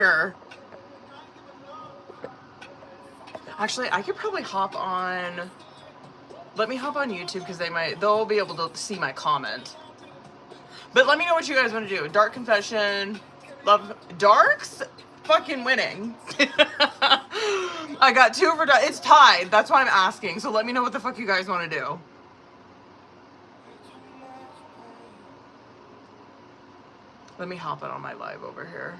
here. Actually, I could probably hop on. Let me hop on YouTube because they'll be able to see my comment. But let me know what you guys want to do. Dark confession, love. Dark's fucking winning. I got 2 for dark. It's tied. That's why I'm asking. So let me know what the fuck you guys want to do. Let me hop it on my live over here.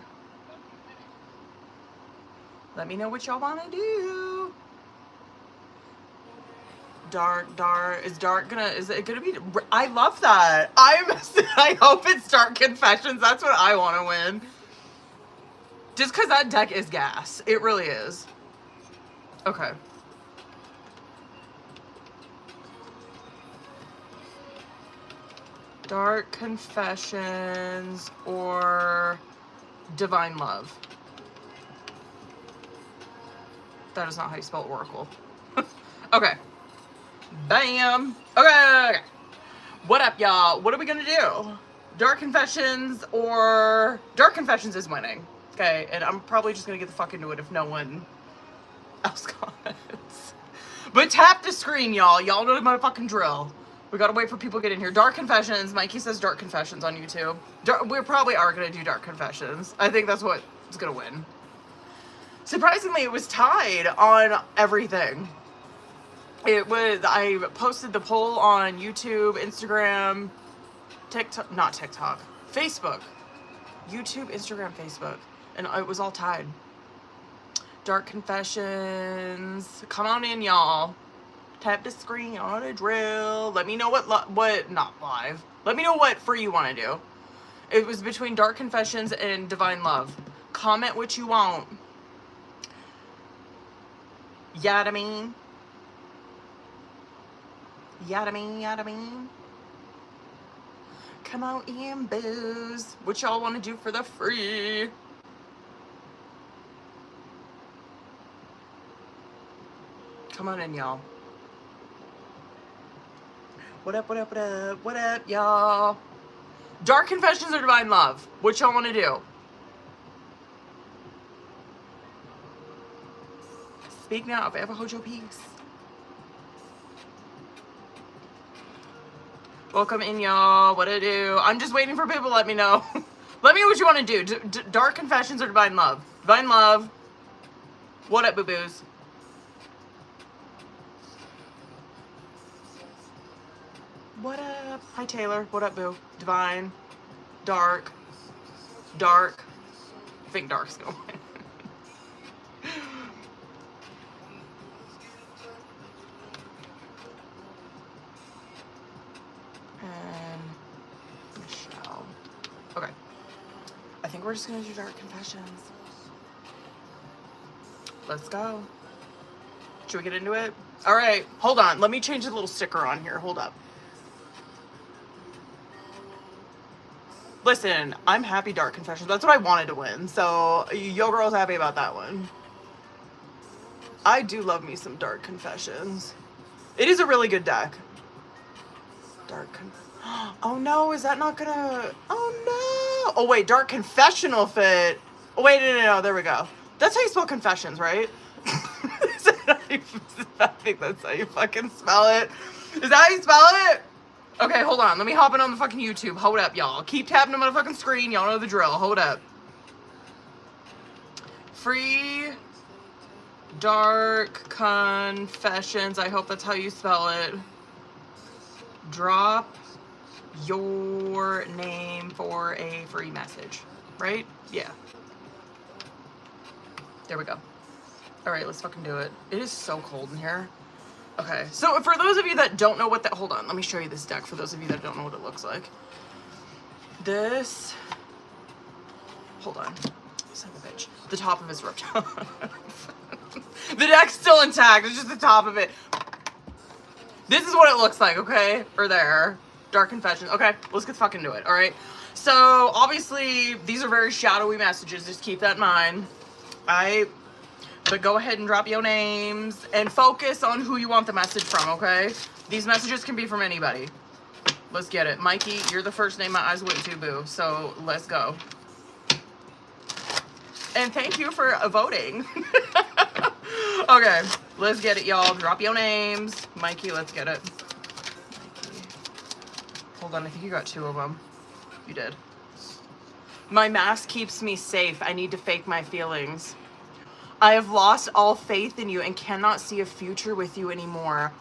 Let me know what y'all want to do. Dark. Is it gonna be? I love that. I hope it's Dark Confessions. That's what I want to win. Just because that deck is gas. It really is. Okay. Dark Confessions or Divine Love. That is not how you spell Oracle. Okay. Bam. Okay. What up, y'all? What are we gonna do? Dark Confessions or... Dark Confessions is winning. Okay, and I'm probably just gonna get the fuck into it if no one else comments. But tap the screen, y'all. Y'all know the motherfucking drill. We gotta wait for people to get in here. Dark Confessions. Mikey says Dark Confessions on YouTube. We probably are gonna do Dark Confessions. I think that's what's gonna win. Surprisingly, it was tied on everything. I posted the poll on YouTube, Instagram, TikTok, not TikTok, Facebook. YouTube, Instagram, Facebook. And it was all tied. Dark Confessions. Come on in, y'all. Tap the screen on a drill. Let me know not live. Let me know what free you want to do. It was between Dark Confessions and Divine Love. Comment what you want. Yada mean. Yada mean. Come on in, booze. What y'all want to do for the free? Come on in, y'all. What up, y'all? Dark Confessions or Divine Love? What y'all want to do? Speak now if ever hold your peace. Welcome in, y'all. What to do? I'm just waiting for people to let me know. Let me know what you want to do. Dark Confessions or Divine Love? Divine Love. What up, boo-boos? What up? Hi, Taylor. What up, boo? Divine. Dark. I think Dark's gonna win. And Michelle. Okay. I think we're just gonna do Dark Confessions. Let's go. Should we get into it? All right. Hold on. Let me change the little sticker on here. Hold up. Listen, I'm happy Dark Confessions. That's what I wanted to win. So, yo girl's happy about that one. I do love me some Dark Confessions. It is a really good deck. Oh no, is that not gonna... Oh no! Oh wait, Dark Confessional fit. Oh wait, no, there we go. That's how you spell confessions, right? I think that's how you fucking spell it. Is that how you spell it? Okay, hold on. Let me hop in on the fucking YouTube. Hold up, y'all. Keep tapping on the fucking screen. Y'all know the drill. Hold up. Free Dark Confessions. I hope that's how you spell it. Drop your name for a free message. Right? Yeah. There we go. All right, let's fucking do it. It is so cold in here. Okay, so for those of you that don't know what that... Hold on, let me show you this deck for those of you that don't know what it looks like. This... Hold on. Son of a bitch. The top of it's ripped off. The deck's still intact. It's just the top of it. This is what it looks like, okay? Or there. Dark Confessions. Okay, let's get fucking to it, alright? So, obviously, these are very shadowy messages. Just keep that in mind. But go ahead and drop your names and focus on who you want the message from, okay? These messages can be from anybody. Let's get it. Mikey, you're the first name my eyes went to, boo. So let's go. And thank you for voting. Okay, let's get it, y'all. Drop your names. Mikey, let's get it. Mikey. Hold on, I think you got 2 of them. You did. My mask keeps me safe. I need to fake my feelings. I have lost all faith in you and cannot see a future with you anymore.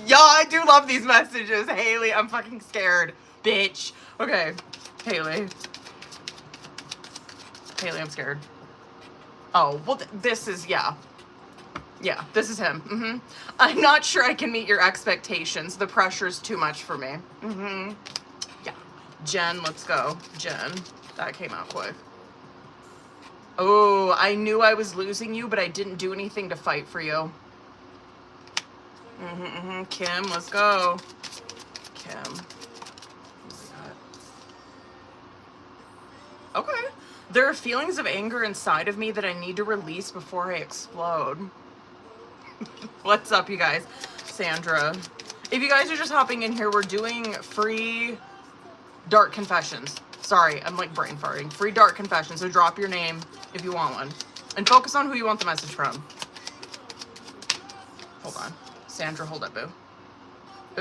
Y'all, I do love these messages. Haley, I'm fucking scared. Bitch. Okay, Haley. Haley, I'm scared. Oh, well, this is, yeah. Yeah, this is him. I'm not sure I can meet your expectations. The pressure's too much for me. Yeah. Jen, let's go. Jen. That came out quick. Oh, I knew I was losing you, but I didn't do anything to fight for you. Kim, let's go. Kim. Okay. There are feelings of anger inside of me that I need to release before I explode. What's up, you guys? Sandra. If you guys are just hopping in here, we're doing free dark confessions. Sorry, I'm like brain farting. Free dark confessions. So drop your name if you want one. And focus on who you want the message from. Hold on. Sandra, hold up, boo.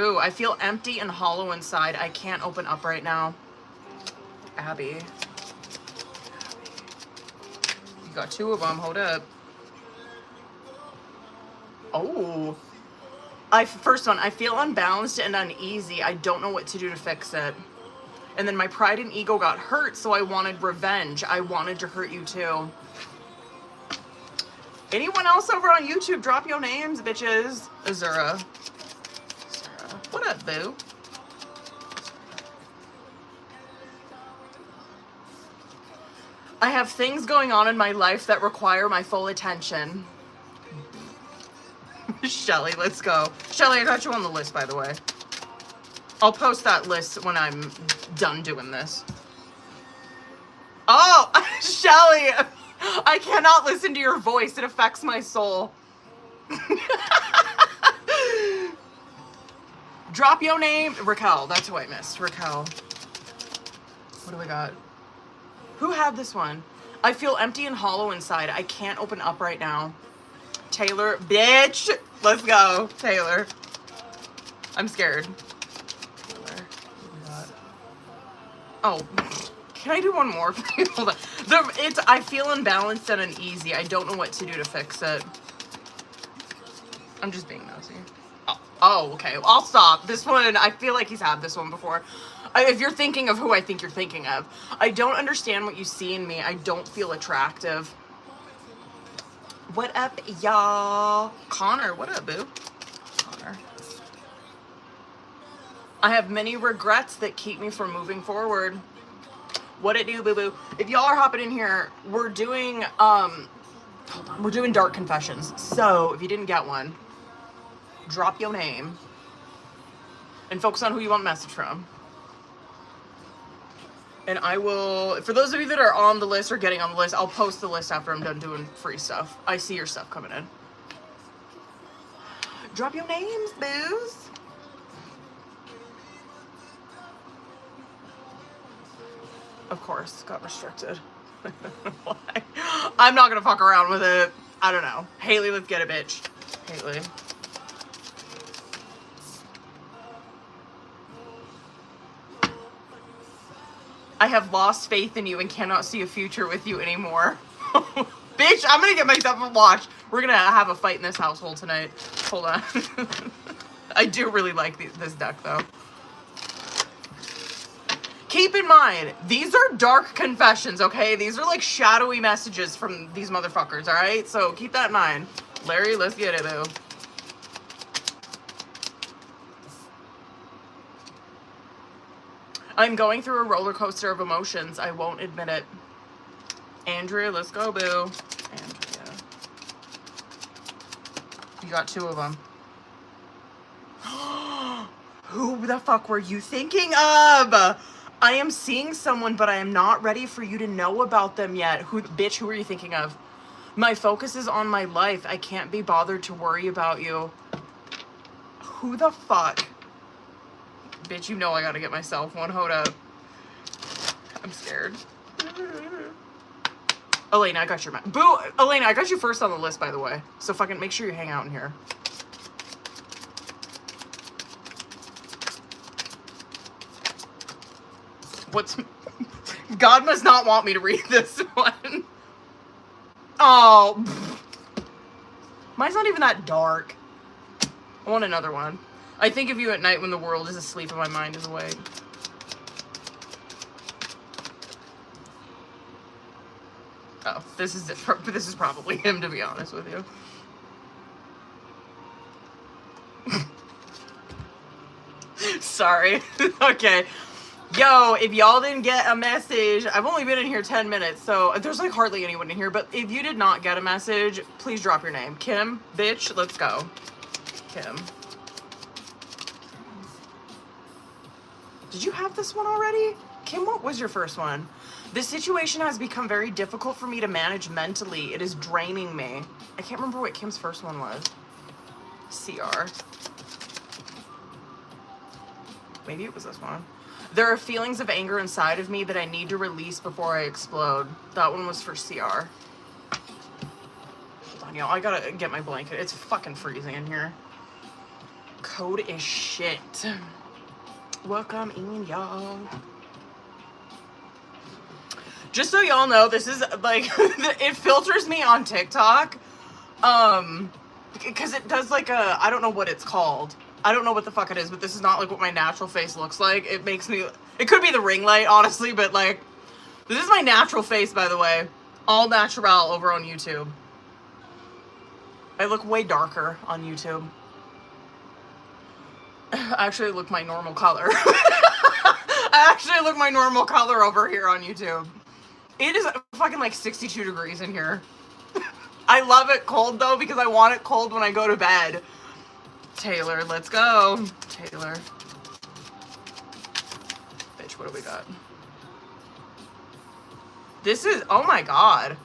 Ooh, I feel empty and hollow inside. I can't open up right now. Abby. You got 2 of them. Hold up. Oh. First one, I feel unbalanced and uneasy. I don't know what to do to fix it. And then my pride and ego got hurt, so I wanted revenge. I wanted to hurt you too. Anyone else over on YouTube, drop your names, bitches. Azura. What up, boo? I have things going on in my life that require my full attention. Shelly, let's go. Shelly, I got you on the list, by the way. I'll post that list when I'm done doing this. Oh, Shelly, I cannot listen to your voice. It affects my soul. Drop your name. Raquel, that's who I missed. Raquel. What do we got? Who had this one? I feel empty and hollow inside. I can't open up right now. Taylor, bitch. Let's go, Taylor. I'm scared. Taylor. Oh, can I do one more? Hold on. I feel unbalanced and uneasy. I don't know what to do to fix it. I'm just being nosy. Oh, okay. I'll stop. This one, I feel like he's had this one before. If you're thinking of who I think you're thinking of. I don't understand what you see in me. I don't feel attractive. What up, y'all? Connor, what up, boo? Connor. I have many regrets that keep me from moving forward. What it do, boo-boo? If y'all are hopping in here, we're doing, hold on, we're doing dark confessions. So, if you didn't get one, drop your name and focus on who you want a message from. And I will, for those of you that are on the list or getting on the list, I'll post the list after I'm done doing free stuff. I see your stuff coming in. Drop your names, boos. Of course, got restricted. Why? I'm not gonna fuck around with it. I don't know. Haley, let's get it, bitch. Haley. I have lost faith in you and cannot see a future with you anymore. Bitch, I'm gonna get myself a watch. We're gonna have a fight in this household tonight. Hold on. I do really like this deck, though. Keep in mind, these are dark confessions, okay? These are like shadowy messages from these motherfuckers, all right? So keep that in mind. Larry, let's get it, boo. I'm going through a roller coaster of emotions. I won't admit it. Andrea, let's go, boo. Andrea. You got 2 of them. Who the fuck were you thinking of? I am seeing someone, but I am not ready for you to know about them yet. Bitch, who are you thinking of? My focus is on my life. I can't be bothered to worry about you. Who the fuck? Bitch, you know I gotta get myself one. Hold up. I'm scared. Elena, I got your boo. Elena, I got you first on the list, by the way. So fucking make sure you hang out in here. What's... God must not want me to read this one. Oh. Mine's not even that dark. I want another one. I think of you at night when the world is asleep and my mind is awake. Oh, this is probably him, to be honest with you. Sorry. Okay. Yo, if y'all didn't get a message, I've only been in here 10 minutes, so there's like hardly anyone in here, but if you did not get a message, please drop your name. Kim, bitch, let's go. Kim. Did you have this one already? Kim, what was your first one? This situation has become very difficult for me to manage mentally. It is draining me. I can't remember what Kim's first one was. CR. Maybe it was this one. There are feelings of anger inside of me that I need to release before I explode. That one was for CR. Hold on, y'all. I gotta get my blanket. It's fucking freezing in here. Code is shit. Welcome in, y'all. Just so y'all know, this is like it filters me on TikTok, because it does like a, I don't know what it's called. I don't know what the fuck it is, but this is not like what my natural face looks like. It makes me, it could be the ring light, honestly, but like, this is my natural face, by the way. All natural over on YouTube. I look way darker on YouTube. I actually look my normal color. I actually look my normal color over here on YouTube. It is fucking like 62 degrees in here. I love it cold though, because I want it cold when I go to bed. Taylor, let's go. Taylor. Bitch, what do we got? This is, oh my god.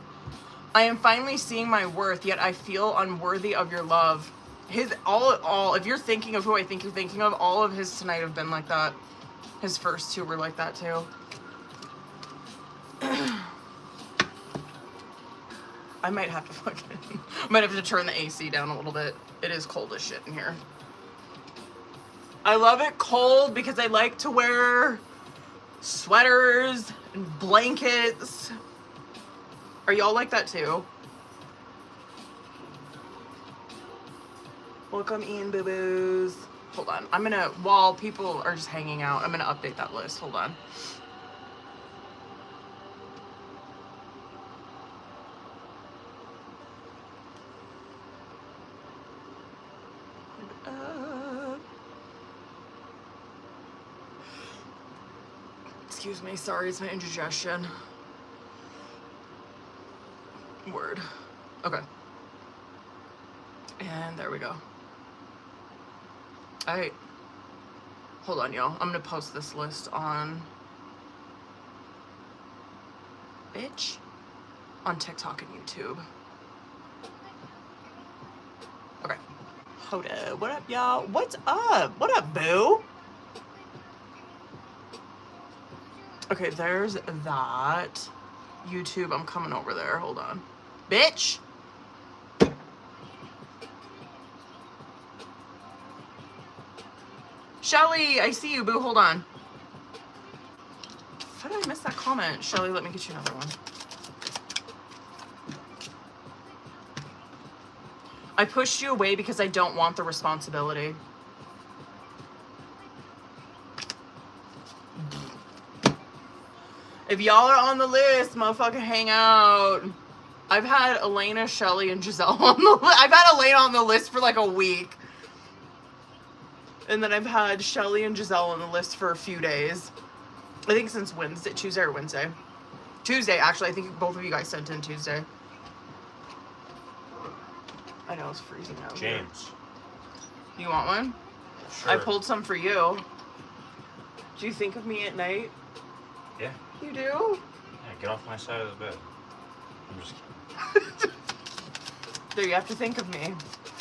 I am finally seeing my worth, yet I feel unworthy of your love. If you're thinking of who I think you're thinking of, all of his tonight have been like that. His first two were like that too. I might have to turn the AC down a little bit. It is cold as shit in here. I love it cold because I like to wear sweaters and blankets. Are y'all like that too? Welcome in, boo-boos. Hold on. I'm gonna, while people are just hanging out, I'm gonna update that list. Hold on. Excuse me, sorry, it's my indigestion. Word. Okay. And there we go. Alright. Hold on, y'all. I'm gonna post this list on... Bitch. On TikTok and YouTube. Okay. Hold up. What up, y'all? What's up? What up, boo? Okay, there's that. YouTube, I'm coming over there. Hold on. Bitch! Shelly, I see you, boo. Hold on. How did I miss that comment? Shelly, let me get you another one. I pushed you away because I don't want the responsibility. If y'all are on the list, motherfucker, hang out. I've had Elena, Shelly, and Giselle on the list. I've had Elena on the list for like a week. And then I've had Shelly and Giselle on the list for a few days. I think since Wednesday, Tuesday or Wednesday. Tuesday, actually. I think both of you guys sent in Tuesday. I know, it's freezing out. James. You want one? Sure. I pulled some for you. Do you think of me at night? Yeah. You do? Yeah, get off my side of the bed. I'm just kidding. There, you have to think of me.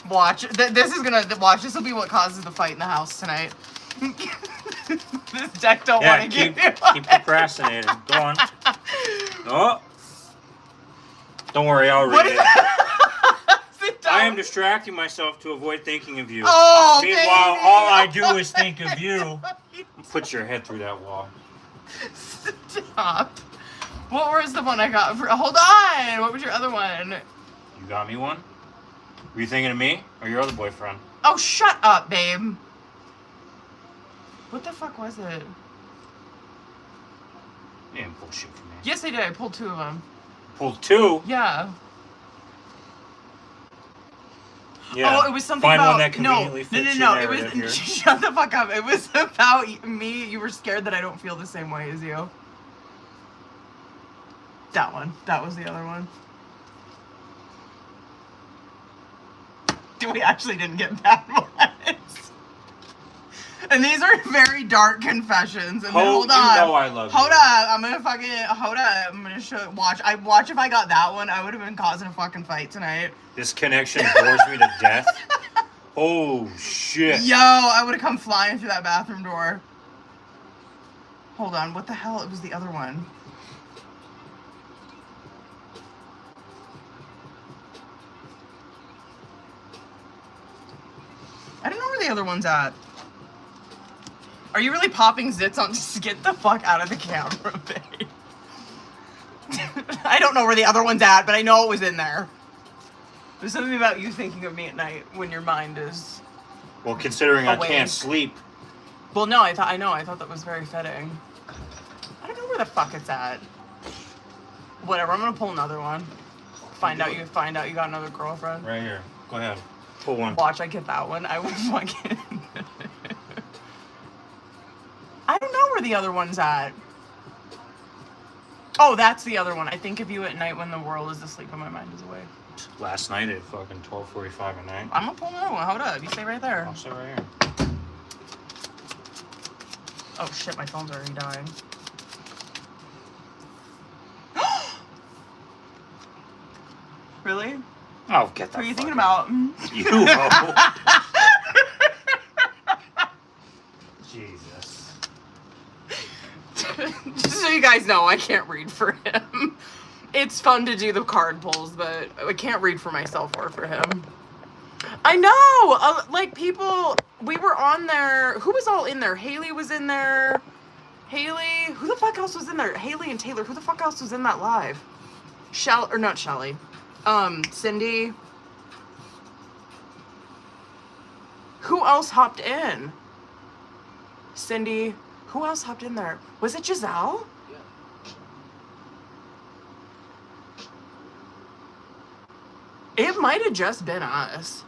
Watch. This is gonna... Watch. This will be what causes the fight in the house tonight. This deck don't want to give you keep procrastinating. Go on. Oh. Don't worry, I'll read What it. is that? Sit down. I am distracting myself to avoid thinking of you. Oh, Meanwhile, baby. all I do is think of you. Put your head through that wall. Stop. What was the one I got? Hold on. What was your other one? You got me one? Were you thinking of me or your other boyfriend? Oh, shut up, babe. What the fuck was it? You didn't pull shit for me. Yes, I did. I pulled 2 of them. Pulled 2? Yeah. Yeah. Oh, it was something Find about... one that conveniently fits No. your It was... narrative here. Shut the fuck up. It was about me. You were scared that I don't feel the same way as you. That one. That was the other one. We actually didn't get bad ones. And these are very dark confessions. And then, hold on. You know I love hold you. up. I'm gonna fucking... Hold up. I'm gonna watch if I got that one. I would have been causing a fucking fight tonight. This connection bores me to death. Oh, shit. Yo, I would have come flying through that bathroom door. Hold on. What the hell? It was the other one. I don't know where the other one's at. Are you really popping zits on? Just get the fuck out of the camera, babe. I don't know where the other one's at, but I know it was in there. There's something about you thinking of me at night when your mind is... Well, considering I awake. can't sleep. Well, no, I thought that was very fitting. I don't know where the fuck it's at. Whatever, I'm gonna pull another one. Find out you got another girlfriend. Right here. Go ahead. Pull one. Watch, I get that one. I will fucking... I don't know where the other one's at. Oh, that's the other one. I think of you at night when the world is asleep and my mind is awake. Last night at fucking 12:45 at night. I'm gonna pull another one. Hold up. You stay right there. I'll stay right here. Oh shit, my phone's already dying. Really? Oh, get that. Who are you thinking about? You hoe. Jesus. Just so you guys know, I can't read for him. It's fun to do the card pulls, but I can't read for myself or for him. I know! Like, people... We were on there... Who was all in there? Haley was in there. Haley... Who the fuck else was in there? Haley and Taylor. Who the fuck else was in that live? Or not Shelly. Cindy. Who else hopped in? Cindy. Who else hopped in there? Was it Giselle? Yeah. It might have just been us.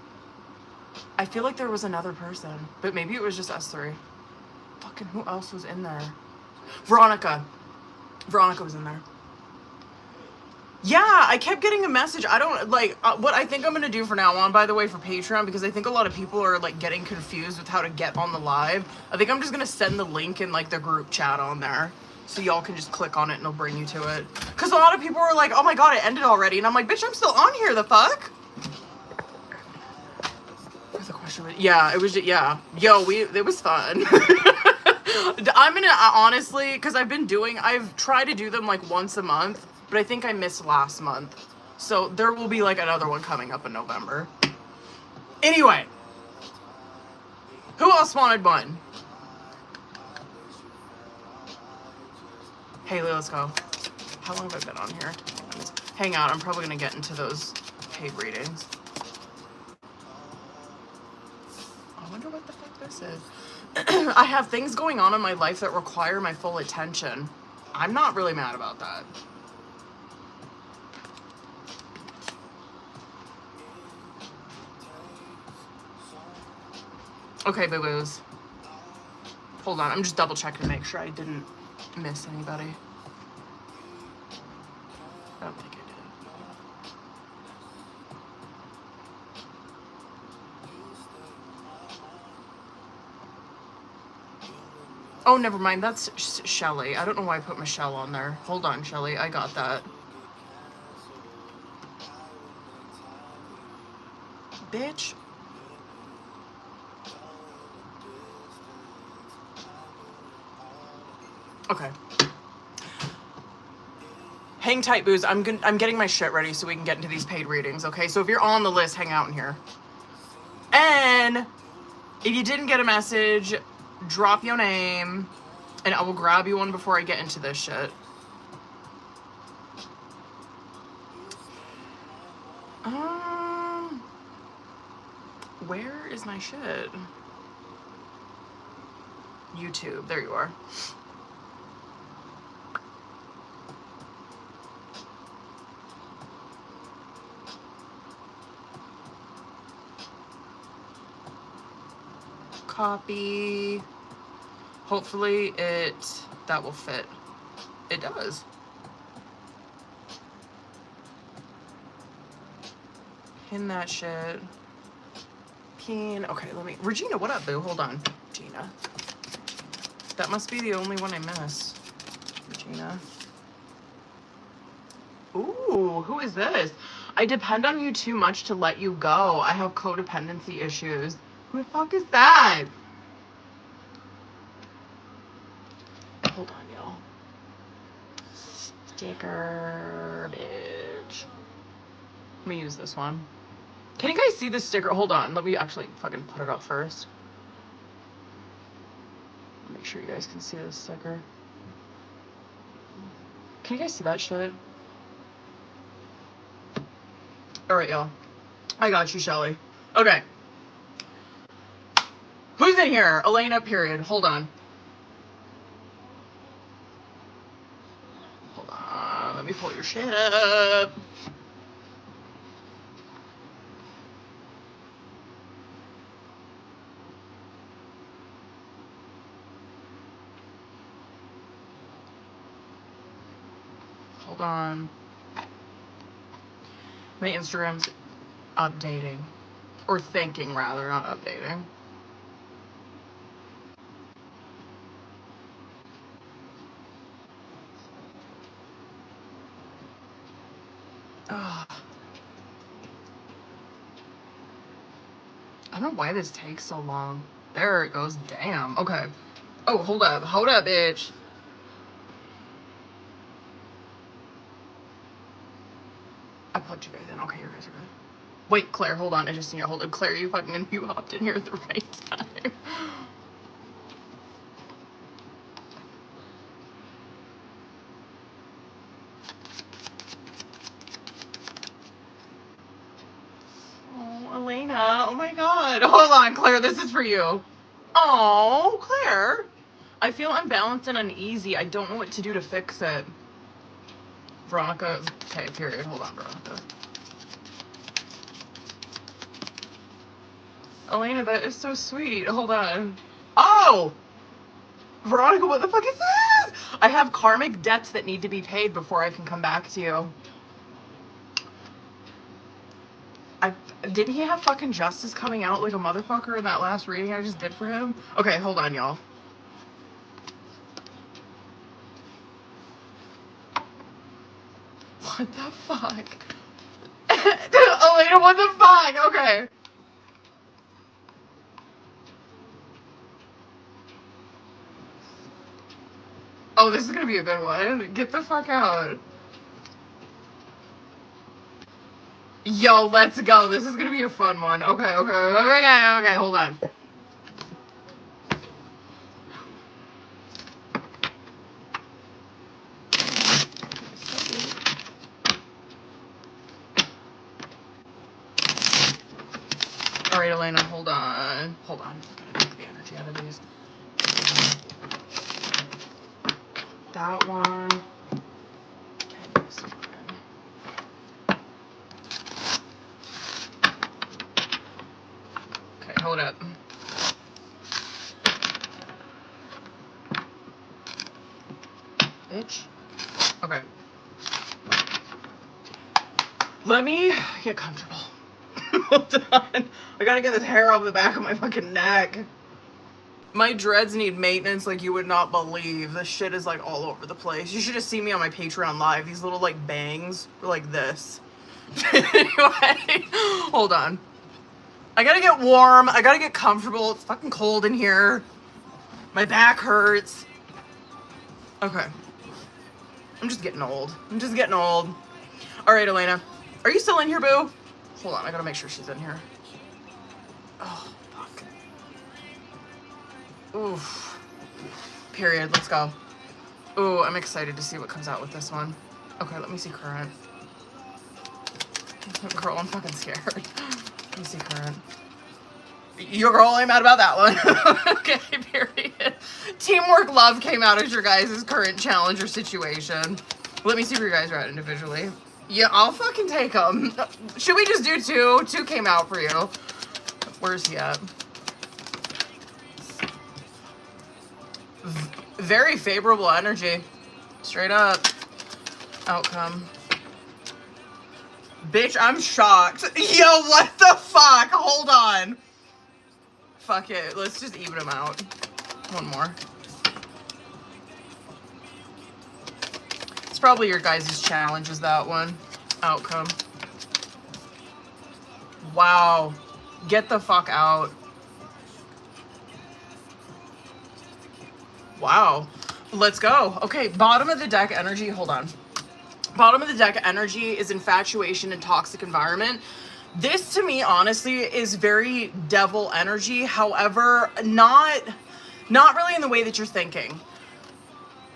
I feel like there was another person, but maybe it was just us 3. Fucking who else was in there? Veronica. Veronica was in there. Yeah, I kept getting a message. I don't, like, what I think I'm going to do from now on, by the way, for Patreon, because I think a lot of people are, like, getting confused with how to get on the live. I think I'm just going to send the link in, like, the group chat on there. So y'all can just click on it and it'll bring you to it. Because a lot of people were like, oh my god, it ended already. And I'm like, bitch, I'm still on here, the fuck? What's the question? Yeah, it was just, yeah. Yo, it was fun. I'm gonna, honestly, because I've tried to do them, like, once a month. But I think I missed last month. So there will be, like, another one coming up in November. Anyway. Who else wanted one? Haley, let's go. How long have I been on here? Hang out. I'm probably going to get into those paid readings. I wonder what the fuck this is. I have things going on in my life that require my full attention. I'm not really mad about that. Okay, boo-boos. Hold on, I'm just double checking to make sure I didn't miss anybody. I don't think I did. Oh, never mind, that's Shelly. I don't know why I put Michelle on there. Hold on, Shelly, I got that. Bitch. Okay. Hang tight, Booze. I'm getting my shit ready so we can get into these paid readings, okay? So if you're on the list, hang out in here. And if you didn't get a message, drop your name, and I will grab you one before I get into this shit. Where is my shit? YouTube. There you are. Copy. Hopefully that will fit. It does. Pin that shit. Pin. Okay, Regina, what up, boo? Hold on. Regina. That must be the only one I miss. Regina. Ooh, who is this? I depend on you too much to let you go. I have codependency issues. Who the fuck is that? Hold on, y'all. Sticker, bitch. Let me use this one. Can you guys see the sticker? Hold on. Let me actually fucking put it up first. Make sure you guys can see this sticker. Can you guys see that shit? Alright, y'all. I got you, Shelly. Okay. Who's in here? Elena, period. Hold on. Hold on. Let me pull your shit up. Hold on. My Instagram's updating. Or thinking, rather, not updating. Ugh. I don't know why this takes so long. There it goes. Damn. Okay. Oh, hold up. Hold up, bitch. I plugged you guys in. Okay, you guys are good. Wait, Claire, hold on. I just need to hold it. Claire, you hopped in here at the right time. Oh, Elena. Oh my god. Hold on, Claire. This is for you. Oh, Claire. I feel unbalanced and uneasy. I don't know what to do to fix it. Veronica. Okay, period. Hold on, Veronica. Elena, that is so sweet. Hold on. Oh! Veronica, what the fuck is this? I have karmic debts that need to be paid before I can come back to you. Didn't he have fucking justice coming out like a motherfucker in that last reading I just did for him? Okay, hold on, y'all. What the fuck? Elena, what the fuck? Okay. Oh, this is gonna be a good one. Get the fuck out. Yo, let's go. This is gonna be a fun one. Okay, hold on. Alright, Elena, hold on. Hold on. I'm gonna take the energy out of these. That one. And this one. Okay, hold up. Bitch. Okay. Let me get comfortable. Hold on. I gotta get this hair off the back of my fucking neck. My dreads need maintenance like you would not believe. This shit is like all over the place. You should have seen me on my Patreon live. These little like bangs were like this. Anyway, hold on. I gotta get warm. I gotta get comfortable. It's fucking cold in here. My back hurts. Okay. I'm just getting old. I'm just getting old. All right, Elena. Are you still in here, boo? Hold on, I gotta make sure she's in here. Oh, fuck. Oof. Period, let's go. Ooh, I'm excited to see what comes out with this one. Okay, let me see current. Girl, I'm fucking scared. Let me see current. Your girl ain't mad about that one. Okay, period. Teamwork love came out as your guys' current challenge or situation. Let me see where you guys are at individually. Yeah, I'll fucking take them. Should we just do two? Two came out for you. Where's he at? Very favorable energy. Straight up. Outcome. Bitch, I'm shocked. Yo, what the fuck? Hold on. Fuck it. Let's just even them out. One more. It's probably your guys' challenge is that one. Outcome. Wow. Get the fuck out. Wow. Let's go. Okay, bottom of the deck energy. Hold on. Bottom of the deck energy is infatuation and toxic environment. This to me, honestly, is very devil energy. However, not really in the way that you're thinking.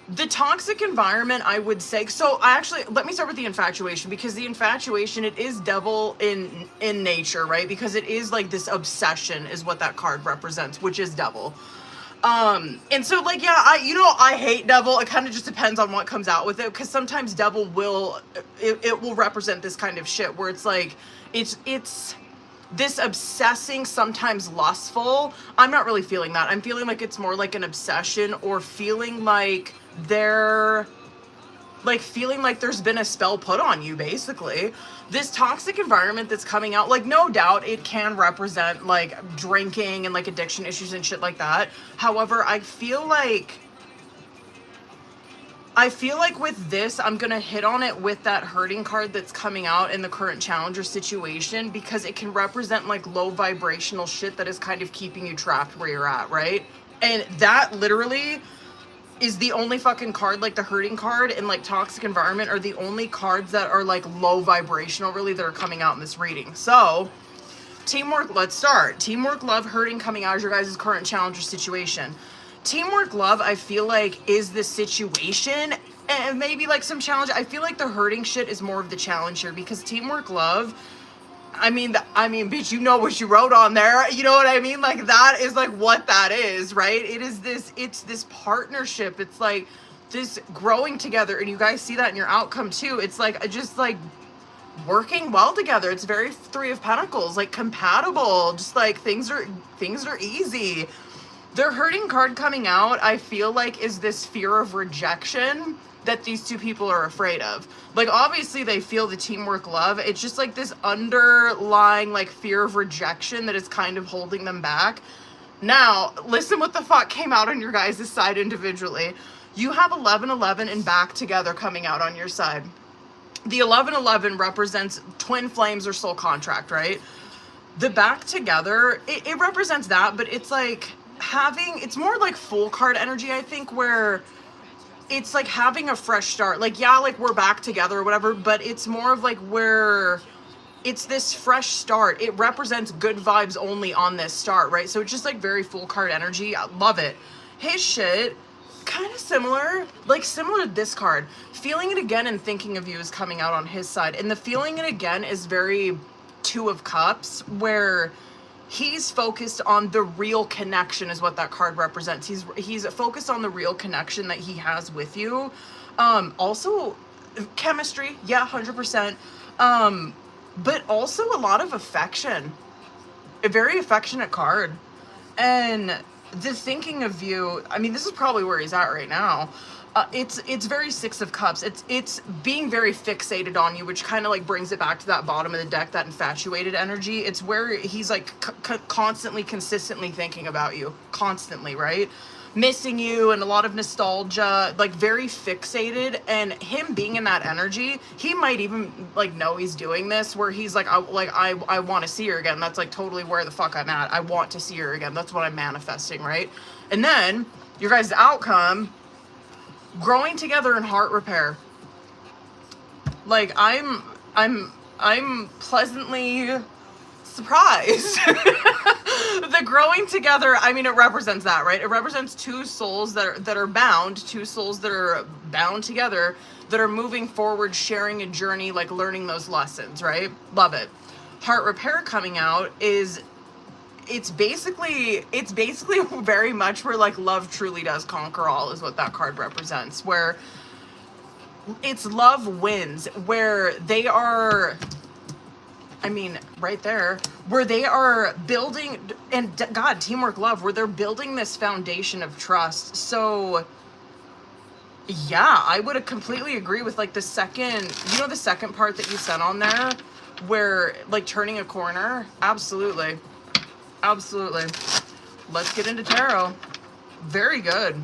The toxic environment, I would say, so actually, let me start with the infatuation, because the infatuation, it is devil in nature, right? Because it is like this obsession is what that card represents, which is devil. And so like, yeah, I hate devil. It kind of just depends on what comes out with it, because sometimes devil will, it will represent this kind of shit where it's like, it's this obsessing, sometimes lustful. I'm not really feeling that. I'm feeling like it's more like an obsession, or feeling like feeling like there's been a spell put on you, basically. This toxic environment that's coming out, like, no doubt it can represent like drinking and like addiction issues and shit like that. However, I feel like with this, I'm gonna hit on it with that hurting card that's coming out in the current challenger situation, because it can represent like low vibrational shit that is kind of keeping you trapped where you're at, right? And that literally is the only fucking card, like the hurting card and like toxic environment are the only cards that are like low vibrational really that are coming out in this reading. So teamwork, let's start. Teamwork, love, hurting coming out as your guys' current challenger situation. Teamwork, love, I feel like is the situation, and maybe like some challenge. I feel like the hurting shit is more of the challenge here, because teamwork, love, I mean, bitch, you know what you wrote on there. You know what I mean? Like, that is like what that is, right? It's this partnership. It's like this growing together, and you guys see that in your outcome too. It's like just like working well together. It's very Three of Pentacles, like compatible. Just like things are easy. Their hurting card coming out, I feel like, is this fear of rejection that these two people are afraid of. Like, obviously they feel the teamwork love. It's just like this underlying like fear of rejection that is kind of holding them back. Now, listen what the fuck came out on your guys' side individually. You have 11-11 and back together coming out on your side. The 11-11 represents twin flames or soul contract, right? The back together, it represents that, but it's like it's more like full card energy, I think, where it's like having a fresh start. Like, yeah, like we're back together or whatever, but it's more of like where it's this fresh start. It represents good vibes only on this start, right? So it's just like very full card energy. I love it. His shit, kind of similar to this card. Feeling it again and thinking of you is coming out on his side. And the feeling it again is very Two of Cups, where he's focused on the real connection is what that card represents. He's focused on the real connection that he has with you. Also chemistry, yeah, 100%. But also a lot of affection. A very affectionate card. And the thinking of you, I mean, this is probably where he's at right now. It's very Six of Cups. It's being very fixated on you, which kind of like brings it back to that bottom of the deck, that infatuated energy. It's where he's like constantly, consistently thinking about you, constantly, right? Missing you, and a lot of nostalgia, like very fixated. And him being in that energy, he might even like know he's doing this, where he's like, I want to see her again. That's like totally where the fuck I'm at. I want to see her again. That's what I'm manifesting, right? And then your guys' outcome, growing together in heart repair. Like, I'm pleasantly surprised. The growing together, I mean, it represents that, right? It represents two souls that are bound, two souls that are bound together, that are moving forward, sharing a journey, like learning those lessons, right? Love it. Heart repair coming out is, it's basically very much where like love truly does conquer all, is what that card represents, where it's love wins, where they are, I mean, right there, where they are building, and God, teamwork, love, where they're building this foundation of trust. So yeah, I would completely agree with like the second, you know, the second part that you said on there, where like turning a corner. Absolutely. Absolutely. Let's get into tarot. Very good.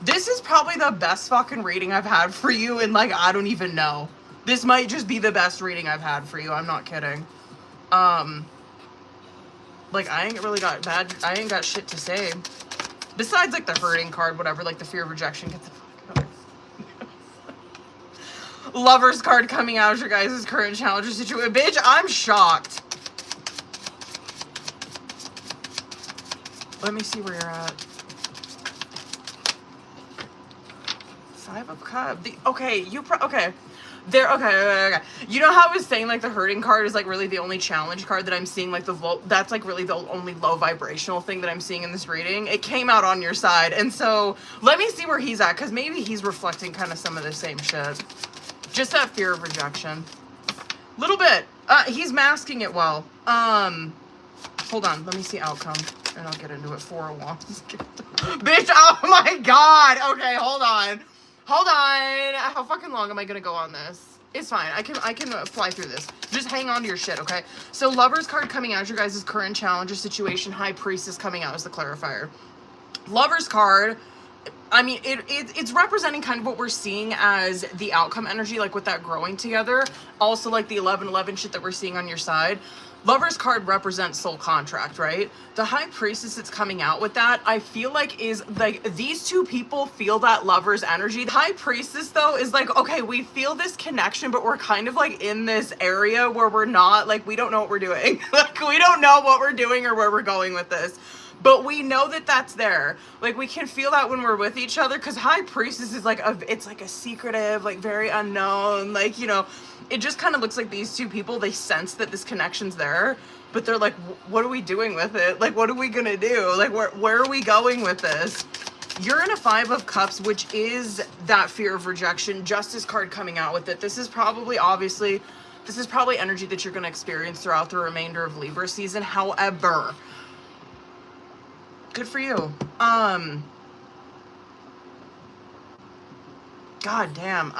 This is probably the best fucking reading I've had for you in like, I don't even know. This might just be the best reading I've had for you. I'm not kidding. Like I ain't got shit to say. Besides like the hurting card, whatever, like the fear of rejection. Get the fuck out. Lover's card coming out as your guys' current challenge or situation. Bitch, I'm shocked. Let me see where you're at. 5 of Cups. Okay. Okay. You know how I was saying like the hurting card is like really the only challenge card that I'm seeing, like that's like really the only low vibrational thing that I'm seeing in this reading. It came out on your side, and so let me see where he's at, because maybe he's reflecting kind of some of the same shit. Just that fear of rejection. Little bit. He's masking it well. Hold on, let me see outcome, and I'll get into it. 4 of Wands. Bitch, oh my God. Okay, hold on. How fucking long am I gonna go on this? It's fine. I can fly through this. Just hang on to your shit, okay? So Lover's card coming out, your guys' current challenge or situation. High Priestess coming out as the clarifier. Lover's card, I mean, it's representing kind of what we're seeing as the outcome energy, like with that growing together. Also like the 11-11 shit that we're seeing on your side. Lover's card represents soul contract, right? The High Priestess that's coming out with that, I feel like is like these two people feel that Lover's energy. The High Priestess though is like, okay, we feel this connection, but we're kind of like in this area where we're not, like, we don't know what we're doing. Like, we don't know what we're doing or where we're going with this. But we know that that's there. Like, we can feel that when we're with each other, because High Priestess is like it's like a secretive, like very unknown, like, you know, it just kind of looks like these two people, they sense that this connection's there, but they're like, what are we doing with it? Like, what are we gonna do? Like, where are we going with this? You're in a 5 of Cups, which is that fear of rejection. Justice card coming out with it. This is probably, obviously, this is probably energy that you're gonna experience throughout the remainder of Libra season. However, good for you. God damn,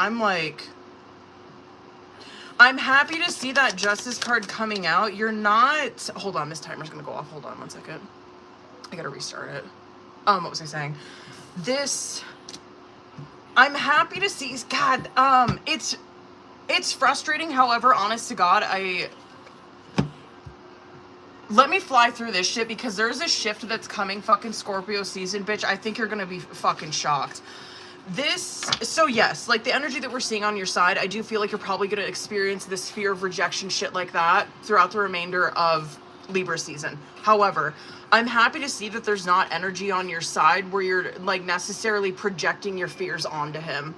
I'm happy to see that Justice card coming out. You're not, hold on, this timer's gonna go off. Hold on 1 second. I gotta restart it. What was I saying? I'm happy to see, God, it's frustrating. However, honest to God, let me fly through this shit, because there's a shift that's coming fucking Scorpio season, bitch. I think you're gonna be fucking shocked. So yes, like the energy that we're seeing on your side, I do feel like you're probably gonna experience this fear of rejection shit like that throughout the remainder of Libra season. However, I'm happy to see that there's not energy on your side where you're like necessarily projecting your fears onto him.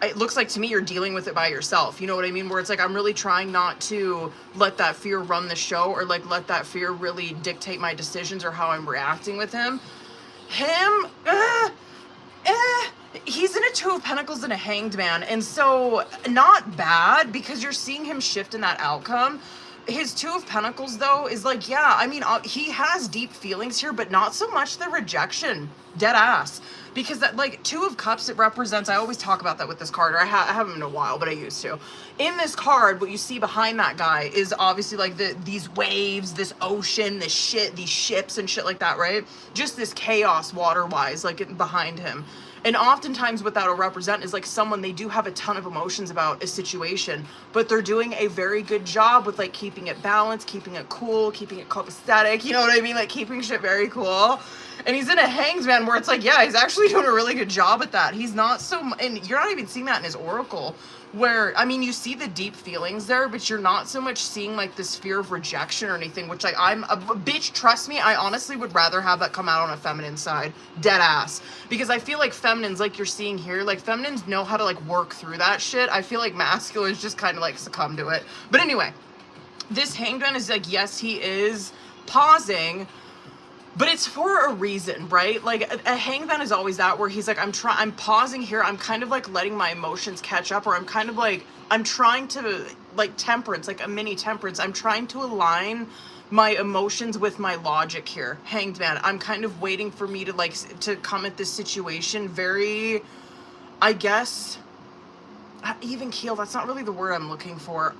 It looks like to me you're dealing with it by yourself. You know what I mean? Where it's like, I'm really trying not to let that fear run the show, or like let that fear really dictate my decisions or how I'm reacting with him. He's in a 2 of Pentacles and a Hanged Man, and so not bad, because you're seeing him shift in that outcome. His 2 of Pentacles though is like, yeah, I mean, he has deep feelings here, but not so much the rejection. Dead ass. Because that, like, 2 of Cups, it represents, I always talk about that with this card, or I haven't in a while, but I used to. In this card, what you see behind that guy is obviously like these waves, this ocean, this shit, these ships and shit like that, right? Just this chaos water-wise, like behind him. And oftentimes what that'll represent is like someone, they do have a ton of emotions about a situation, but they're doing a very good job with like keeping it balanced, keeping it cool, keeping it copacetic, you know what I mean? Like keeping shit very cool. And he's in a Hanged Man where it's like, yeah, he's actually doing a really good job at that. He's not so, and you're not even seeing that in his oracle, where, I mean, you see the deep feelings there, but you're not so much seeing like this fear of rejection or anything, which like I'm a bitch, trust me, I honestly would rather have that come out on a feminine side, dead ass, because I feel like feminines, like you're seeing here, like feminines know how to like work through that shit. I feel like masculines just kind of like succumb to it. But anyway, this Hanged Man is like, yes, he is pausing, but it's for a reason, right? Like a Hanged Man is always that, where he's like, I'm pausing here. I'm kind of like letting my emotions catch up, or I'm kind of like, I'm trying to like temperance, like a mini temperance. I'm trying to align my emotions with my logic here. Hanged Man. I'm kind of waiting for me to like, to come at this situation very, I guess, even keel. That's not really the word I'm looking for.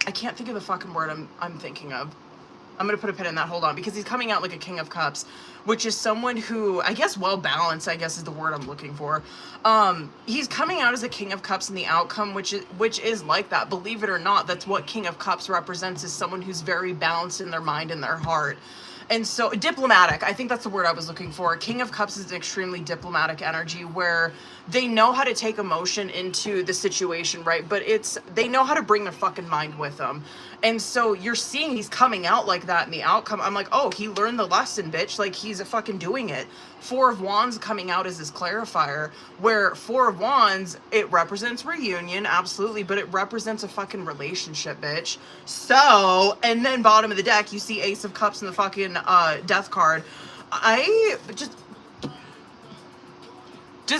I can't think of the fucking word I'm thinking of. I'm going to put a pin in that, hold on, because he's coming out like a King of Cups, which is someone who, I guess, well-balanced, I guess is the word I'm looking for. He's coming out as a King of Cups in the outcome, which is like that. Believe it or not, that's what King of Cups represents, is someone who's very balanced in their mind and their heart. And so, diplomatic, I think that's the word I was looking for. King of Cups is an extremely diplomatic energy where they know how to take emotion into the situation, right? But they know how to bring their fucking mind with them. And so you're seeing he's coming out like that in the outcome. I'm like, oh, he learned the lesson, bitch. Like, he's fucking doing it. Four of Wands coming out as this clarifier, where Four of Wands, it represents reunion, absolutely, but it represents a fucking relationship, bitch. So, and then bottom of the deck, you see Ace of Cups in the fucking death card. I just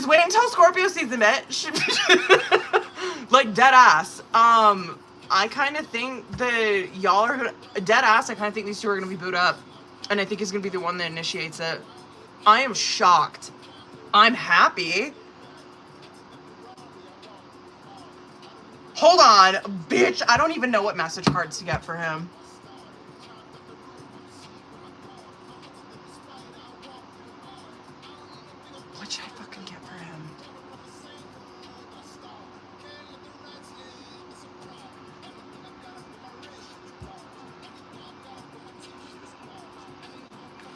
wait until Scorpio season, bitch. Like, dead ass. I kind of think that y'all are gonna, dead ass, I kind of think these two are gonna be booed up. And I think he's gonna be the one that initiates it. I am shocked. I'm happy. Hold on, bitch. I don't even know what message cards to get for him. What should I fucking get for him?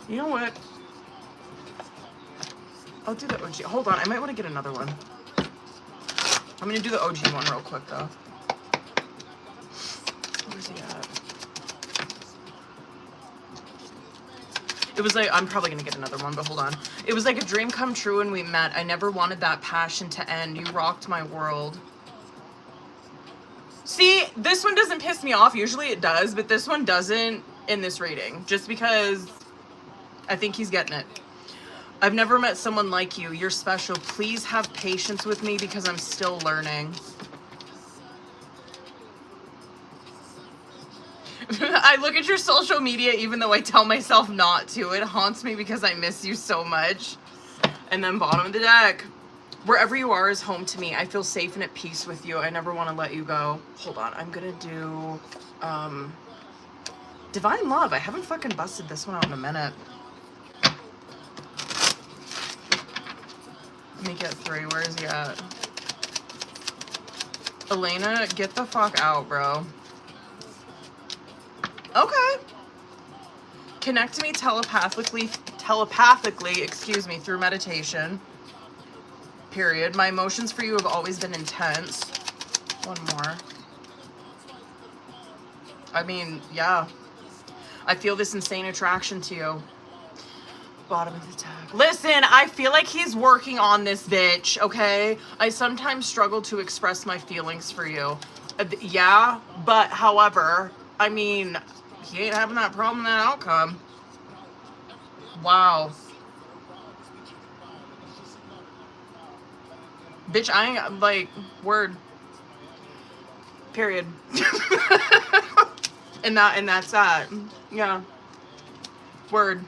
You know what? I'll do the OG. Hold on, I might want to get another one. I'm gonna do the OG one real quick though. Where's he at? It was like, I'm probably gonna get another one, but hold on. It was like a dream come true when we met. I never wanted that passion to end. You rocked my world. See, this one doesn't piss me off. Usually it does, but this one doesn't in this reading. Just because I think he's getting it. I've never met someone like you. You're special. Please have patience with me because I'm still learning. I look at your social media even though I tell myself not to. It haunts me because I miss you so much. And then bottom of the deck. Wherever you are is home to me. I feel safe and at peace with you. I never want to let you go. Hold on. I'm going to do Divine Love. I haven't fucking busted this one out in a minute. Let me get 3. Where is he at? Elena, get the fuck out, bro. Okay. Connect to me telepathically, excuse me, through meditation. Period. My emotions for you have always been intense. One more. I mean, yeah. I feel this insane attraction to you. Bottom of the deck. Listen, I feel like he's working on this, bitch, okay? I sometimes struggle to express my feelings for you. Yeah, but however, I mean, he ain't having that problem in that outcome. Wow. Bitch, I ain't, like, word. Period. and that's that. Yeah. Word.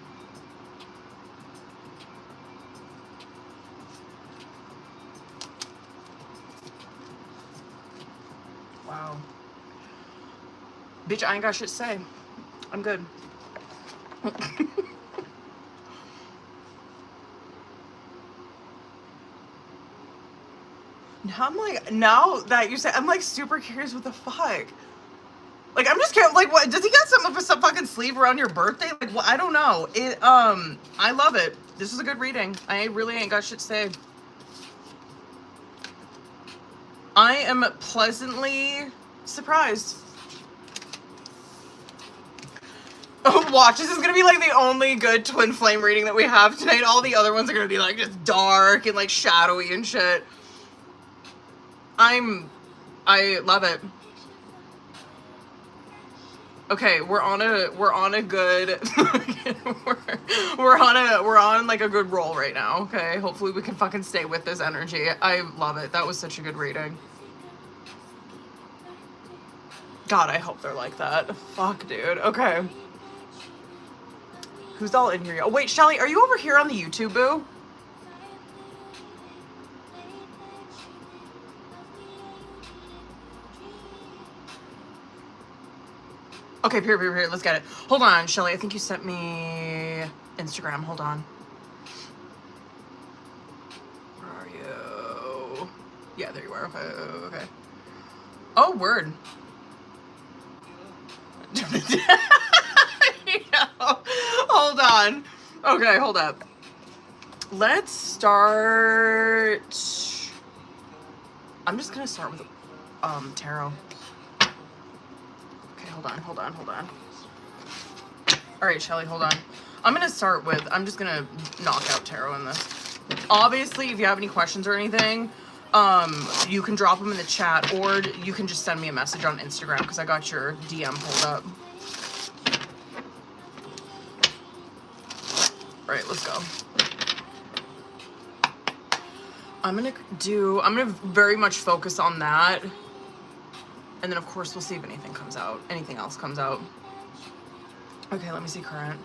Wow. Bitch, I ain't got shit to say. I'm good. Now I'm like, now that you said, I'm like super curious what the fuck. Like, I'm just curious, like, what, does he got some fucking sleeve around your birthday? Like, what, I don't know. I love it. This is a good reading. I really ain't got shit to say. I am pleasantly surprised. Oh, watch, this is gonna be like the only good twin flame reading that we have tonight. All the other ones are gonna be like just dark and like shadowy and shit. I love it. Okay, we're on a good we're on like a good roll right now. Okay, hopefully we can fucking stay with this energy. I love it. That was such a good reading. God, I hope they're like that. Fuck, dude. Okay. Who's all in here? Oh, wait, Shelly, are you over here on the YouTube, boo? Okay, here, let's get it. Hold on, Shelly, I think you sent me Instagram. Hold on. Where are you? Yeah, there you are. Okay. Oh, word. Hold on. Okay, hold up. Let's start. I'm just gonna start with tarot. Okay, hold on. All right, Shelly, hold on. I'm just gonna knock out tarot in this. Obviously, if you have any questions or anything, you can drop them in the chat, or you can just send me a message on Instagram because I got your DM pulled up. All right, let's go. I'm gonna very much focus on that. And then of course we'll see if anything else comes out. Okay, let me see current.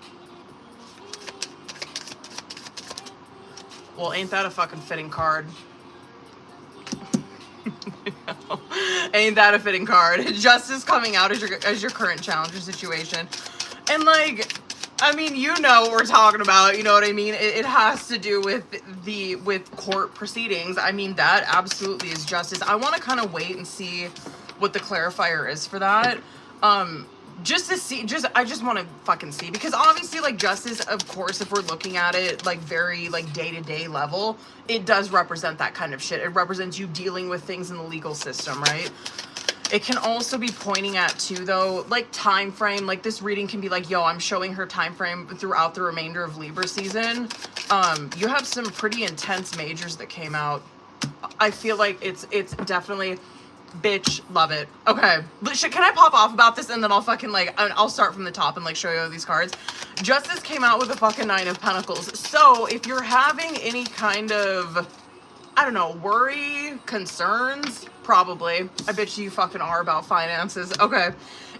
Well, ain't that a fucking fitting card? No. Ain't that a fitting card? Justice coming out as your current challenge or situation. And like, I mean, you know what we're talking about, you know what I mean? It has to do with court proceedings. I mean, that absolutely is justice. I want to kind of wait and see what the clarifier is for that. Just to see, I just want to fucking see, because obviously, like, justice, of course, if we're looking at it like very like day-to-day level, it does represent that kind of shit. It represents you dealing with things in the legal system, right? It can also be pointing at too, though, like time frame. Like this reading can be like, yo, I'm showing her time frame throughout the remainder of Libra season. You have some pretty intense majors that came out. I feel like it's definitely, bitch, love it. Okay, can I pop off about this and then I'll fucking like, I'll start from the top and like show you these cards. Justice came out with a fucking 9 of Pentacles. So if you're having any kind of, I don't know, worry, concerns, probably. I bet you fucking are about finances. Okay.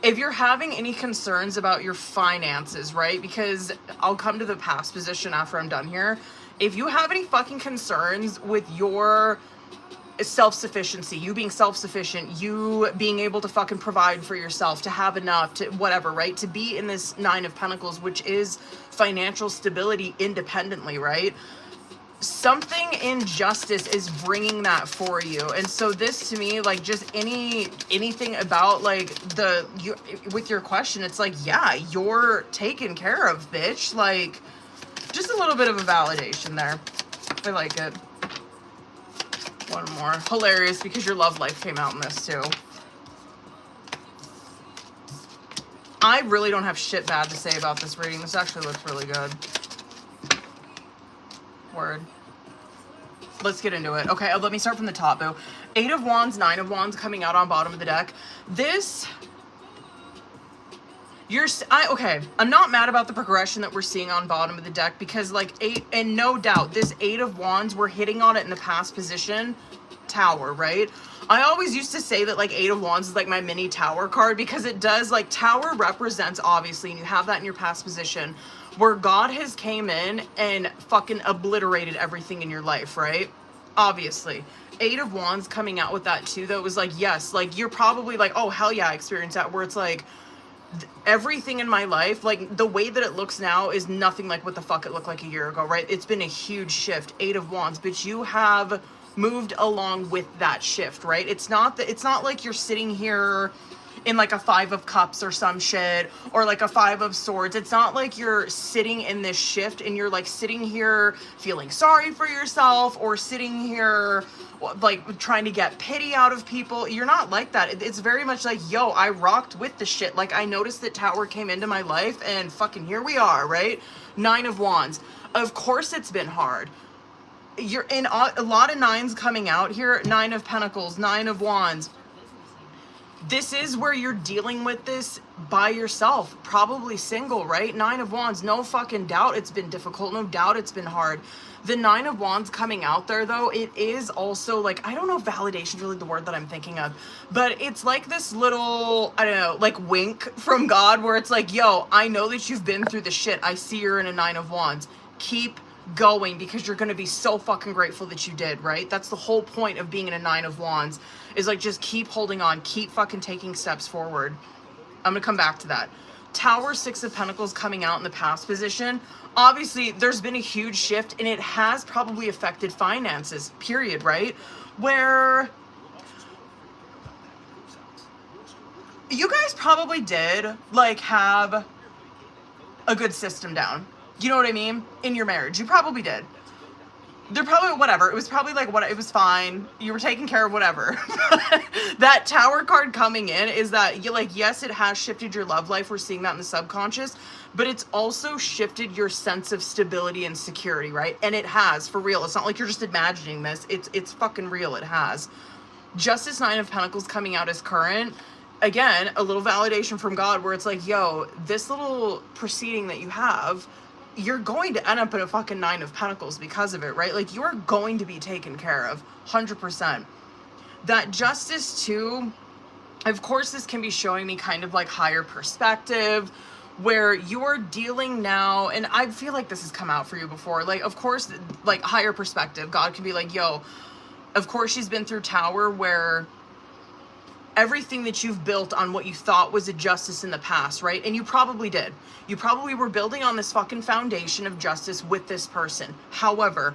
If you're having any concerns about your finances, right? Because I'll come to the past position after I'm done here. If you have any fucking concerns with your self-sufficiency, you being self-sufficient, you being able to fucking provide for yourself, to have enough, to whatever, right? To be in this 9 of Pentacles, which is financial stability independently, right? Something in justice is bringing that for you. And so this to me, like, just anything about like with your question, it's like, yeah, you're taken care of, bitch. Like, just a little bit of a validation there. I like it. One more. Hilarious, because your love life came out in this too. I really don't have shit bad to say about this reading. This actually looks really good. Word. Let's get into it. Okay, let me start from the top, boo. 8 of Wands, 9 of Wands coming out on bottom of the deck. This, okay, I'm not mad about the progression that we're seeing on bottom of the deck, because like 8, and no doubt, this 8 of Wands, we're hitting on it in the past position, Tower, right? I always used to say that like 8 of Wands is like my mini Tower card, because it does, like, Tower represents, obviously, and you have that in your past position, where God has came in and fucking obliterated everything in your life, right? Obviously. 8 of Wands coming out with that too, though, was like, yes, like, you're probably like, oh, hell yeah, I experienced that, where it's like, everything in my life, like, the way that it looks now is nothing like what the fuck it looked like a year ago, right? It's been a huge shift. 8 of Wands, but you have moved along with that shift, right? It's not like you're sitting here in like a 5 of cups or some shit, or like a 5 of swords. It's not like you're sitting in this shift and you're like sitting here feeling sorry for yourself or sitting here like trying to get pity out of people. You're not like that. It's very much like, yo, I rocked with the shit. Like, I noticed that Tower came into my life and fucking here we are, right? 9 of Wands. Of course it's been hard. You're in a lot of 9s coming out here. 9 of Pentacles, 9 of Wands. This is where you're dealing with this by yourself, probably single, right? 9 of Wands, no fucking doubt it's been difficult. No doubt it's been hard. The 9 of Wands coming out there, though, it is also like, I don't know if validation is really the word that I'm thinking of, but it's like this little, I don't know, like wink from God where it's like, yo, I know that you've been through the shit. I see you're in a 9 of Wands. Keep going, because you're going to be so fucking grateful that you did, right? That's the whole point of being in a 9 of Wands, is like, just keep holding on, keep fucking taking steps forward. I'm going to come back to that. Tower, 6 of Pentacles coming out in the past position. Obviously, there's been a huge shift, and it has probably affected finances, period, right? Where you guys probably did, like, have a good system down. You know what I mean? In your marriage. You probably did. They're probably, whatever. It was probably like, what, it was fine. You were taking care of whatever. That Tower card coming in is that, you like, yes, it has shifted your love life. We're seeing that in the subconscious. But it's also shifted your sense of stability and security, right? And it has, for real. It's not like you're just imagining this. It's fucking real. It has. Justice, 9 of Pentacles coming out as current. Again, a little validation from God where it's like, yo, this little proceeding that you have, you're going to end up in a fucking 9 of Pentacles because of it, right? Like, you're going to be taken care of, 100%. That Justice, too, of course, this can be showing me kind of like higher perspective, where you're dealing now, and I feel like this has come out for you before, like, of course, like, higher perspective. God can be like, yo, of course she's been through Tower where everything that you've built on what you thought was a justice in the past, right? And you probably did. You probably were building on this fucking foundation of justice with this person. However,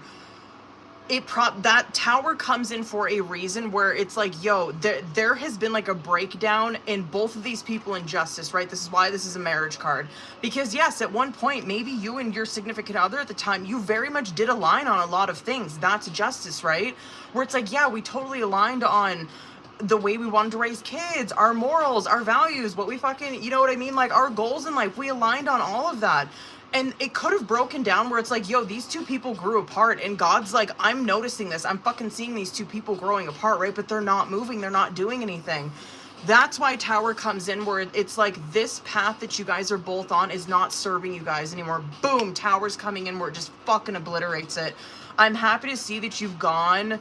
that Tower comes in for a reason where it's like, yo, there has been like a breakdown in both of these people in justice, right? This is why this is a marriage card. Because yes, at one point, maybe you and your significant other at the time, you very much did align on a lot of things. That's justice, right? Where it's like, yeah, we totally aligned on the way we wanted to raise kids, our morals, our values, what we fucking, you know what I mean? Like, our goals in life, we aligned on all of that. And it could have broken down where it's like, yo, these two people grew apart, and God's like, I'm noticing this. I'm fucking seeing these two people growing apart, right? But they're not moving. They're not doing anything. That's why Tower comes in where it's like, this path that you guys are both on is not serving you guys anymore. Boom, Tower's coming in where it just fucking obliterates it. I'm happy to see that you've gone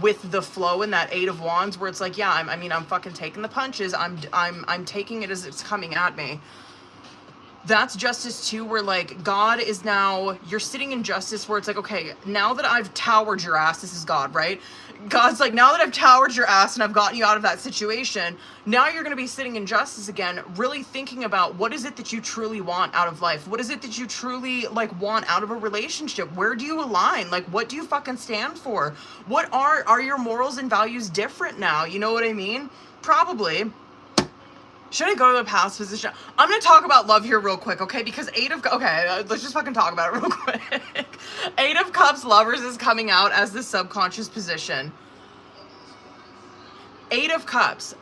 with the flow in that 8 of Wands where it's like, yeah, I'm fucking taking the punches. I'm taking it as it's coming at me. That's Justice too, where like, God is now, you're sitting in justice where it's like, okay, now that I've towered your ass, this is God, right? God's like, now that I've towered your ass and I've gotten you out of that situation, now you're going to be sitting in justice again, really thinking about what is it that you truly want out of life? What is it that you truly like want out of a relationship? Where do you align? Like, what do you fucking stand for? What are your morals and values different now? You know what I mean? Probably. Should I go to the past position? I'm going to talk about love here real quick, okay? Because let's just fucking talk about it real quick. 8 of Cups, Lovers is coming out as the subconscious position. 8 of Cups.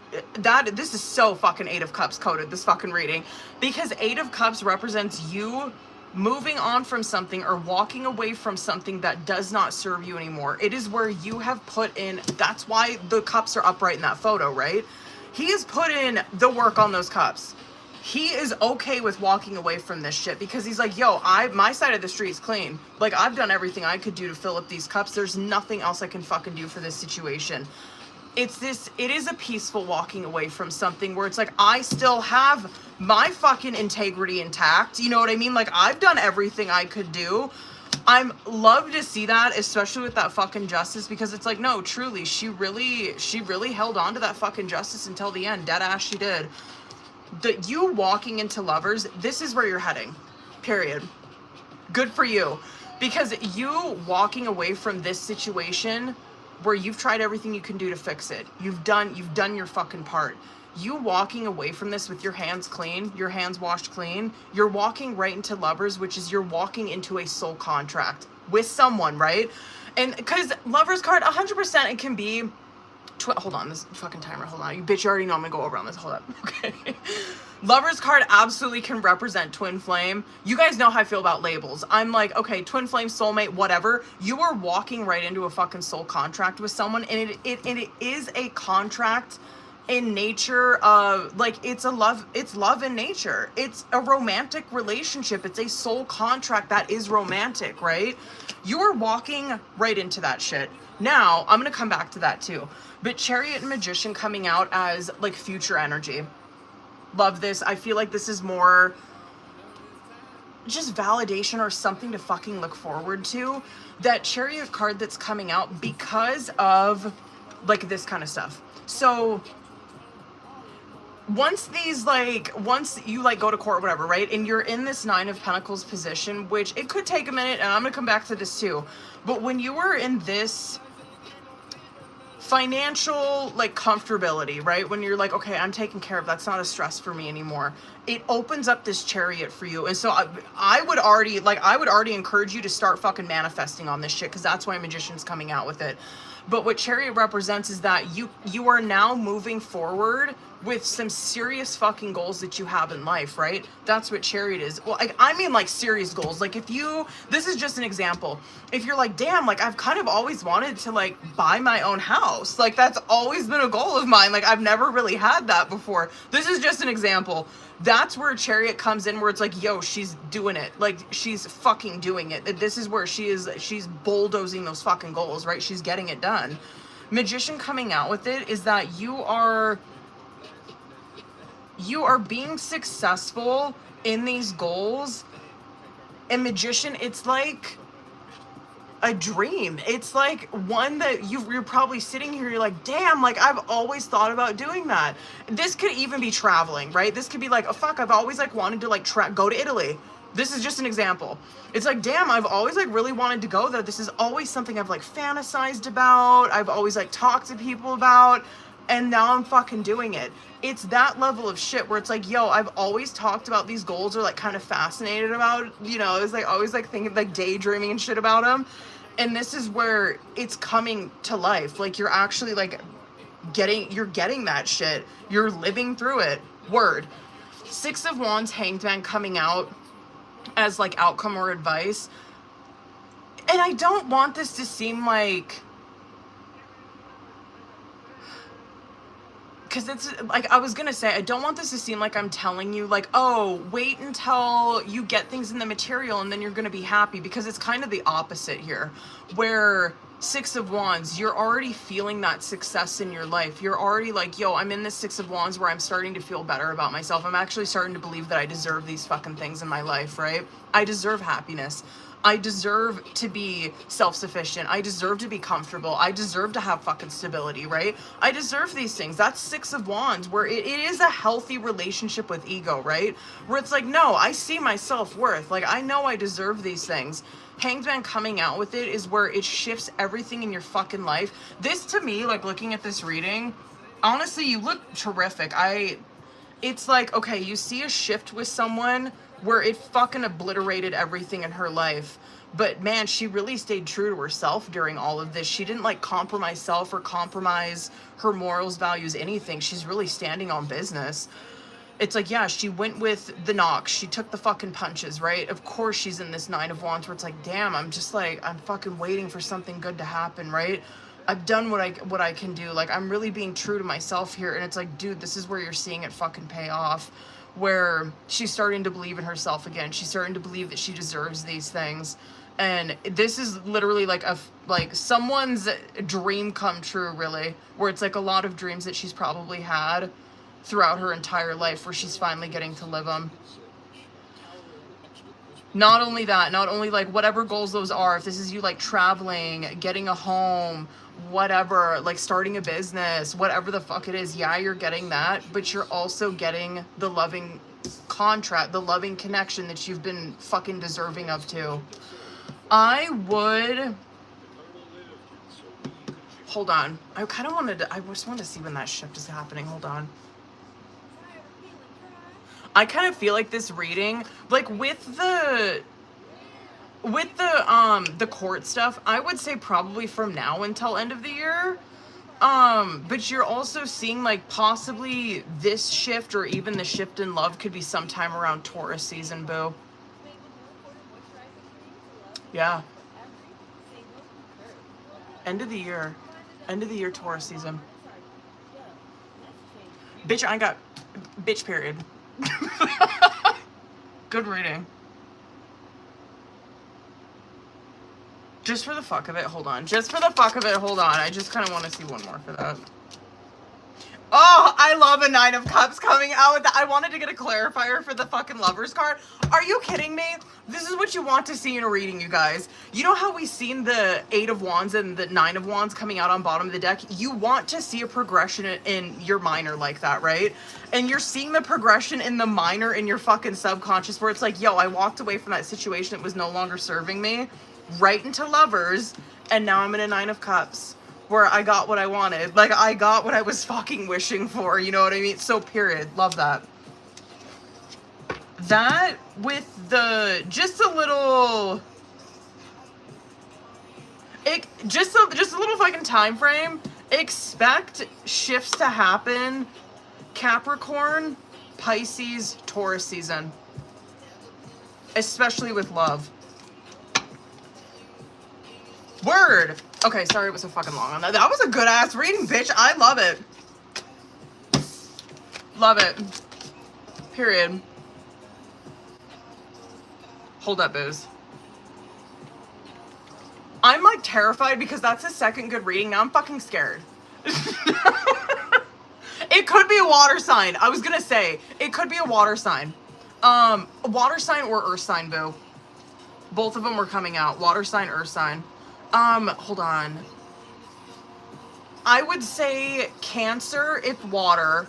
This is so fucking 8 of Cups coded, this fucking reading. Because 8 of Cups represents you moving on from something or walking away from something that does not serve you anymore. It is where you have put in, that's why the cups are upright in that photo, right? He has put in the work on those cups. He is okay with walking away from this shit because he's like, yo, my side of the street's clean. Like, I've done everything I could do to fill up these cups. There's nothing else I can fucking do for this situation. It is a peaceful walking away from something where it's like, I still have my fucking integrity intact. You know what I mean? Like, I've done everything I could do. I'm love to see that, especially with that fucking justice, because it's like, no, truly, she really held on to that fucking justice until the end. Dead ass, she did. You walking into Lovers, this is where you're heading, period. Good for you, because you walking away from this situation where you've tried everything you can do to fix it. You've done your fucking part. You walking away from this with your hands clean, your hands washed clean, you're walking right into Lovers, which is you're walking into a soul contract with someone, right? And because Lovers card, 100% it can be, hold on, this fucking timer, hold on. You bitch, you already know I'm gonna go over on this, hold up, okay. Lovers card absolutely can represent twin flame. You guys know how I feel about labels. I'm like, okay, twin flame, soulmate, whatever. You are walking right into a fucking soul contract with someone, and it is a contract in nature of, like, it's love in nature. It's a romantic relationship. It's a soul contract that is romantic, right? You are walking right into that shit. Now, I'm gonna come back to that too. But Chariot and Magician coming out as like future energy. Love this. I feel like this is more just validation or something to fucking look forward to. That Chariot card that's coming out because of like this kind of stuff. So once you like go to court, whatever, right? And you're in this 9 of Pentacles position, which it could take a minute, and I'm gonna come back to this too. But when you were in this financial like comfortability, right? When you're like, okay, I'm taken care of, that's not a stress for me anymore. It opens up this Chariot for you. And so I would already encourage you to start fucking manifesting on this shit, because that's why Magician's coming out with it. But what Chariot represents is that you are now moving forward with some serious fucking goals that you have in life, right? That's what Chariot is. Well, I mean like serious goals. Like this is just an example. If you're like, damn, like I've kind of always wanted to like buy my own house. Like that's always been a goal of mine. Like I've never really had that before. This is just an example. That's where Chariot comes in, where it's like, yo, she's doing it. Like she's fucking doing it. This is where she's bulldozing those fucking goals, right? She's getting it done. Magician coming out with it is that you are being successful in these goals. And Magician, it's like a dream. It's like one that you're probably sitting here, you're like, damn, like I've always thought about doing that. This could even be traveling, right? This could be like, oh fuck, I've always like wanted to like go to Italy. This is just an example. It's like, damn, I've always like really wanted to go there. This is always something I've like fantasized about. I've always like talked to people about, and now I'm fucking doing it. It's that level of shit where it's like, yo, I've always talked about these goals, or like kind of fascinated about, you know, it's like always like thinking, like daydreaming and shit about them. And this is where it's coming to life. Like you're actually like you're getting that shit. You're living through it. Word. 6 of Wands, Hanged Man coming out as like outcome or advice. And I don't want this to seem like, because it's like, I was gonna say, I don't want this to seem like I'm telling you like, oh, wait until you get things in the material and then you're gonna be happy, because it's kind of the opposite here, where 6 of Wands, you're already feeling that success in your life. You're already like, yo, I'm in this 6 of Wands where I'm starting to feel better about myself. I'm actually starting to believe that I deserve these fucking things in my life, right? I deserve happiness. I deserve to be self-sufficient. I deserve to be comfortable. I deserve to have fucking stability, right? I deserve these things. That's 6 of Wands, where it is a healthy relationship with ego, right? Where it's like, no, I see my self-worth. Like, I know I deserve these things. Hanged Man coming out with it is where it shifts everything in your fucking life. This, to me, like, looking at this reading, honestly, you look terrific. It's like, okay, you see a shift with someone where it fucking obliterated everything in her life. But man, she really stayed true to herself during all of this. She didn't like compromise self or compromise her morals, values, anything. She's really standing on business. It's like, yeah, she went with the knocks. She took the fucking punches, right? Of course she's in this 9 of Wands where it's like, damn, I'm just like, I'm fucking waiting for something good to happen, right? I've done what I can do. Like, I'm really being true to myself here. And it's like, dude, this is where you're seeing it fucking pay off. Where she's starting to believe in herself again. She's starting to believe that she deserves these things. And this is literally like someone's dream come true, really. Where it's like a lot of dreams that she's probably had throughout her entire life, where she's finally getting to live them. Not only that, not only like whatever goals those are, if this is you like traveling, getting a home, whatever, like starting a business, whatever the fuck it is, yeah, you're getting that, but you're also getting the loving contract, the loving connection that you've been fucking deserving of too. I would Hold on. I kind of wanted to, I just wanted to see when that shift is happening. Hold on. I kind of feel like this reading, like with the court stuff, I would say probably from now until end of the year. But you're also seeing like possibly this shift or even the shift in love could be sometime around Taurus season, boo. Yeah. End of the year. End of the year Taurus season. Bitch, I got bitch period. Good reading. Just for the fuck of it, hold on. Just for the fuck of it, hold on. I just kind of want to see one more for that. Oh, I love a 9 of Cups coming out with that. I wanted to get a clarifier for the fucking Lovers card. Are you kidding me? This is what you want to see in a reading, you guys. You know how we've seen the 8 of Wands and the 9 of Wands coming out on bottom of the deck? You want to see a progression in your minor like that, right? And you're seeing the progression in the minor in your fucking subconscious where it's like, yo, I walked away from that situation that was no longer serving me, right into Lovers, and now I'm in a 9 of Cups. Where I got what I wanted. Like, I got what I was fucking wishing for, you know what I mean? So, period. Love that. That with the, just a little, just a little fucking time frame. Expect shifts to happen Capricorn, Pisces, Taurus season. Especially with love. Word. Okay, sorry it was so fucking long on that. That was a good ass reading, bitch. I love it. Love it. Period. Hold up, booze. I'm like terrified because that's a second good reading. Now I'm fucking scared. It could be a water sign. I was gonna say, it could be a water sign. A water sign or earth sign, boo. Both of them were coming out. Water sign, earth sign. Hold on. I would say Cancer if water,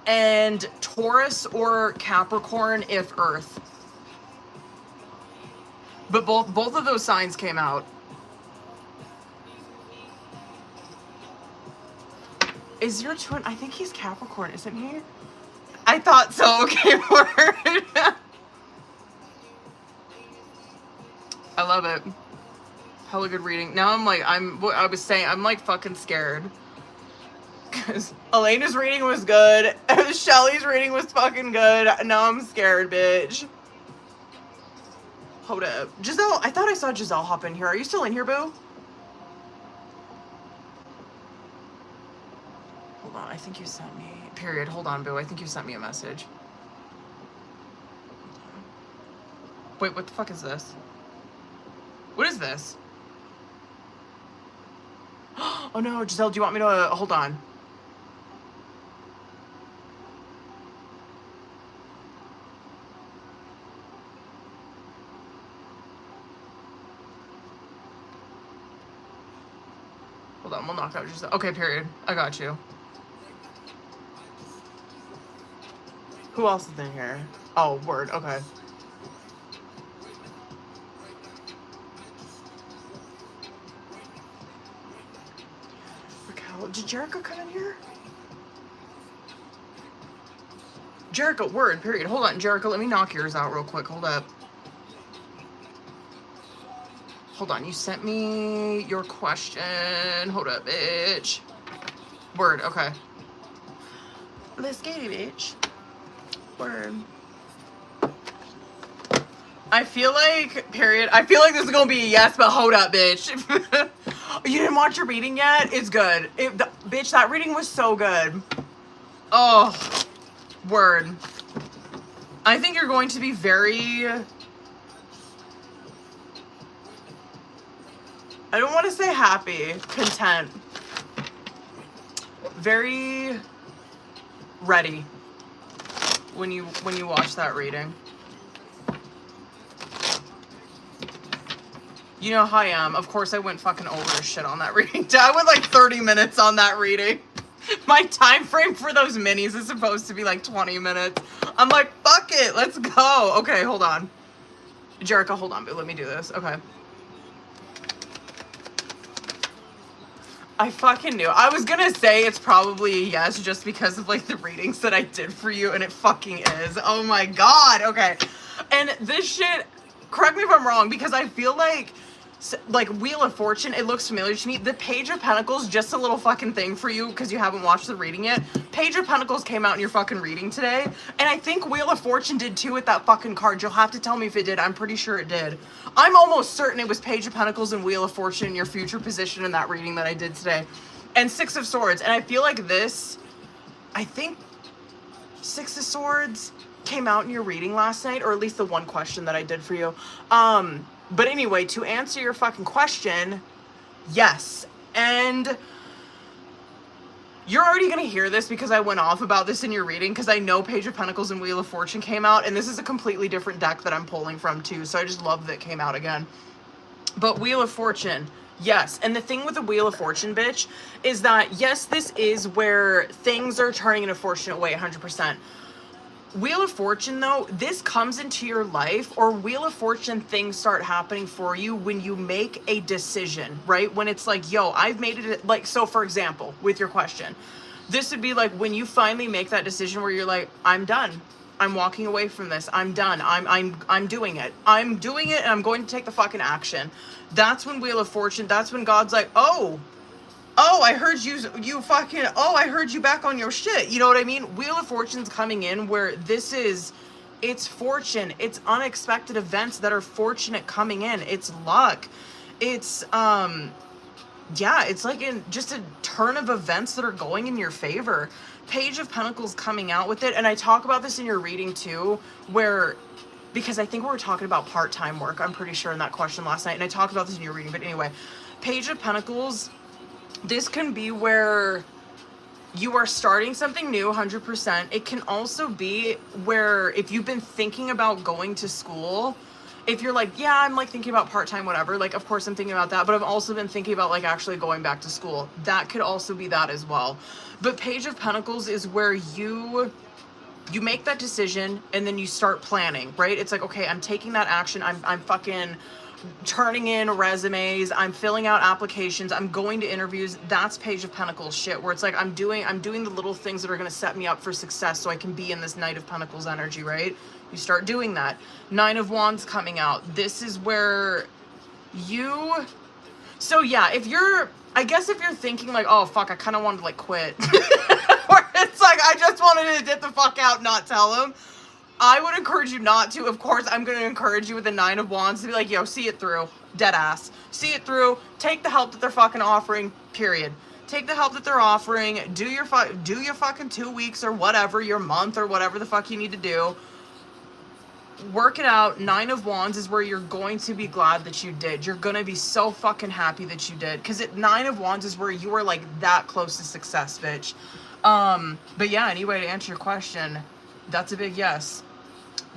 and Taurus or Capricorn if earth. But both of those signs came out. Is your twin? I think he's Capricorn, isn't he? I thought so. Okay, word. I love it. Hella good reading. Now I'm like, what I was saying, I'm like fucking scared. Because Elena's reading was good. Shelly's reading was fucking good. Now I'm scared, bitch. Hold up. Giselle, I thought I saw Giselle hop in here. Are you still in here, boo? Hold on, I think you sent me, period. Hold on, boo. I think you sent me a message. Wait, what the fuck is this? What is this? Oh no, Giselle, do you want me to, hold on. Hold on, we'll knock out Giselle. Okay, period. I got you. Who else is in here? Oh, word, okay. Did Jericho come in here? Jericho, word, period. Hold on, Jericho, let me knock yours out real quick. Hold up. Hold on, you sent me your question. Hold up, bitch. Word, okay. Let's get it, bitch. Word. I feel like, period, I feel like this is gonna be a yes, but hold up, bitch. You didn't watch your reading yet? It's good. Bitch, that reading was so good. Oh, word. I think you're going to be very... I don't want to say happy, content. Very ready when you watch that reading. You know how I am. Of course, I went fucking over as shit on that reading. I went like 30 minutes on that reading. My time frame for those minis is supposed to be like 20 minutes. I'm like, fuck it, let's go. Okay, hold on. Jericho, hold on, but let me do this. Okay. I fucking knew. I was gonna say it's probably a yes just because of like the readings that I did for you, and it fucking is. Oh my god. Okay. And this shit, correct me if I'm wrong, because I feel like Wheel of Fortune, it looks familiar to me. The Page of Pentacles, just a little fucking thing for you because you haven't watched the reading yet. Page of Pentacles came out in your fucking reading today, and I think Wheel of Fortune did too with that fucking card. You'll have to tell me if it did. I'm pretty sure it did. I'm almost certain it was Page of Pentacles and Wheel of Fortune in your future position in that reading that I did today. And Six of Swords. And I feel like this, I think Six of Swords came out in your reading last night, or at least the one question that I did for you. But anyway, to answer your fucking question, yes. And you're already gonna hear this because I went off about this in your reading, because I know Page of Pentacles and Wheel of Fortune came out, and this is a completely different deck that I'm pulling from too, so I just love that it came out again. But Wheel of Fortune, yes. And the thing with the Wheel of Fortune, bitch, is that yes, this is where things are turning in a fortunate way, 100%. Wheel of Fortune, though, this comes into your life, or Wheel of Fortune things start happening for you when you make a decision, right? When it's like, yo, I've made it, like, so for example, with your question, this would be like when you finally make that decision where you're like, I'm done. I'm walking away from this. I'm done. I'm doing it. I'm doing it, and I'm going to take the fucking action. That's when Wheel of Fortune, that's when God's like, oh, I heard I heard you back on your shit. You know what I mean? Wheel of Fortune's coming in where it's fortune. It's unexpected events that are fortunate coming in. It's luck. It's, yeah, it's like just a turn of events that are going in your favor. Page of Pentacles coming out with it. And I talk about this in your reading too, because I think we were talking about part-time work, I'm pretty sure, in that question last night. And I talked about this in your reading, but anyway, Page of Pentacles, this can be where you are starting something new, 100%. It can also be where if you've been thinking about going to school, if you're like, yeah, I'm like thinking about part-time, whatever, like, of course I'm thinking about that, but I've also been thinking about like actually going back to school. That could also be that as well. But Page of Pentacles is where you make that decision and then you start planning, right? It's like, okay, I'm taking that action. I'm fucking turning in resumes, I'm filling out applications, I'm going to interviews. That's Page of Pentacles shit, where it's like I'm doing the little things that are going to set me up for success so I can be in this Knight of Pentacles energy, right? You start doing that. Nine of Wands coming out. This is where so yeah, if you're thinking like, oh fuck, I kind of wanted to like quit, or it's like I just wanted to get the fuck out, not tell him, I would encourage you not to. Of course, I'm going to encourage you with the Nine of Wands to be like, yo, see it through. Dead ass. See it through. Take the help that they're fucking offering, period. Take the help that they're offering. Do your fucking 2 weeks or whatever, your month or whatever the fuck you need to do. Work it out. Nine of Wands is where you're going to be glad that you did. You're going to be so fucking happy that you did. Because Nine of Wands is where you are like that close to success, bitch. But yeah, anyway, to answer your question, that's a big yes.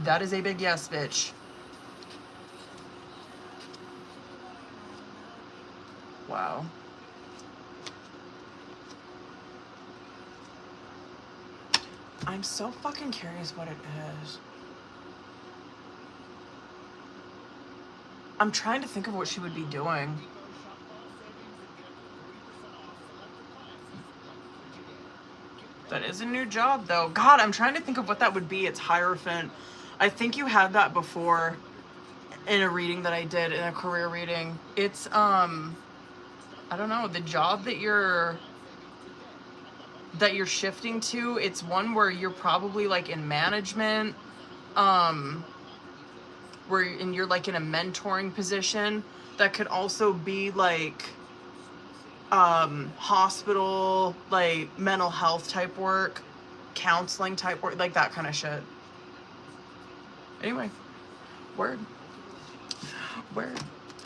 That is a big yes, bitch. Wow. I'm so fucking curious what it is. I'm trying to think of what she would be doing. That is a new job, though. God, I'm trying to think of what that would be. It's Hierophant. I think you had that before in a reading that I did, in a career reading. It's, I don't know, the job that you're shifting to, it's one where you're probably like in management, and you're like in a mentoring position. That could also be like hospital, like mental health type work, counseling type work, like that kind of shit. Anyway, word.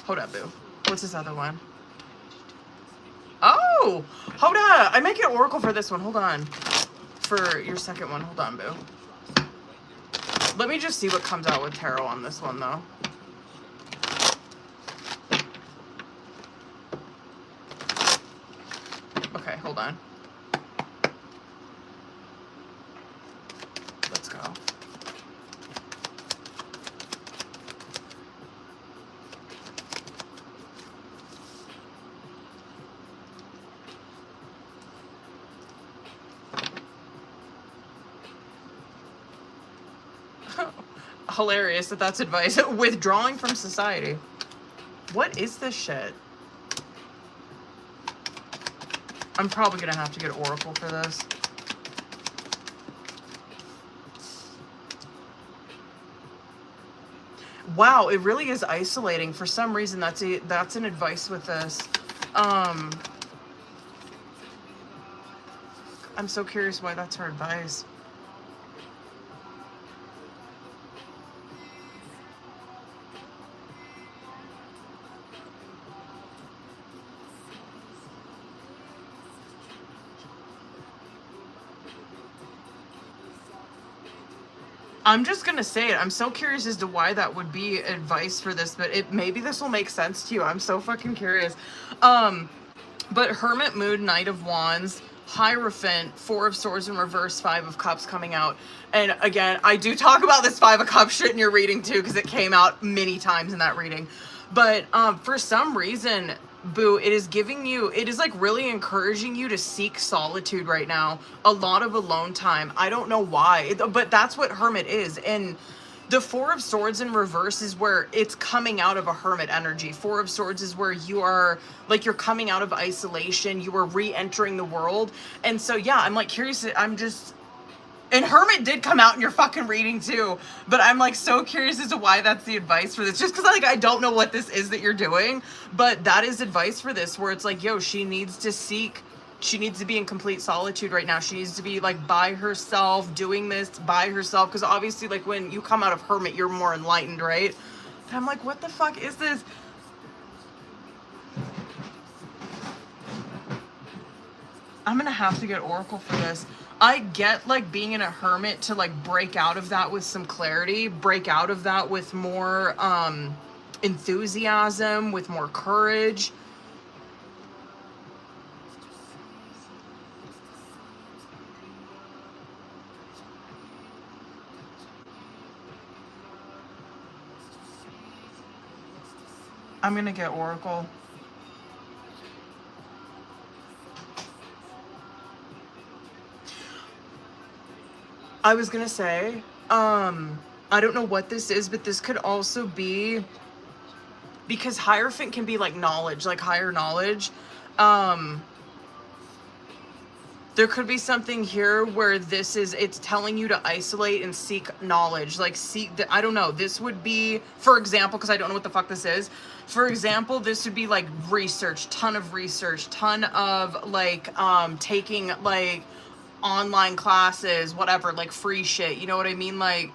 Hold up, boo. What's this other one? Oh, hold up. I might get Oracle for this one. Hold on. For your second one. Hold on, boo. Let me just see what comes out with tarot on this one, though. Okay, hold on. Let's go. Hilarious that that's advice. Withdrawing from society. What is this shit? I'm probably gonna have to get Oracle for this. Wow, it really is isolating. For some reason, that's an advice with this. I'm so curious why that's her advice. I'm just gonna say it. I'm so curious as to why that would be advice for this, but maybe this will make sense to you. I'm so fucking curious. But Hermit, Moon, Knight of Wands, Hierophant, Four of Swords in reverse, Five of Cups coming out. And again, I do talk about this Five of Cups shit in your reading too, because it came out many times in that reading. But for some reason, Boo, it is giving you, it is like really encouraging you to seek solitude right now. A lot of alone time. I don't know why, but that's what Hermit is. And the Four of Swords in reverse is where it's coming out of a Hermit energy. Four of Swords is where you are, like, you're coming out of isolation. You are re-entering the world. And so, yeah, I'm like curious. And Hermit did come out in your fucking reading too, but I'm like so curious as to why that's the advice for this. Just because I don't know what this is that you're doing, but that is advice for this, where it's like, yo, she needs to be in complete solitude right now. She needs to be like by herself, doing this by herself, because obviously like when you come out of Hermit, you're more enlightened, right? And I'm like, what the fuck is this? I'm gonna have to get Oracle for this. I get like being in a hermit to like break out of that with some clarity, break out of that with more enthusiasm, with more courage. I'm gonna get Oracle. I was gonna say, I don't know what this is, but this could also be, because Hierophant can be like knowledge, like higher knowledge. There could be something here where it's telling you to isolate and seek knowledge, like I don't know, this would be, for example, because I don't know what the fuck this is. For example, this would be like research, ton of like, taking like, online classes, whatever, like free shit, you know what I mean? Like,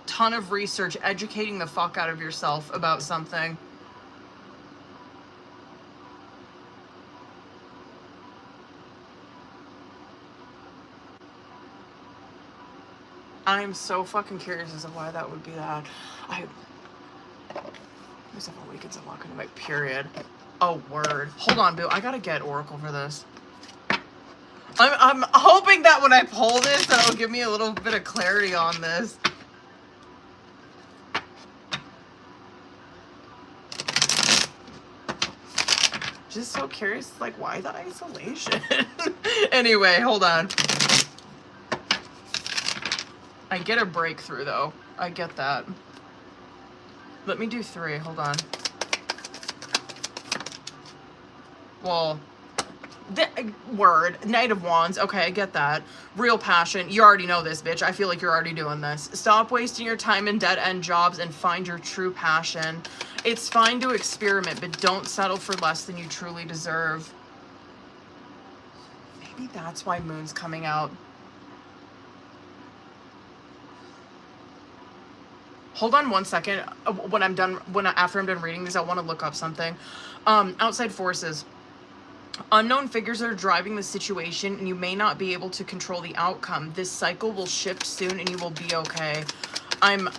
ton of research, educating the fuck out of yourself about something. I'm so fucking curious as to why that would be that. Myself awakens and walk into my period. Oh, word. Hold on, Boo. I gotta get Oracle for this. I'm hoping that when I pull this, that it'll give me a little bit of clarity on this. Just so curious, like, why the isolation? Anyway, hold on. I get a breakthrough, though. I get that. Let me do 3. Hold on. Well... word. Knight of Wands. Okay, I get that. Real passion. You already know this, bitch. I feel like you're already doing this. Stop wasting your time in dead-end jobs and find your true passion. It's fine to experiment, but don't settle for less than you truly deserve. Maybe that's why Moon's coming out. Hold on one second. After I'm done reading these, I want to look up something. Outside forces. Unknown figures are driving the situation, and you may not be able to control the outcome. This cycle will shift soon, and you will be okay. I'm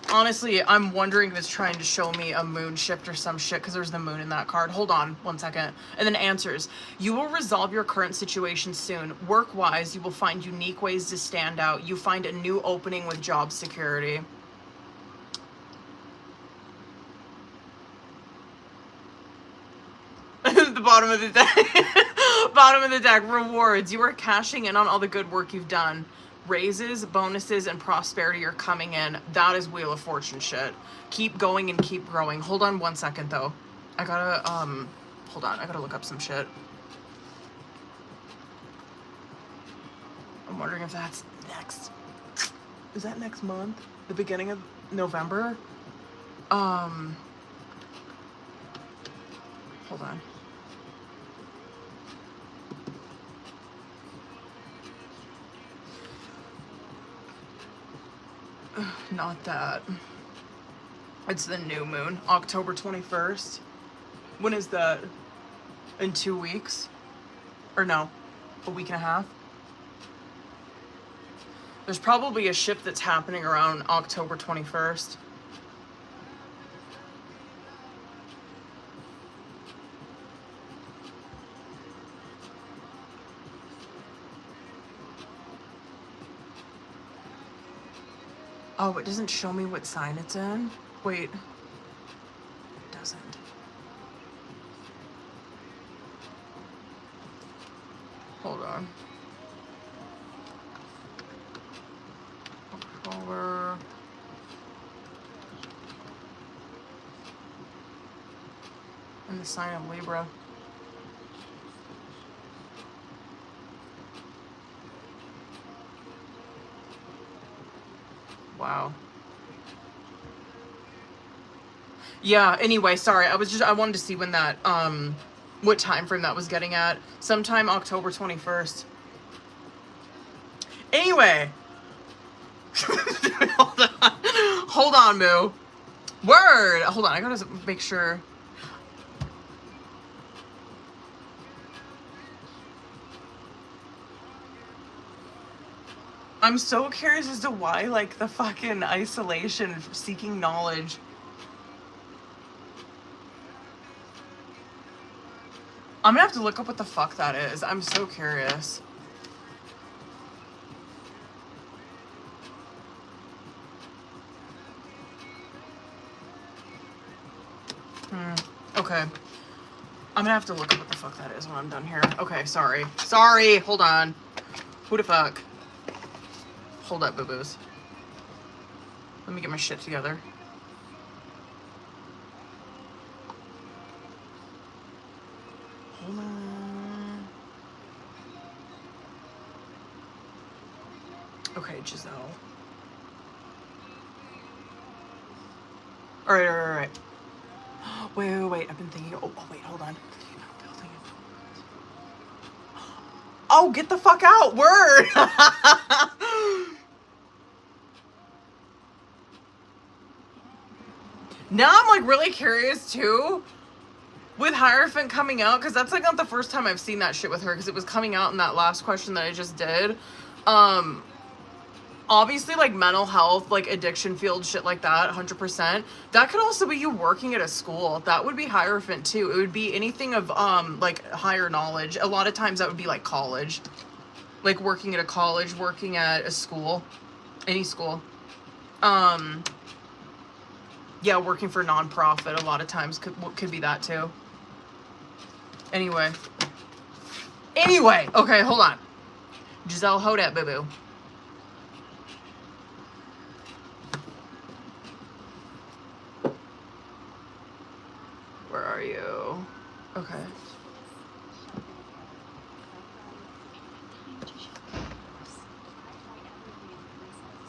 wondering if it's trying to show me a moon shift or some shit, because there's the moon in that card. Hold on one second. And then answers. You will resolve your current situation soon. Work-wise, you will find unique ways to stand out. You find a new opening with job security. The bottom of the deck. Bottom of the deck. Rewards. You are cashing in on all the good work you've done. Raises, bonuses, and prosperity are coming in. That is Wheel of Fortune shit. Keep going and keep growing. Hold on 1 second though. I gotta, hold on. I gotta look up some shit. I'm wondering if that's next. Is that next month? The beginning of November? Hold on. Not that. It's the new moon, October 21st. When is that? In 2 weeks? Or no, a week and a half? There's probably a shift that's happening around October 21st. Oh, it doesn't show me what sign it's in. Wait. It doesn't. Hold on. October. And the sign of Libra. Wow. Yeah, anyway, sorry. I wanted to see when that, what time frame that was getting at. Sometime October 21st. Anyway. Hold on. Hold on, Moo. Word. Hold on. I gotta make sure. I'm so curious as to why, like, the fucking isolation, seeking knowledge. I'm gonna have to look up what the fuck that is. I'm so curious. Okay. I'm gonna have to look up what the fuck that is when I'm done here. Okay, sorry. Sorry, hold on. Who the fuck? Hold up, boo-boos. Let me get my shit together. Hold on. Okay, Giselle. Alright. Wait. I've been thinking. Oh, wait, hold on. Oh, get the fuck out. Word. Now I'm like really curious too with Hierophant coming out, because that's like not the first time I've seen that shit with her, because it was coming out in that last question that I just did. Obviously, like, mental health, like, addiction field, shit like that, 100%. That could also be you working at a school. That would be Hierophant, too. It would be anything of, like, higher knowledge. A lot of times that would be, like, college. Like, working at a college, working at a school. Any school. Yeah, working for a nonprofit a lot of times could be that, too. Anyway. Okay, hold on. Giselle, hold that, boo-boo. Where are you? Okay.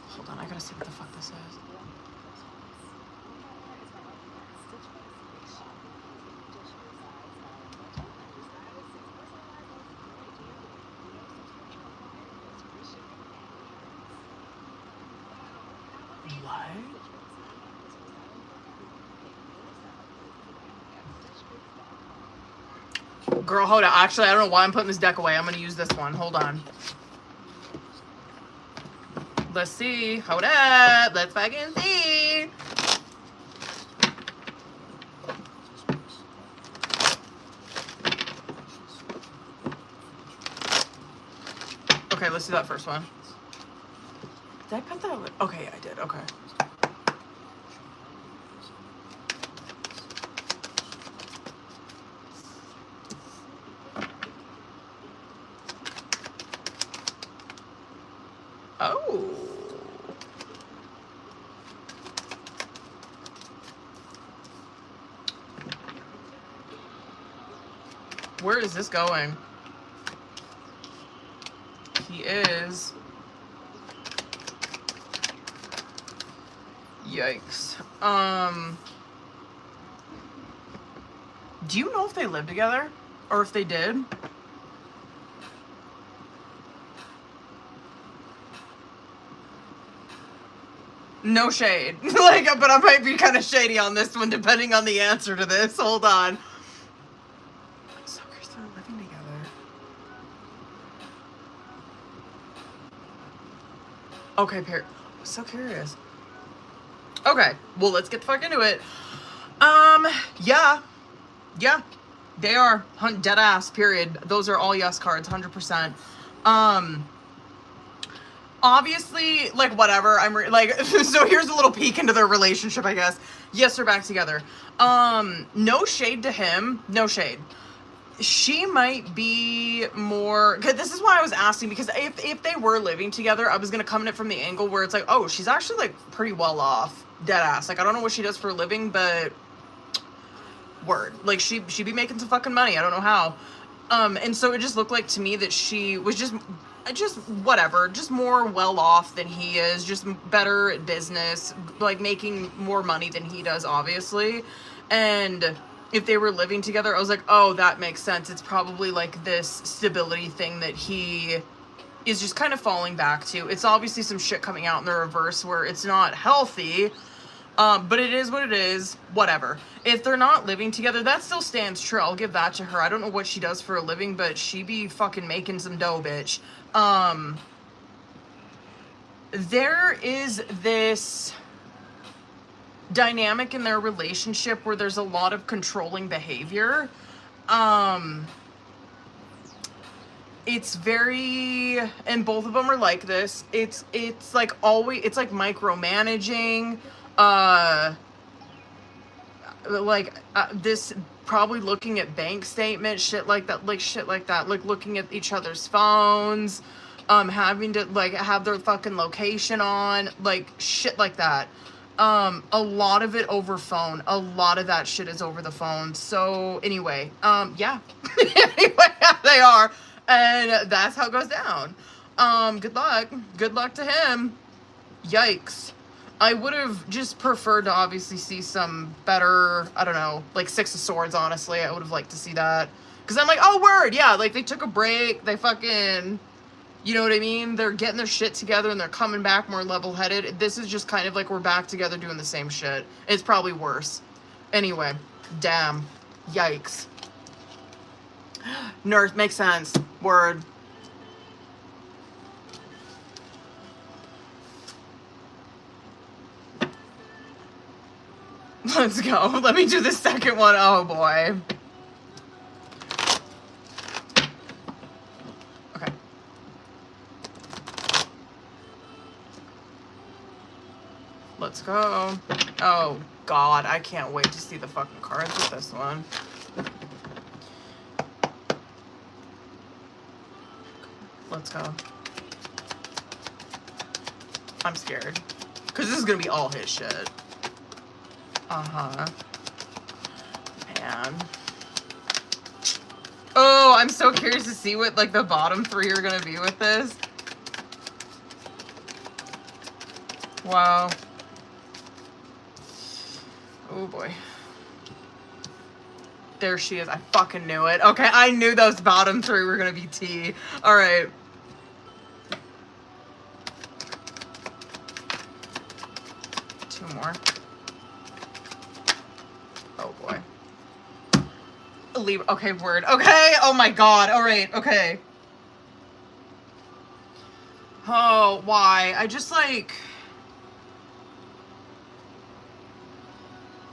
Hold on, I gotta see what the fuck this is. What? Girl, hold on. Actually, I don't know why I'm putting this deck away. I'm gonna use this one. Hold on. Let's see. Hold up. Let's fucking see. Okay, let's do that first one. Did I cut that? Okay, I did. Okay. Where is this going? He is. Yikes. Do you know if they live together? Or if they did? No shade. Like, but I might be kind of shady on this one, depending on the answer to this. Hold on. So they're living together. Okay, I'm so curious. Okay, well, let's get the fuck into it. Yeah. Yeah, they are. Dead ass, period. Those are all yes cards, 100%. Obviously, like, whatever, so here's a little peek into their relationship, I guess. Yes, they're back together. No shade to him. No shade. She might be more, cause this is why I was asking, because if they were living together, I was gonna come in it from the angle where it's like, oh, she's actually, like, pretty well off. Dead ass. Like, I don't know what she does for a living, but word. Like, she'd be making some fucking money. I don't know how. And so it just looked like to me that she was just whatever, just more well off than he is, just better at business, like making more money than he does, obviously. And if they were living together, I was like, oh, that makes sense. It's probably like this stability thing that he is just kind of falling back to. It's obviously some shit coming out in the reverse where it's not healthy. But it is what it is, whatever. If they're not living together, that still stands true. I'll give that to her. I don't know what she does for a living, but she be fucking making some dough, bitch. There is this dynamic in their relationship where there's a lot of controlling behavior. It's very, and both of them are like this. It's like always, it's like micromanaging. This probably looking at bank statements, shit like that, like looking at each other's phones, having to like have their fucking location on, like shit like that. A lot of it over phone. A lot of that shit is over the phone. So anyway, yeah. Anyway, they are, and that's how it goes down. Good luck. Good luck to him. Yikes. I would have just preferred to obviously see some better, I don't know, like Six of Swords, honestly. I would have liked to see that. Because I'm like, oh, word, yeah, like they took a break. They fucking, you know what I mean? They're getting their shit together and they're coming back more level-headed. This is just kind of like we're back together doing the same shit. It's probably worse. Anyway, damn. Yikes. Nurse, makes sense. Word. Let's go. Let me do the second one. Oh, boy. Okay. Let's go. Oh, God. I can't wait to see the fucking cards with this one. Let's go. I'm scared. Because this is going to be all his shit. Uh-huh. Man. Oh, I'm so curious to see what, like, the bottom three are gonna be with this. Wow. Oh, boy. There she is. I fucking knew it. Okay, I knew those bottom three were gonna be tea. All right. Two more. Oh, boy. Okay, word. Okay, oh my God. All right, okay. Oh, why? I just, like...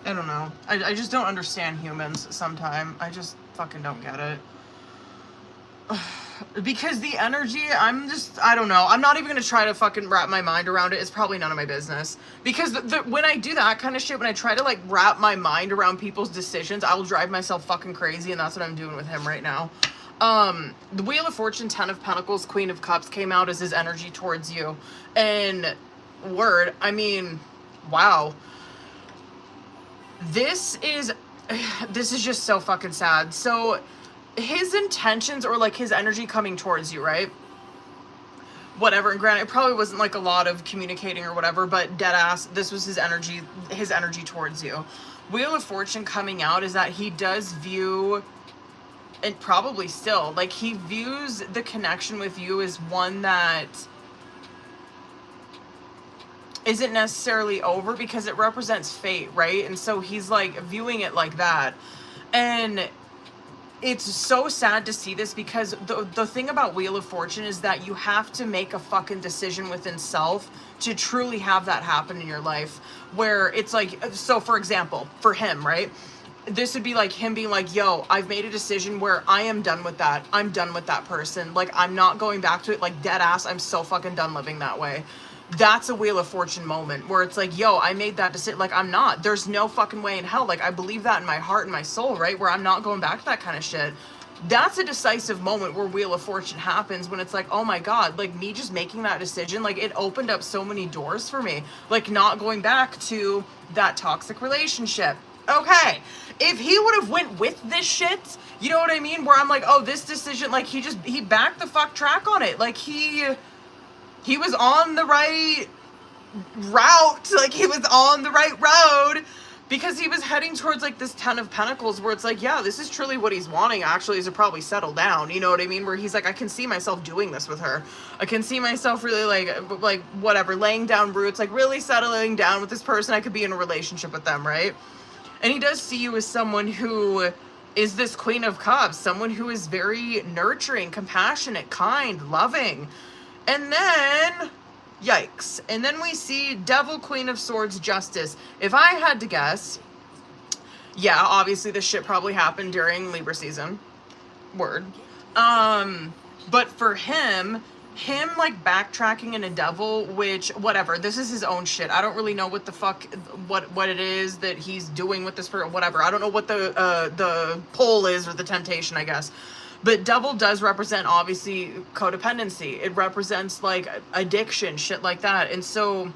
I don't know. I just don't understand humans sometimes. I just fucking don't get it. Because the energy, I don't know. I'm not even gonna try to fucking wrap my mind around it. It's probably none of my business. Because when I do that kind of shit, when I try to like wrap my mind around people's decisions, I will drive myself fucking crazy, and that's what I'm doing with him right now. The Wheel of Fortune, 10 of Pentacles, Queen of Cups came out as his energy towards you. And word, I mean, wow. This is just so fucking sad. So his intentions or like his energy coming towards you, right? Whatever, and granted, it probably wasn't like a lot of communicating or whatever, but dead ass, this was his energy towards you. Wheel of Fortune coming out is that he does view, and probably still, like he views the connection with you as one that isn't necessarily over because it represents fate, right? And so he's like viewing it like that. And it's so sad to see this because the thing about Wheel of Fortune is that you have to make a fucking decision within self to truly have that happen in your life, where it's like, so for example, for him, right? This would be like him being like, yo, I've made a decision where I am done with that. I'm done with that person. Like, I'm not going back to it. Like, dead ass, I'm so fucking done living that way. That's a Wheel of Fortune moment where it's like, yo, I made that decision. Like, I'm not. There's no fucking way in hell. Like, I believe that in my heart and my soul, right? Where I'm not going back to that kind of shit. That's a decisive moment where Wheel of Fortune happens, when it's like, oh my God, like me just making that decision, like it opened up so many doors for me. Like, not going back to that toxic relationship. Okay, if he would have went with this shit, you know what I mean? Where I'm like, oh, this decision, like he backed the fuck track on it. Like he was on the right route. Like he was on the right road because he was heading towards like this 10 of Pentacles where it's like, yeah, this is truly what he's wanting actually, is to probably settle down. You know what I mean? Where he's like, I can see myself doing this with her. I can see myself really like whatever, laying down roots, like really settling down with this person. I could be in a relationship with them, right? And he does see you as someone who is this Queen of Cups, someone who is very nurturing, compassionate, kind, loving. And then, yikes. And then we see Devil, Queen of Swords, Justice. If I had to guess, yeah, obviously this shit probably happened during Libra season. Word. But for him like backtracking in a Devil, which, whatever, this is his own shit. I don't really know what the fuck, what it is that he's doing with this, for whatever. I don't know what the pull is, or the temptation, I guess. But Devil does represent, obviously, codependency. It represents, like, addiction, shit like that. And so,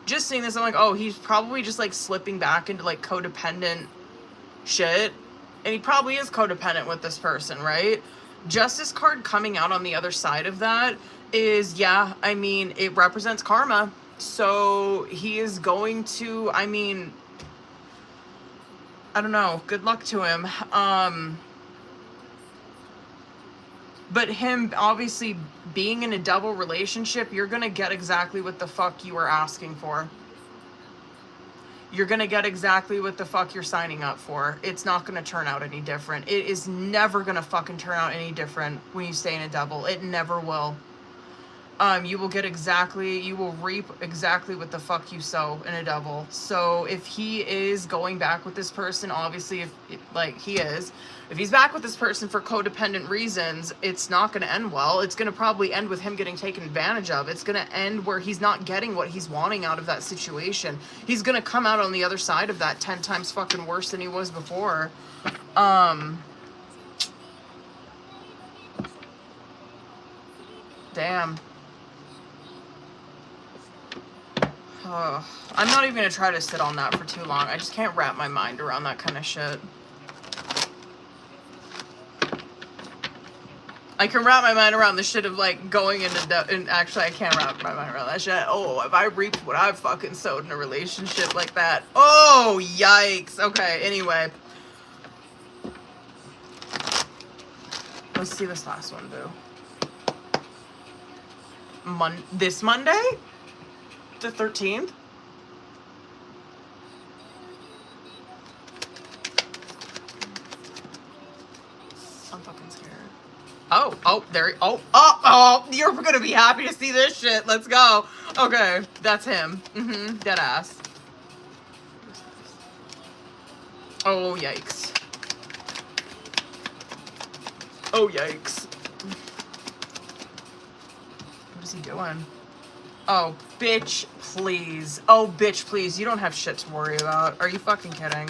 just seeing this, I'm like, oh, he's probably just, like, slipping back into, like, codependent shit. And he probably is codependent with this person, right? Justice card coming out on the other side of that is, yeah, I mean, it represents karma. So, he is going to, I mean, I don't know. Good luck to him. But him obviously being in a double relationship, you're going to get exactly what the fuck you are asking for. You're going to get exactly what the fuck you're signing up for. It's not going to turn out any different. It is never going to fucking turn out any different when you stay in a double. It never will. You will get exactly, you will reap exactly what the fuck you sow in a double. So if he is going back with this person, obviously, if he's back with this person for codependent reasons, it's not going to end well. It's going to probably end with him getting taken advantage of. It's going to end where he's not getting what he's wanting out of that situation. He's going to come out on the other side of that 10 times fucking worse than he was before. Damn. I'm not even going to try to sit on that for too long. I just can't wrap my mind around that kind of shit. I can wrap my mind around the shit of, like, going into... and actually, I can't wrap my mind around that shit. Oh, if I reaped what I've fucking sowed in a relationship like that. Oh, yikes. Okay, anyway. Let's see this last one, boo. This Monday? The 13th? I'm fucking scared. Oh, you're gonna be happy to see this shit. Let's go. Okay, that's him. Dead ass. Oh, yikes. Oh, yikes. What is he doing? Oh, bitch, please. Oh, bitch, please. You don't have shit to worry about. Are you fucking kidding?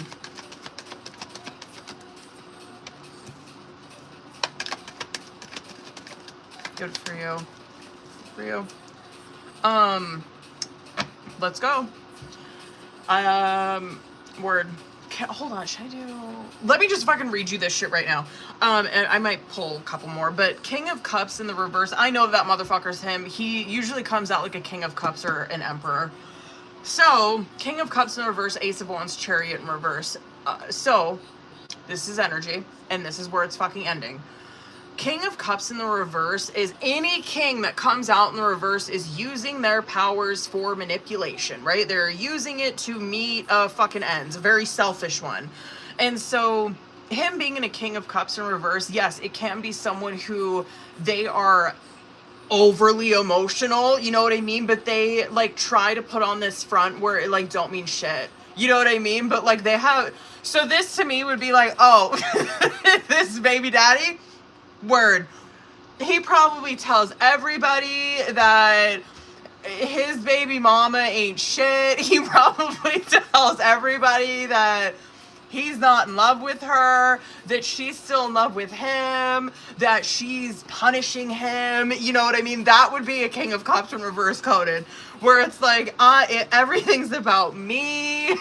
Good for you. For you. Let's go. Word. hold on, should I do... Let me just fucking read you this shit right now. And I might pull a couple more, but King of Cups in the reverse, I know that motherfucker's him. He usually comes out like a King of Cups or an Emperor. So, King of Cups in the reverse, Ace of Wands, Chariot in reverse. So, this is energy, and this is where it's fucking ending. King of Cups in the reverse is any king that comes out in the reverse is using their powers for manipulation, right? They're using it to meet a fucking ends, a very selfish one. And so him being in a King of Cups in reverse, yes, it can be someone who they are overly emotional, you know what I mean? But they like try to put on this front where it like don't mean shit. You know what I mean? But like they have, so this to me would be like, oh, this baby daddy, word, he probably tells everybody that his baby mama ain't shit. He probably tells everybody that he's not in love with her, that she's still in love with him, that she's punishing him. You know what I mean? That would be a King of Cups in reverse coded, where it's like, everything's about me.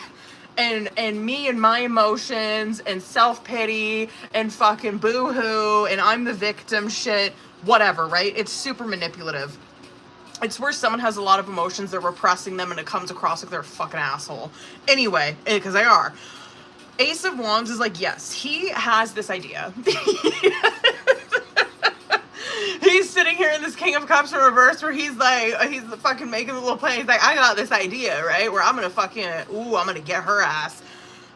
And me and my emotions and self-pity and fucking boo-hoo and I'm the victim shit, whatever, right? It's super manipulative. It's where someone has a lot of emotions, they're repressing them, and it comes across like they're a fucking asshole. Anyway, because they are. Ace of Wands is like, yes, he has this idea. He's sitting here in this King of Cups in reverse where he's like, he's fucking making a little play. He's like, I got this idea, right? Where I'm gonna fucking, I'm gonna get her ass.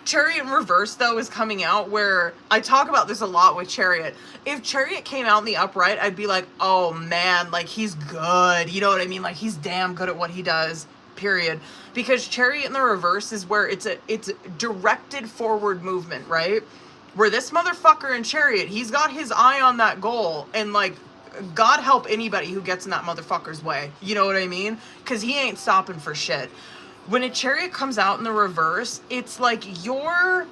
Chariot in reverse, though, is coming out where I talk about this a lot with Chariot. If Chariot came out in the upright, I'd be like, oh man, like he's good. You know what I mean? Like he's damn good at what he does, period. Because Chariot in the reverse is where it's directed forward movement, right? Where this motherfucker in Chariot, he's got his eye on that goal, and like, God help anybody who gets in that motherfucker's way. You know what I mean? Because he ain't stopping for shit. When a Chariot comes out in the reverse, it's like your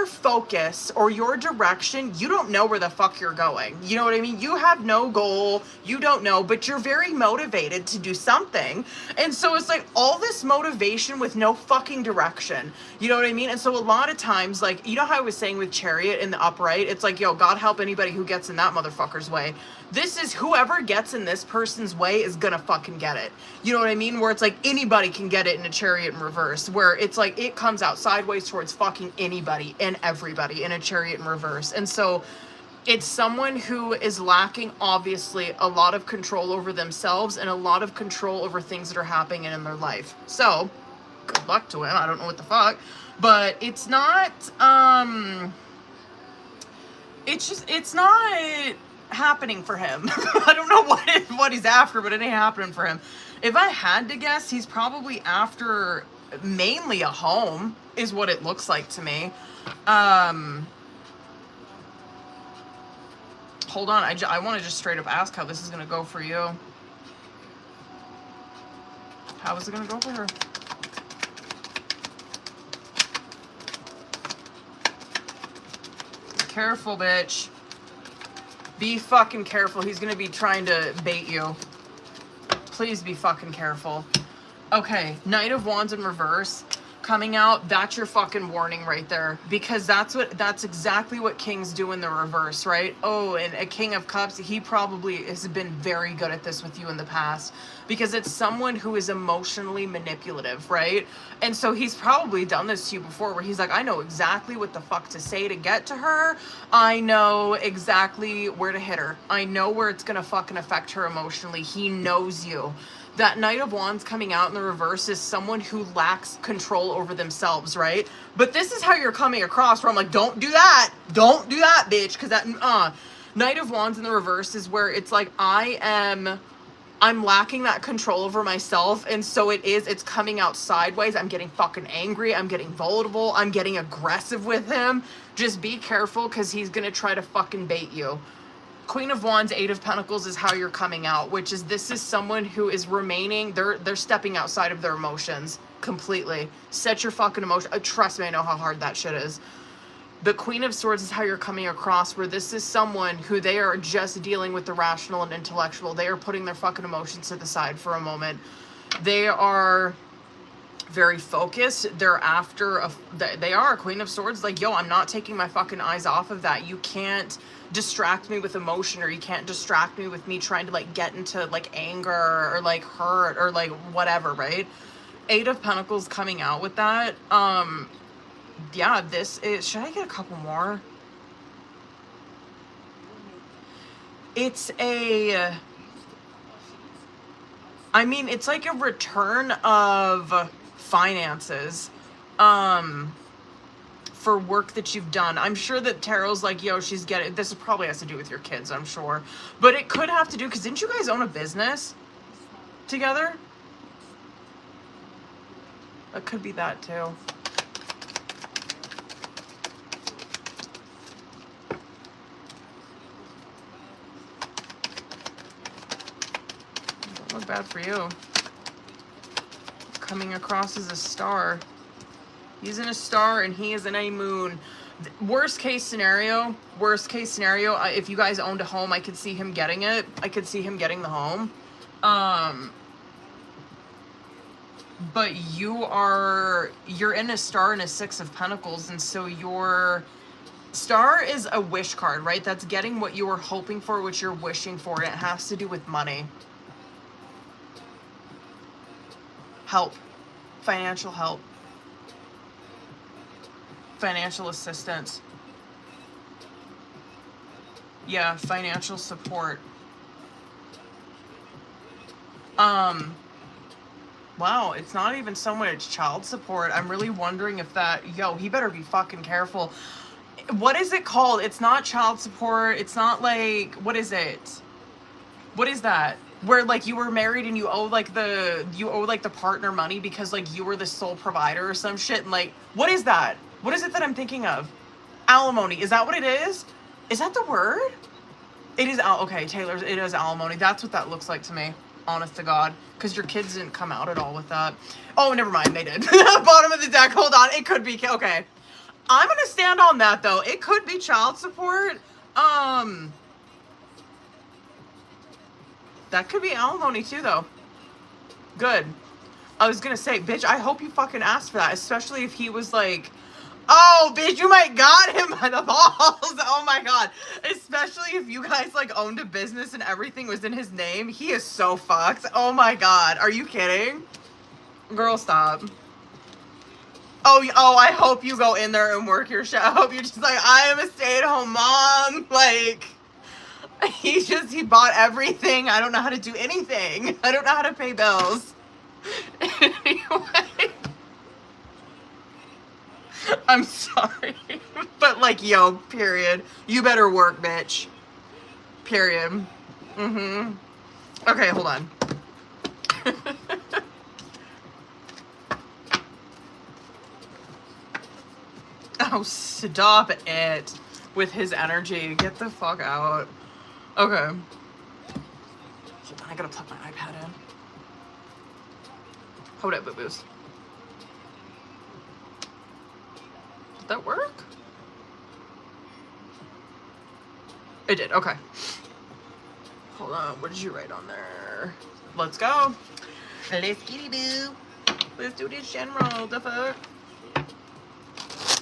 focus or your direction, you don't know where the fuck you're going. You know what I mean? You have no goal, you don't know, but you're very motivated to do something. And so it's like all this motivation with no fucking direction. You know what I mean? And so a lot of times, like, you know how I was saying with Chariot in the upright, it's like, yo, God help anybody who gets in that motherfucker's way. This is whoever gets in this person's way is gonna fucking get it. You know what I mean? Where it's like anybody can get it in a Chariot in reverse, where it's like it comes out sideways towards fucking anybody and everybody in a Chariot in reverse. And so it's someone who is lacking, obviously, a lot of control over themselves and a lot of control over things that are happening in their life. So good luck to him. I don't know what the fuck, but it's not, it's not happening for him. I don't know what he's after, but it ain't happening for him. If I had to guess, he's probably after mainly a home, is what it looks like to me. Hold on, I want to just straight up ask how this is gonna go for you. How is it gonna go for her? Careful, bitch. Be fucking careful. He's gonna be trying to bait you. Please be fucking careful. Okay, Knight of Wands in reverse coming out. That's your fucking warning right there, because that's exactly what kings do in the reverse, right? Oh, and a King of Cups, he probably has been very good at this with you in the past, because it's someone who is emotionally manipulative, right? And so he's probably done this to you before, where he's like, I know exactly what the fuck to say to get to her. I know exactly where to hit her. I know where it's gonna fucking affect her emotionally. He knows you. That Knight of Wands coming out in the reverse is someone who lacks control over themselves, right? But this is how you're coming across, where I'm like, don't do that, bitch, because that, Knight of Wands in the reverse is where it's like, I'm lacking that control over myself, and so it's coming out sideways. I'm getting fucking angry, I'm getting vulnerable, I'm getting aggressive with him. Just be careful, because he's gonna try to fucking bait you. Queen of Wands, Eight of Pentacles is how you're coming out, which is this is someone who is remaining, they're stepping outside of their emotions completely. Set your fucking emotion. Trust me, I know how hard that shit is. The Queen of Swords is how you're coming across, where this is someone who they are just dealing with the rational and intellectual. They are putting their fucking emotions to the side for a moment. They are very focused. They're after they are a Queen of Swords. Like, yo, I'm not taking my fucking eyes off of that. You can't distract me with emotion, or you can't distract me with me trying to like get into like anger or like hurt or like whatever, right? 8 of Pentacles coming out with that. Yeah, this is, should I get a couple more? It's a, I mean, it's like a return of finances for work that you've done. I'm sure that Tarot's like, yo, she's getting, this probably has to do with your kids, I'm sure. But it could have to do, because didn't you guys own a business together? It could be that too. Don't look bad for you. Coming across as a star. He's in a star and he is in a moon. Worst case scenario, if you guys owned a home, I could see him getting it. I could see him getting the home. But you're in a star and a 6 of Pentacles, and so your star is a wish card, right? That's getting what you were hoping for, what you're wishing for, and it has to do with money. Help. Financial help. Financial assistance. Yeah, financial support. Wow, it's not even so much child support. I'm really wondering if that, yo, he better be fucking careful. What is it called? It's not child support. It's not like, what is it? What is that? Where like you were married and you owe like the partner money because like you were the sole provider or some shit, and like, what is that? What is it that I'm thinking of? Alimony. Is that what it is? Is that the word? It is, okay, Taylor, it is alimony. That's what that looks like to me. Honest to God. Because your kids didn't come out at all with that. Oh, never mind. They did. Bottom of the deck. Hold on. It could be. Okay. I'm going to stand on that, though. It could be child support. That could be alimony, too, though. Good. I was going to say, bitch, I hope you fucking asked for that. Especially if he was like, oh, bitch, you might got him by the balls. Oh, my God. Especially if you guys, like, owned a business and everything was in his name. He is so fucked. Oh, my God. Are you kidding? Girl, stop. Oh, I hope you go in there and work your shit. I hope you're just like, I am a stay-at-home mom. Like, he bought everything. I don't know how to do anything. I don't know how to pay bills. Anyway. I'm sorry, but like, yo, period. You better work, bitch. Period. Okay, hold on. Oh, stop it with his energy. Get the fuck out. Okay. Hold on, I gotta plug my iPad in. Hold it, boo-boos. Did that work? It did, okay. Hold on, what did you write on there? Let's go. Let's kitty boo. Let's do this general, the fuck.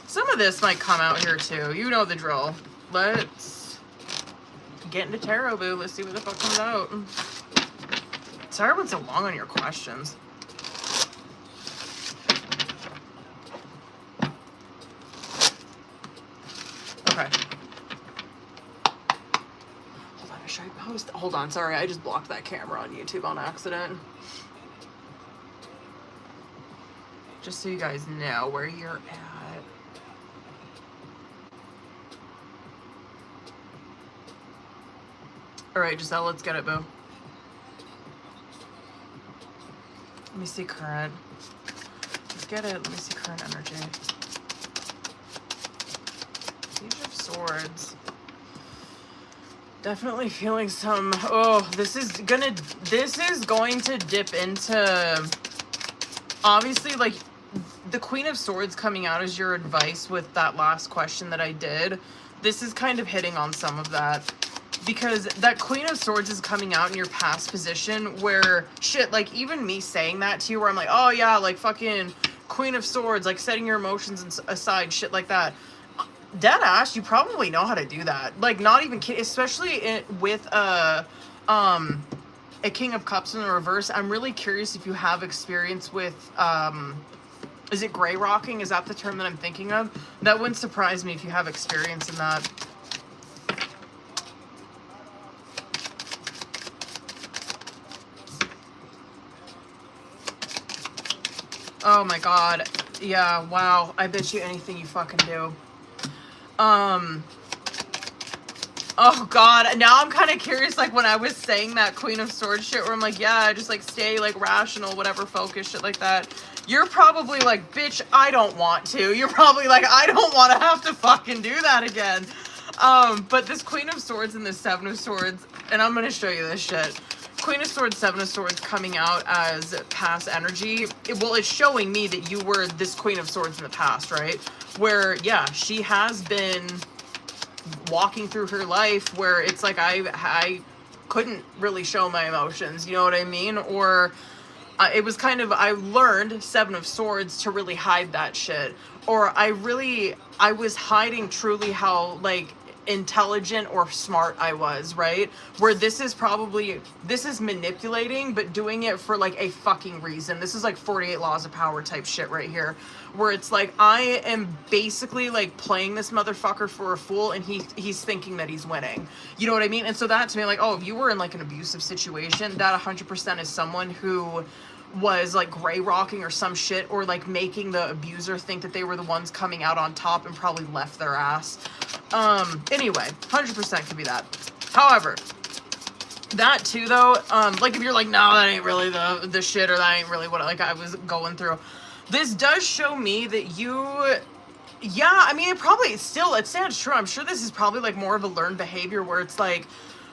Some of this might come out here too. You know the drill. Let's get into tarot, boo. Let's see what the fuck comes out. Sorry I went so long on your questions. Okay. Hold on, should I post? Hold on, sorry, I just blocked that camera on YouTube on accident. Just so you guys know where you're at. Alright, Giselle, let's get it, boo. Let me see current. Let's get it. Let me see current energy. Page of Swords. Definitely feeling some, oh, this is going to dip into, obviously, like, the Queen of Swords coming out as your advice with that last question that I did. This is kind of hitting on some of that. because that Queen of Swords is coming out in your past position where shit, like even me saying that to you where I'm like, oh yeah, like fucking Queen of Swords, like setting your emotions aside, shit like that. Dead ass, you probably know how to do that. Like not even kidding, especially with a King of Cups in the reverse. I'm really curious if you have experience with, is it gray rocking? Is that the term that I'm thinking of? That wouldn't surprise me if you have experience in that. Oh my god. Yeah, wow. I bet you anything you fucking do. Oh god, now I'm kind of curious, like when I was saying that Queen of Swords shit where I'm like, yeah, just like stay like rational, whatever, focus, shit like that. You're probably like, bitch, I don't want to. You're probably like, I don't want to have to fucking do that again. But this Queen of Swords and this Seven of Swords, and I'm going to show you this shit. Queen of Swords, Seven of Swords coming out as past energy. Well, it's showing me that you were this Queen of Swords in the past, right? Where, yeah, she has been walking through her life where it's like I couldn't really show my emotions, you know what I mean? Or it was kind of, I learned Seven of Swords to really hide that shit. Or I was hiding truly how like intelligent or smart I was, right? Where this is manipulating, but doing it for like a fucking reason. This is like 48 Laws of Power type shit right here, where it's like I am basically like playing this motherfucker for a fool, and he's thinking that he's winning, you know what I mean? And so that to me, like, oh, if you were in like an abusive situation, that 100% is someone who was like gray rocking or some shit, or like making the abuser think that they were the ones coming out on top and probably left their ass. Anyway, 100% could be that. However, that too though, like if you're like, no, that ain't really the shit, or that ain't really what like I was going through, this does show me that you, yeah, I mean, it stands true. I'm sure this is probably like more of a learned behavior where it's like,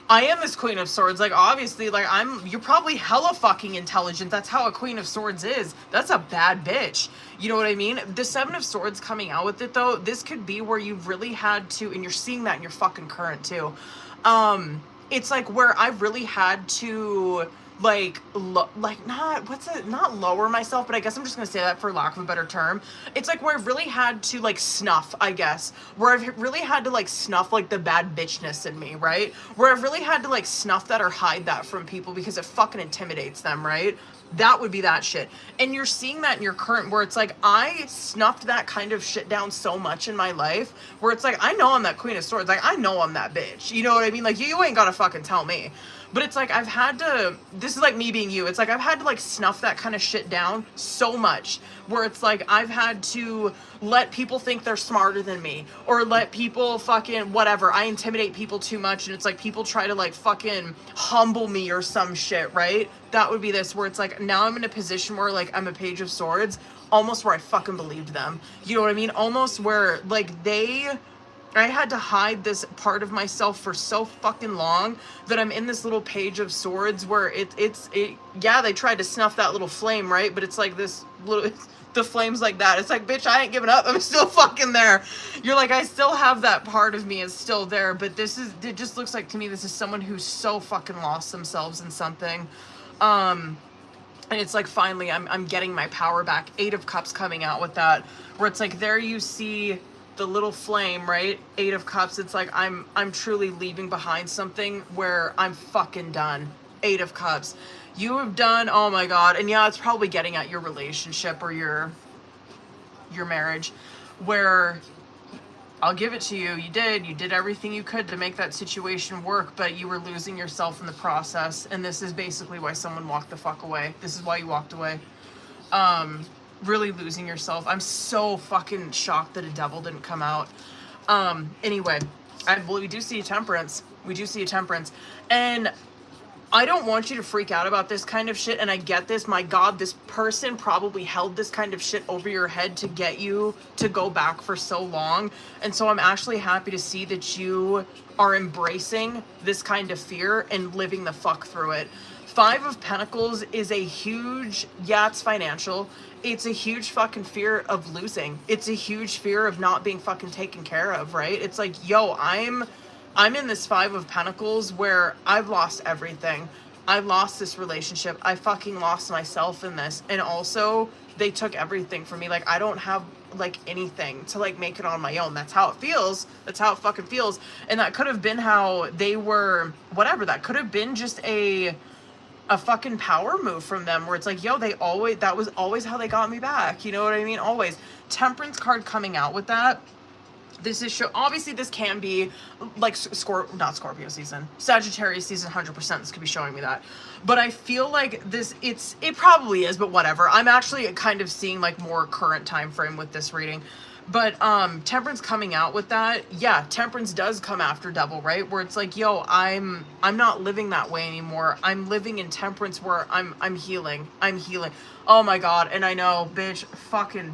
I am this Queen of Swords, like obviously, like you're probably hella fucking intelligent. That's how a Queen of Swords is. That's a bad bitch. You know what I mean? The Seven of Swords coming out with it though, this could be where you've really had to, and you're seeing that in your fucking current too. It's like where I really had to not lower myself, but I guess I'm just gonna say that for lack of a better term. It's like where I've really had to like snuff, I guess, where I've really had to like snuff like the bad bitchness in me, right? Where I've really had to like snuff that or hide that from people because it fucking intimidates them, right? That would be that shit. And you're seeing that in your current, where it's like I snuffed that kind of shit down so much in my life where it's like I know I'm that Queen of Swords, like I know I'm that bitch, you know what I mean? Like you ain't gotta fucking tell me. But it's like I've had to, this is like me being you, it's like I've had to like snuff that kind of shit down so much where it's like I've had to let people think they're smarter than me, or let people fucking whatever, I intimidate people too much, and it's like people try to like fucking humble me or some shit, right? That would be this, where it's like now I'm in a position where like I'm a Page of Swords, almost where I fucking believed them, you know what I mean? Almost where like I had to hide this part of myself for so fucking long that I'm in this little Page of Swords where yeah, they tried to snuff that little flame, right? But it's like this little, the flame's like that. It's like, bitch, I ain't giving up. I'm still fucking there. You're like, I still have that part of me is still there. But it just looks like to me, this is someone who's so fucking lost themselves in something. And it's like, finally, I'm getting my power back. 8 of Cups coming out with that, where it's like, there you see the little flame, right? 8 of Cups. It's like I'm truly leaving behind something where I'm fucking done. 8 of Cups. You have done, oh my god. And yeah, it's probably getting at your relationship or your marriage, where I'll give it to you. You did everything you could to make that situation work, but you were losing yourself in the process. And this is basically why someone walked the fuck away. This is why you walked away. Really losing yourself. I'm so fucking shocked that a Devil didn't come out. Anyway, we do see a Temperance. We do see a Temperance. And I don't want you to freak out about this kind of shit, and I get this. My god, this person probably held this kind of shit over your head to get you to go back for so long. And so I'm actually happy to see that you are embracing this kind of fear and living the fuck through it. 5 of Pentacles is a huge, yeah, it's financial. It's a huge fucking fear of losing. It's a huge fear of not being fucking taken care of, right? It's like, yo, I'm I'm in this 5 of Pentacles where I've lost everything. I lost this relationship. I fucking lost myself in this. And also, they took everything from me. Like, I don't have, like, anything to, like, make it on my own. That's how it feels. That's how it fucking feels. And that could have been how they were, whatever. That could have been just a fucking power move from them where it's like, yo, that was always how they got me back. You know what I mean? Always. Temperance card coming out with that. This is obviously this can be like not Scorpio season, Sagittarius season, 100%. This could be showing me that, but I feel like it probably is, but whatever. I'm actually kind of seeing like more current time frame with this reading, but Temperance coming out with that. Yeah, Temperance does come after Devil, right? Where it's like, yo, I'm not living that way anymore. I'm living in Temperance where I'm healing. I'm healing. Oh my God, and I know, bitch, fucking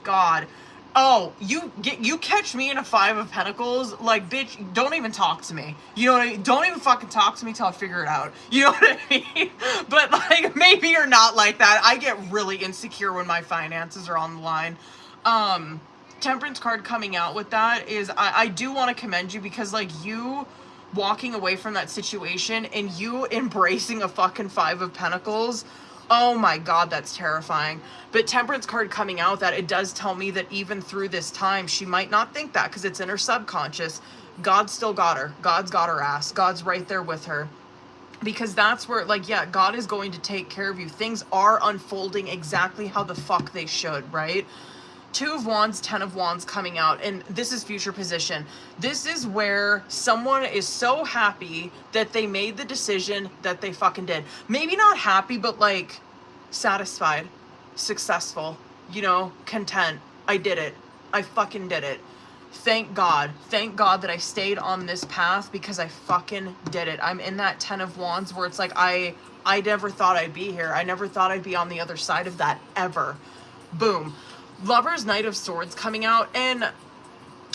God. Oh, you catch me in a 5 of Pentacles, like, bitch, don't even talk to me. You know what I mean? Don't even fucking talk to me till I figure it out. You know what I mean? But, like, maybe you're not like that. I get really insecure when my finances are on the line. Temperance card coming out with that is, I do want to commend you because, like, you walking away from that situation and you embracing a fucking 5 of Pentacles, oh my God, that's terrifying. But Temperance card coming out that, it does tell me that even through this time, she might not think that because it's in her subconscious. God still got her. God's got her ass. God's right there with her. Because that's where, like, yeah, God is going to take care of you. Things are unfolding exactly how the fuck they should, right? 2 of Wands, 10 of Wands coming out, and this is future position. This is where someone is so happy that they made the decision that they fucking did. Maybe not happy, but like satisfied, successful, you know, content. I did it. I fucking did it. Thank God. Thank God that I stayed on this path because I fucking did it. I'm in that 10 of Wands where it's like, I never thought I'd be here. I never thought I'd be on the other side of that ever. Boom. Lovers, Knight of Swords coming out, and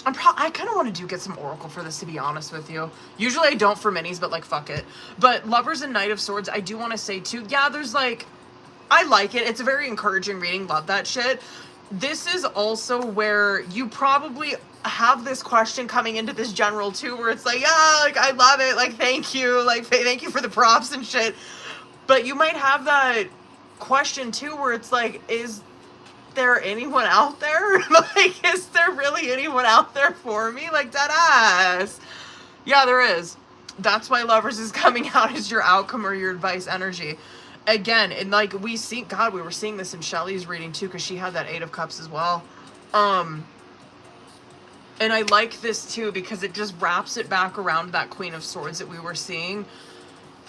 I kind of want to get some Oracle for this, to be honest with you. Usually I don't for minis, but like, fuck it. But Lovers and Knight of Swords, I do want to say too, yeah, there's like, I like it. It's a very encouraging reading. Love that shit. This is also where you probably have this question coming into this general too, where it's like, yeah, like, I love it. Like, thank you. Like, thank you for the props and shit. But you might have that question too, where it's like, is there anyone out there? Like, is there really anyone out there for me? Like, dead ass. Yeah, there is. That's why Lovers is coming out as your outcome or your advice energy. Again, and like we were seeing this in Shelley's reading too, because she had that 8 of Cups as well. And I like this too because it just wraps it back around that Queen of Swords that we were seeing.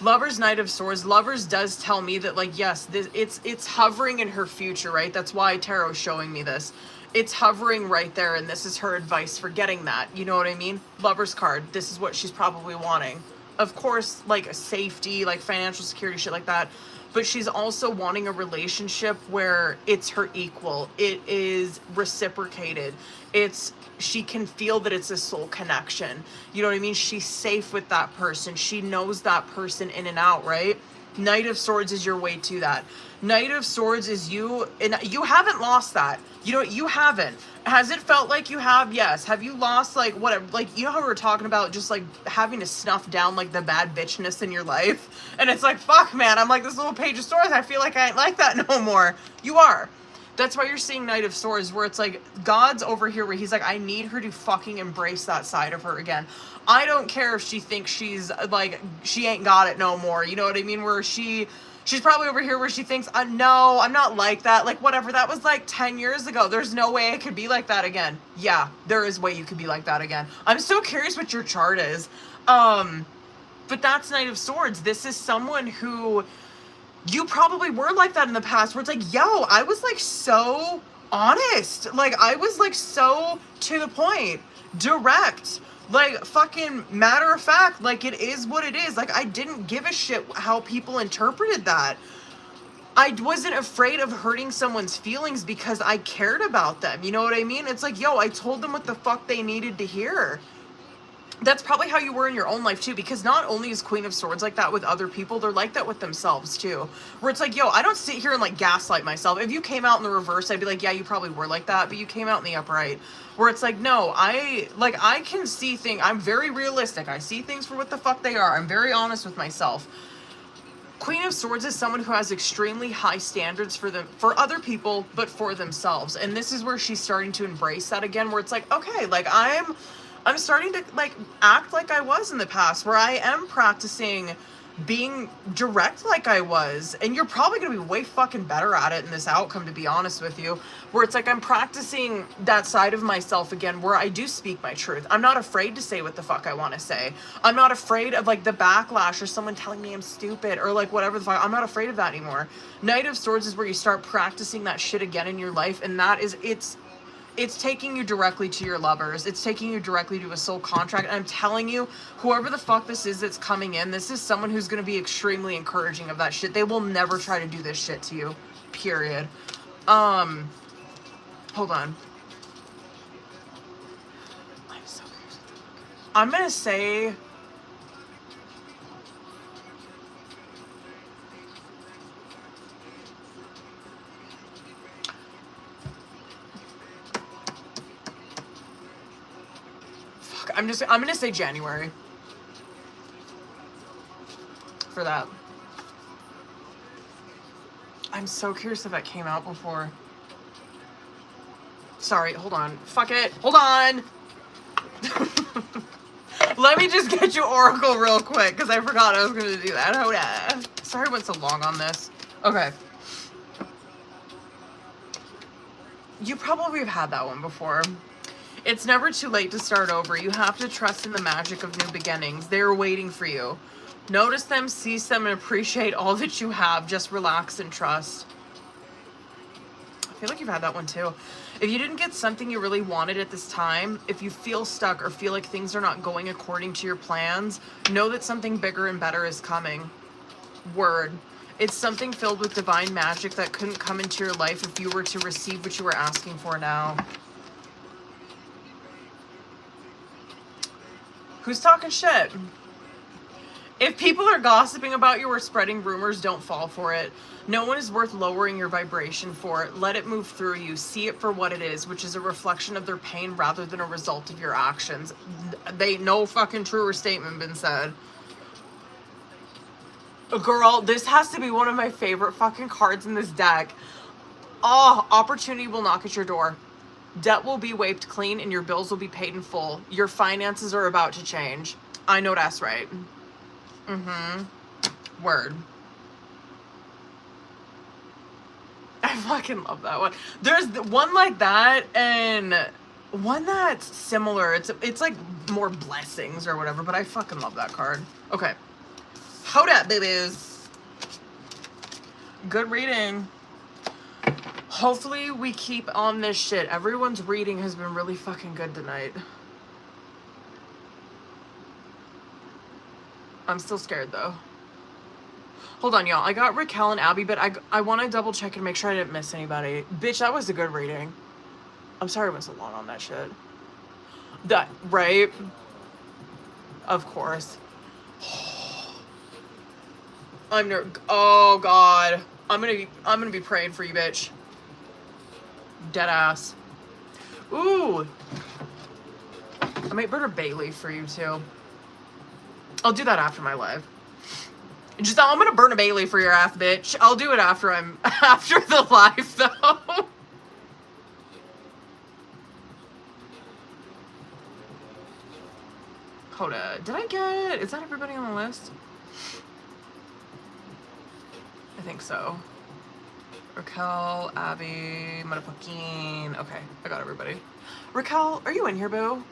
Lovers, Knight of Swords. Lovers does tell me that, like, yes, it's hovering in her future, right? That's why Tarot's showing me this. It's hovering right there, and this is her advice for getting that. You know what I mean? Lovers card. This is what she's probably wanting. Of course, like, a safety, like, financial security, shit like that. But she's also wanting a relationship where it's her equal. It is reciprocated. She can feel that it's a soul connection. You know what I mean? She's safe with that person. She knows that person in and out, right? Knight of Swords is your way to that. Knight of Swords is you, and you haven't lost that. You know, you haven't. Has it felt like you have? Yes. Have you lost, like, whatever? Like, you know how we were talking about just, like, having to snuff down, like, the bad bitchness in your life? And it's like, fuck, man, I'm like this little Page of Swords. I feel like I ain't like that no more. You are. That's why you're seeing Knight of Swords, where it's like, God's over here where he's like, I need her to fucking embrace that side of her again. I don't care if she thinks she's, like, she ain't got it no more. You know what I mean? Where she's probably over here where she thinks, no, I'm not like that. Like, whatever. That was like 10 years ago. There's no way I could be like that again. Yeah, there is a way you could be like that again. I'm so curious what your chart is. But that's Knight of Swords. This is someone who you probably were like that in the past, where it's like, yo, I was like so honest. Like, I was like so to the point, direct. Like, fucking matter of fact, like, it is what it is. Like, I didn't give a shit how people interpreted that. I wasn't afraid of hurting someone's feelings because I cared about them. You know what I mean? It's like, yo, I told them what the fuck they needed to hear. that's probably how you were in your own life too, because not only is Queen of Swords like that with other people, they're like that with themselves too, where it's like, yo, I don't sit here and like gaslight myself. If you came out in the reverse, I'd be like, yeah, you probably were like that, but you came out in the upright, where it's like, no, I can see things. I'm very realistic. I see things for what the fuck they are. I'm very honest with myself. Queen of Swords is someone who has extremely high standards for other people, but for themselves. And this is where she's starting to embrace that again, where it's like, okay, like I'm starting to like act like I was in the past, where I am practicing being direct like I was. And you're probably going to be way fucking better at it in this outcome, to be honest with you, where it's like I'm practicing that side of myself again, where I do speak my truth. I'm not afraid to say what the fuck I want to say. I'm not afraid of like the backlash or someone telling me I'm stupid or like whatever the fuck. I'm not afraid of that anymore. Knight of Swords is where you start practicing that shit again in your life, and that is, it's taking you directly to your lovers. It's taking you directly to a soul contract. And I'm telling you, whoever the fuck this is that's coming in, this is someone who's going to be extremely encouraging of that shit. They will never try to do this shit to you. Period. Hold on. I'm so curious. I'm going to say... I'm gonna say January for that. I'm so curious if that came out before. Sorry, hold on. Fuck it. Hold on. Let me just get you Oracle real quick, because I forgot I was gonna do that. Hold on. Sorry I went so long on this. Okay. You probably have had that one before. It's never too late to start over. You have to trust in the magic of new beginnings. They're waiting for you. Notice them, seize them, and appreciate all that you have. Just relax and trust. I feel like you've had that one too. If you didn't get something you really wanted at this time, if you feel stuck or feel like things are not going according to your plans, know that something bigger and better is coming. Word. It's something filled with divine magic that couldn't come into your life if you were to receive what you were asking for now. Who's talking shit? If people are gossiping about you or spreading rumors, don't fall for it. No one is worth lowering your vibration for. Let it move through you. See it for what it is, which is a reflection of their pain rather than a result of your actions. No fucking truer statement been said. Girl, this has to be one of my favorite fucking cards in this deck. Oh, opportunity will knock at your door. Debt will be wiped clean and your bills will be paid in full. Your finances are about to change. I know that's right. Word. I fucking love that one. There's one like that and one that's similar. It's like more blessings or whatever, but I fucking love that card. Okay. Hold up, babies. Good reading. Hopefully we keep on this shit. Everyone's reading has been really fucking good tonight. I'm still scared though. Hold on, y'all. I got Raquel and Abby, but I want to double check and make sure I didn't miss anybody. Bitch, that was a good reading. I'm sorry I went so long on that shit. That, right? Of course. Oh God. I'm gonna be praying for you, bitch. Dead ass. Ooh. I might burn a bay leaf for you too. I'll do that after my live. I'm gonna burn a bay leaf for your ass, bitch. I'll do it after after the live though. Hold on. Is that everybody on the list? I think so. Raquel, Abby, motherfucking... Okay, I got everybody. Raquel, are you in here, boo?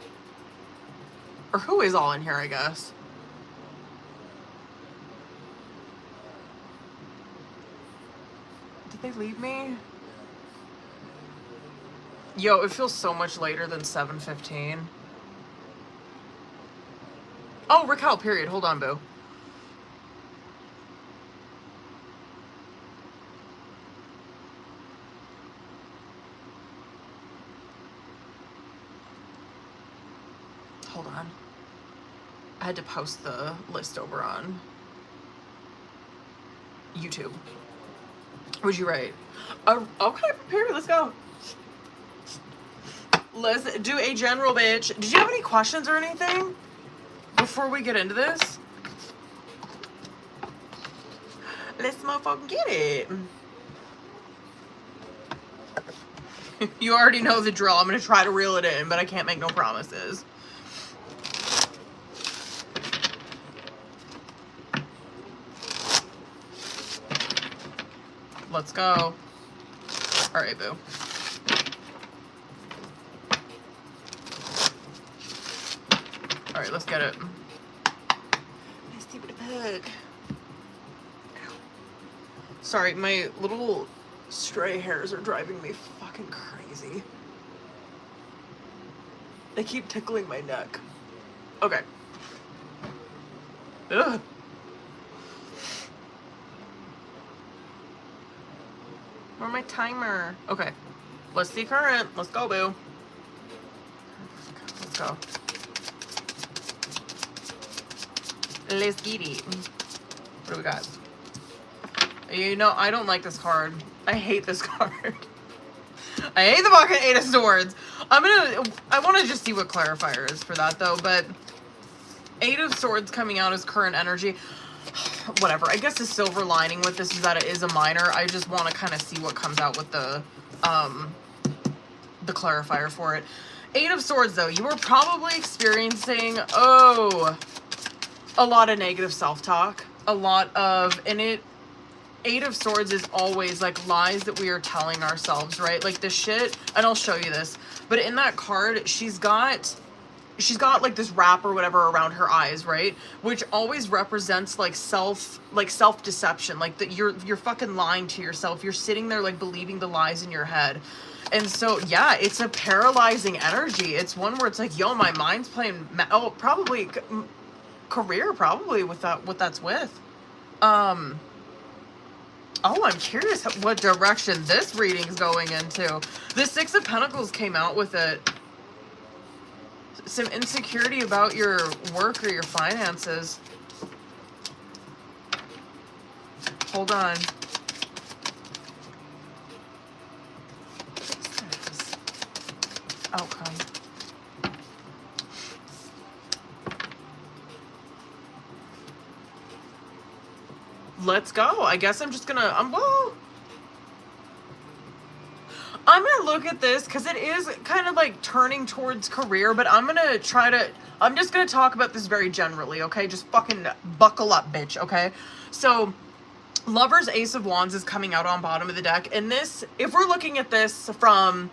Or who is all in here, I guess? Did they leave me? Yo, it feels so much later than 7:15. Oh, Raquel, period. Hold on, boo. Hold on. I had to post the list over on YouTube. Would you write? Okay, prepare. Let's go. Let's do a general, bitch. Did you have any questions or anything before we get into this? Let's motherfucking get it. You already know the drill. I'm gonna try to reel it in, but I can't make no promises. Let's go. All right, boo. All right, let's get it. My stupid pug. Sorry, my little stray hairs are driving me fucking crazy. They keep tickling my neck. Okay. Ugh. Where's my timer? Okay. Let's see current. Let's go, boo. Let's go. Let's get it. What do we got? You know, I don't like this card. I hate this card. I hate the fucking Eight of Swords. I want to just see what clarifier is for that, though, but Eight of Swords coming out as current energy. Whatever. I guess the silver lining with this is that it is a minor. I just want to kind of see what comes out with the clarifier for it. Eight of Swords, though. You were probably experiencing, a lot of negative self-talk. A lot of, Eight of Swords is always like lies that we are telling ourselves, right? Like the shit, and I'll show you this, but in that card, she's got like this wrap or whatever around her eyes, right? Which always represents like self-deception, like that you're fucking lying to yourself. You're sitting there like believing the lies in your head. And so, yeah, it's a paralyzing energy. It's one where it's like, yo, my mind's playing, probably career, probably with that, what that's with. Oh, I'm curious what direction this reading's going into. The Six of Pentacles came out with it. Some insecurity about your work or your finances. Hold on. Outcome. Let's go. I guess I'm just gonna, I'm gonna look at this because it is kind of like turning towards career, but I'm just gonna talk about this very generally, okay? Just fucking buckle up, bitch, okay? So, Lover's Ace of Wands is coming out on bottom of the deck, and this, if we're looking at this from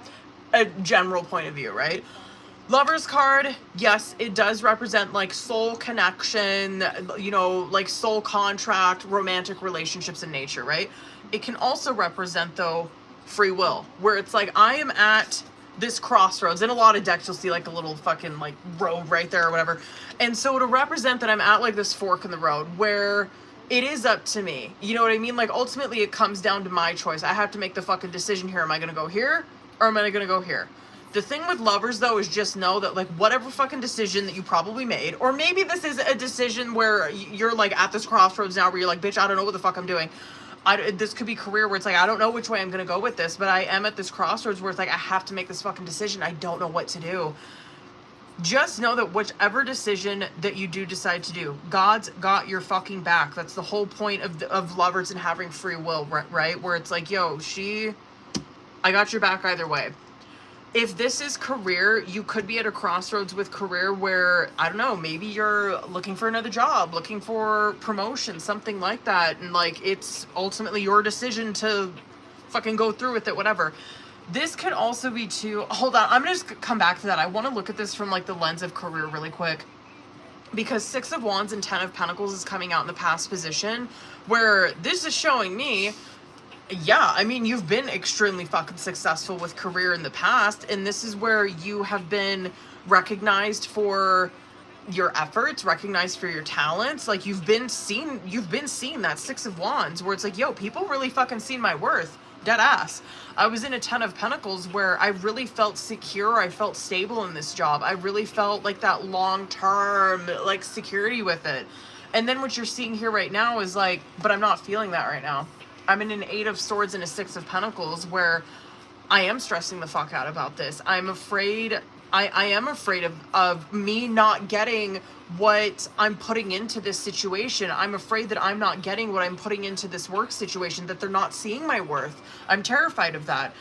a general point of view, right? Lover's card, yes, it does represent like soul connection, you know, like soul contract, romantic relationships in nature, right? It can also represent, though, free will, where it's like I am at this crossroads. In a lot of decks, you'll see like a little fucking like road right there or whatever. And so it'll represent that I'm at like this fork in the road where it is up to me. You know what I mean? Like ultimately it comes down to my choice. I have to make the fucking decision here. Am I going to go here or am I going to go here? The thing with lovers, though, is just know that, like, whatever fucking decision that you probably made, or maybe this is a decision where you're, like, at this crossroads now where you're like, bitch, I don't know what the fuck I'm doing. This could be career where it's like, I don't know which way I'm going to go with this, but I am at this crossroads where it's like, I have to make this fucking decision. I don't know what to do. Just know that whichever decision that you do decide to do, God's got your fucking back. That's the whole point of lovers and having free will, right? Where it's like, yo, I got your back either way. If this is career, you could be at a crossroads with career where, I don't know, maybe you're looking for another job, looking for promotion, something like that. And like, it's ultimately your decision to fucking go through with it, whatever. This could also be too, hold on, I'm gonna just come back to that. I want to look at this from like the lens of career really quick. Because Six of Wands and Ten of Pentacles is coming out in the past position, where this is showing me, yeah, I mean, you've been extremely fucking successful with career in the past, and this is where you have been recognized for your efforts, recognized for your talents. Like, you've been seen that Six of Wands, where it's like, yo, people really fucking seen my worth. Dead ass. I was in a 10 of Pentacles where I really felt secure. I felt stable in this job. I really felt like that long-term, like, security with it. And then what you're seeing here right now is like, but I'm not feeling that right now. I'm in an 8 of Swords and a 6 of Pentacles where I am stressing the fuck out about this. I'm afraid, I am afraid of me not getting what I'm putting into this situation. I'm afraid that I'm not getting what I'm putting into this work situation, that they're not seeing my worth. I'm terrified of that.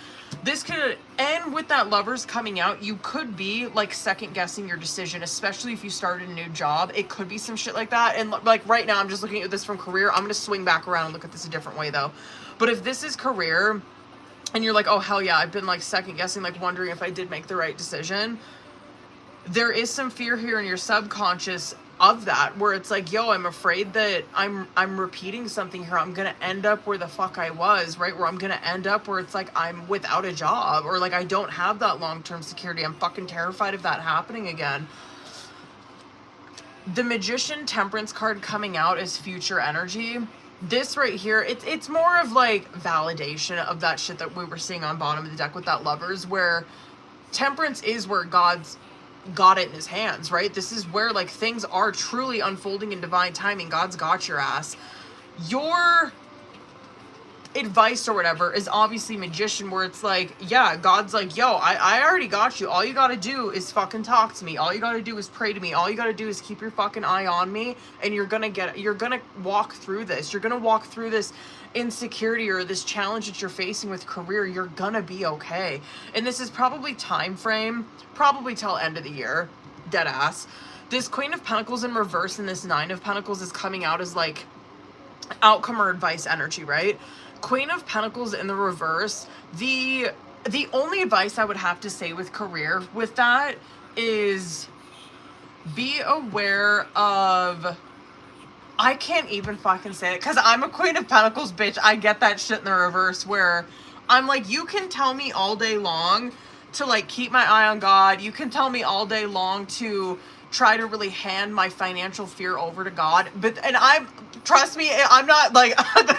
This could, and with that Lovers coming out, you could be like second guessing your decision, especially if you started a new job. It could be some shit like that. And like right now, I'm just looking at this from career. I'm going to swing back around and look at this a different way though. But if this is career and you're like, oh hell yeah, I've been like second guessing, like wondering if I did make the right decision, there is some fear here in your subconscious of that, where it's like, yo, I'm afraid that I'm repeating something here. I'm gonna end up where the fuck I was, right? Where I'm gonna end up where it's like I'm without a job, or like I don't have that long-term security. I'm fucking terrified of that happening again. The Magician Temperance card coming out is future energy. This right here, it's more of like validation of that shit that we were seeing on bottom of the deck with that Lovers, where Temperance is where God's got it in his hands, right? This is where like things are truly unfolding in divine timing. God's got your ass. Your advice or whatever is obviously Magician, where it's like, yeah, God's like, yo, I already got you. All you gotta do is fucking talk to me. All you gotta do is pray to me. All you gotta do is keep your fucking eye on me, and you're gonna walk through this. You're gonna walk through this insecurity or this challenge that you're facing with career. You're gonna be okay. And this is probably time frame, probably till end of the year, dead ass. This Queen of Pentacles in reverse and this 9 of Pentacles is coming out as like outcome or advice energy, right? Queen of Pentacles in the reverse, the only advice I would have to say with career with that is be aware of, I can't even fucking say it because I'm a Queen of Pentacles, bitch. I get that shit in the reverse where I'm like, you can tell me all day long to like keep my eye on God. You can tell me all day long to try to really hand my financial fear over to God. And trust me, I'm not like,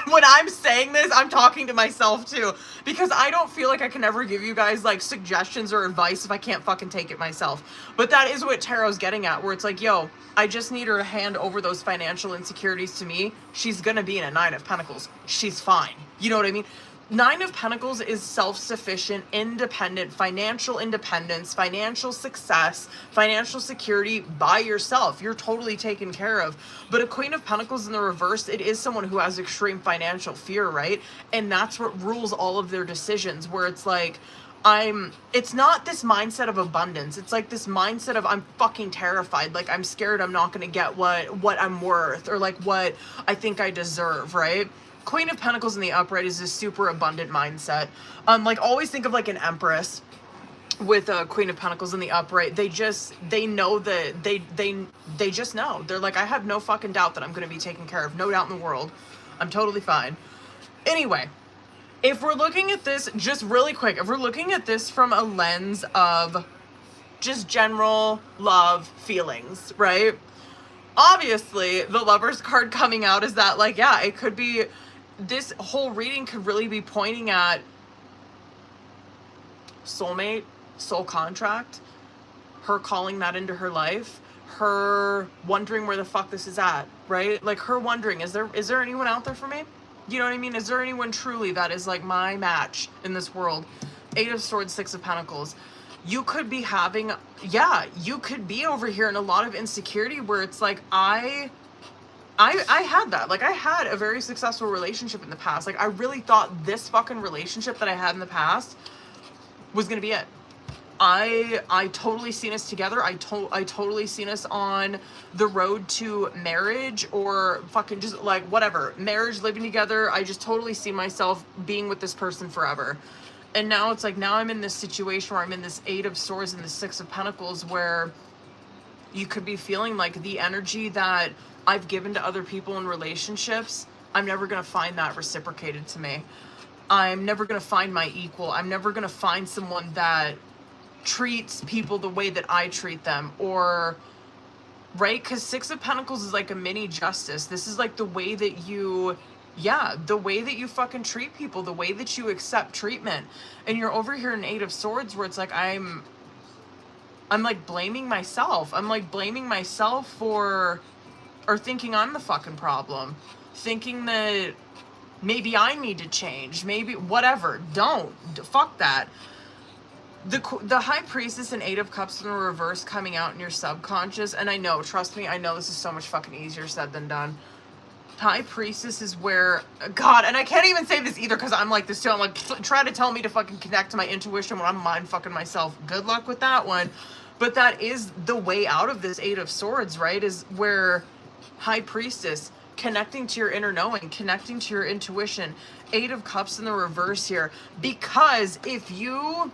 when I'm saying this, I'm talking to myself too, because I don't feel like I can ever give you guys like suggestions or advice if I can't fucking take it myself. But that is what Tarot's getting at, where it's like, yo, I just need her to hand over those financial insecurities to me. She's gonna be in a 9 of Pentacles. She's fine. You know what I mean? 9 of Pentacles is self-sufficient, independent, financial independence, financial success, financial security by yourself. You're totally taken care of. But a Queen of Pentacles in the reverse, it is someone who has extreme financial fear, right? And that's what rules all of their decisions, where it's like, it's not this mindset of abundance. It's like this mindset of I'm fucking terrified. Like I'm scared I'm not going to get what I'm worth, or like what I think I deserve, right? Queen of Pentacles in the upright is a super abundant mindset. Like always think of like an Empress with a Queen of Pentacles in the upright. They know that they just know. They're like, I have no fucking doubt that I'm going to be taken care of. No doubt in the world. I'm totally fine. Anyway, if we're looking at this just really quick, if we're looking at this from a lens of just general love feelings, right? Obviously, the Lovers card coming out is that like, yeah, it could be, this whole reading could really be pointing at soulmate, soul contract, her calling that into her life, her wondering where the fuck this is at, right? Like her wondering, is there anyone out there for me? You know what I mean? Is there anyone truly that is like my match in this world? 8 of Swords, 6 of Pentacles. You could be having, yeah, you could be over here in a lot of insecurity where it's like, I had that. Like I had a very successful relationship in the past. Like I really thought this fucking relationship that I had in the past was gonna be it. I totally seen us together. I totally seen us on the road to marriage, or fucking just like whatever, marriage, living together. I just totally see myself being with this person forever. And now it's like, now I'm in this situation where I'm in this 8 of Swords and the 6 of Pentacles, where you could be feeling like the energy that I've given to other people in relationships, I'm never going to find that reciprocated to me. I'm never going to find my equal. I'm never going to find someone that treats people the way that I treat them, or, right? Because 6 of Pentacles is like a mini justice. This is like the way that you yeah, the way that you fucking treat people, the way that you accept treatment. And you're over here in Eight of Swords where it's like I'm like blaming myself. I'm like blaming myself for, or thinking I'm the fucking problem. Thinking that maybe I need to change, maybe whatever. Don't. Fuck that. The High Priestess and Eight of Cups in the reverse coming out in your subconscious, and I know, trust me, I know this is so much fucking easier said than done. High Priestess is where, God, and I can't even say this either because I'm like this too. I'm like, try to tell me to fucking connect to my intuition when I'm mind fucking myself. Good luck with that one. But that is the way out of this Eight of Swords, right? Is where High Priestess, connecting to your inner knowing, connecting to your intuition. Eight of Cups in the reverse here. Because if you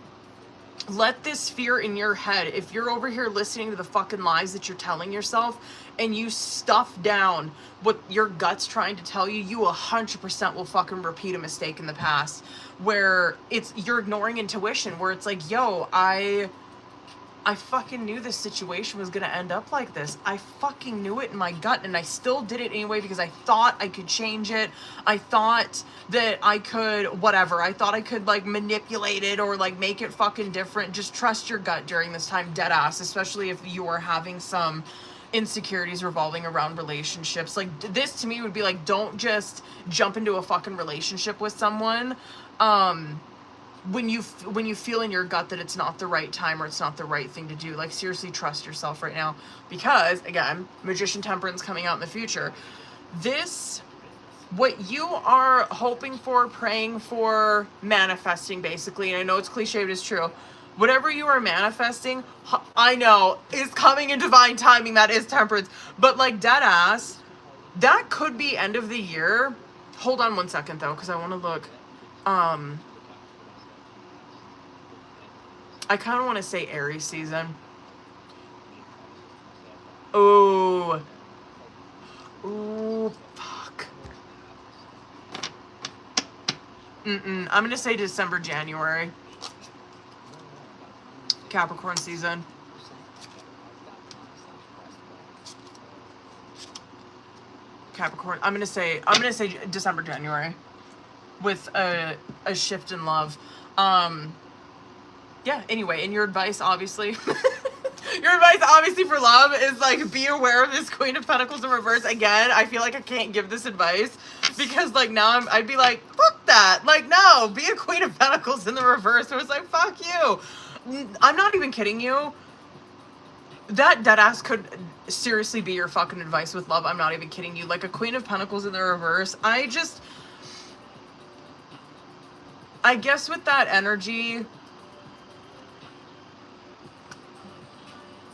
let this fear in your head, if you're over here listening to the fucking lies that you're telling yourself and you stuff down what your gut's trying to tell you, you 100% will fucking repeat a mistake in the past where you're ignoring intuition, where it's like, yo, I fucking knew this situation was gonna end up like this. I fucking knew it in my gut, and I still did it anyway because I thought I could change it. I thought that I could, whatever. I thought I could like manipulate it or like make it fucking different. Just trust your gut during this time, dead ass, especially if you are having some insecurities revolving around relationships. Like this to me would be like, don't just jump into a fucking relationship with someone when you feel in your gut that it's not the right time or it's not the right thing to do. Like seriously, trust yourself right now, because again, Magician Temperance coming out in the future. This, what you are hoping for, praying for, manifesting basically, and I know it's cliche but it's true, whatever you are manifesting, I know, is coming in divine timing. That is Temperance. But like dead ass, that could be end of the year. Hold on one second though, because I want to look. I kind of want to say Aries season. Ooh. Ooh, fuck. I'm going to say December, January. Capricorn season. Capricorn. I'm going to say December, January with a shift in love. Yeah, anyway, and your advice, obviously, your advice, obviously, for love is, like, be aware of this Queen of Pentacles in reverse. Again, I feel like I can't give this advice because, like, now I'd be like, fuck that. Like, no, be a Queen of Pentacles in the reverse. So it's like, fuck you. I'm not even kidding you. That deadass could seriously be your fucking advice with love. I'm not even kidding you. Like, a Queen of Pentacles in the reverse. I guess with that energy,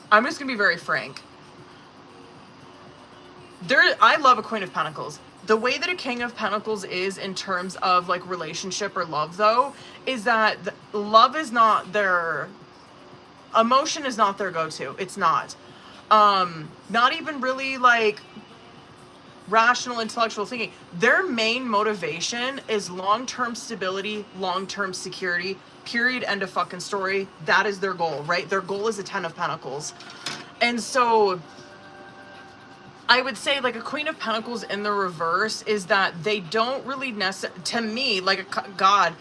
I'm just gonna be very frank. I love a Queen of Pentacles. The way that a King of Pentacles is in terms of like relationship or love though, is that love is not their, emotion is not their go-to. It's not. Not even really like rational intellectual thinking. Their main motivation is long-term stability, long-term security, period, end of fucking story. That is their goal, right? Their goal is a 10 of Pentacles. And so I would say like a Queen of Pentacles in the reverse is that they don't really necessarily, to me, like God,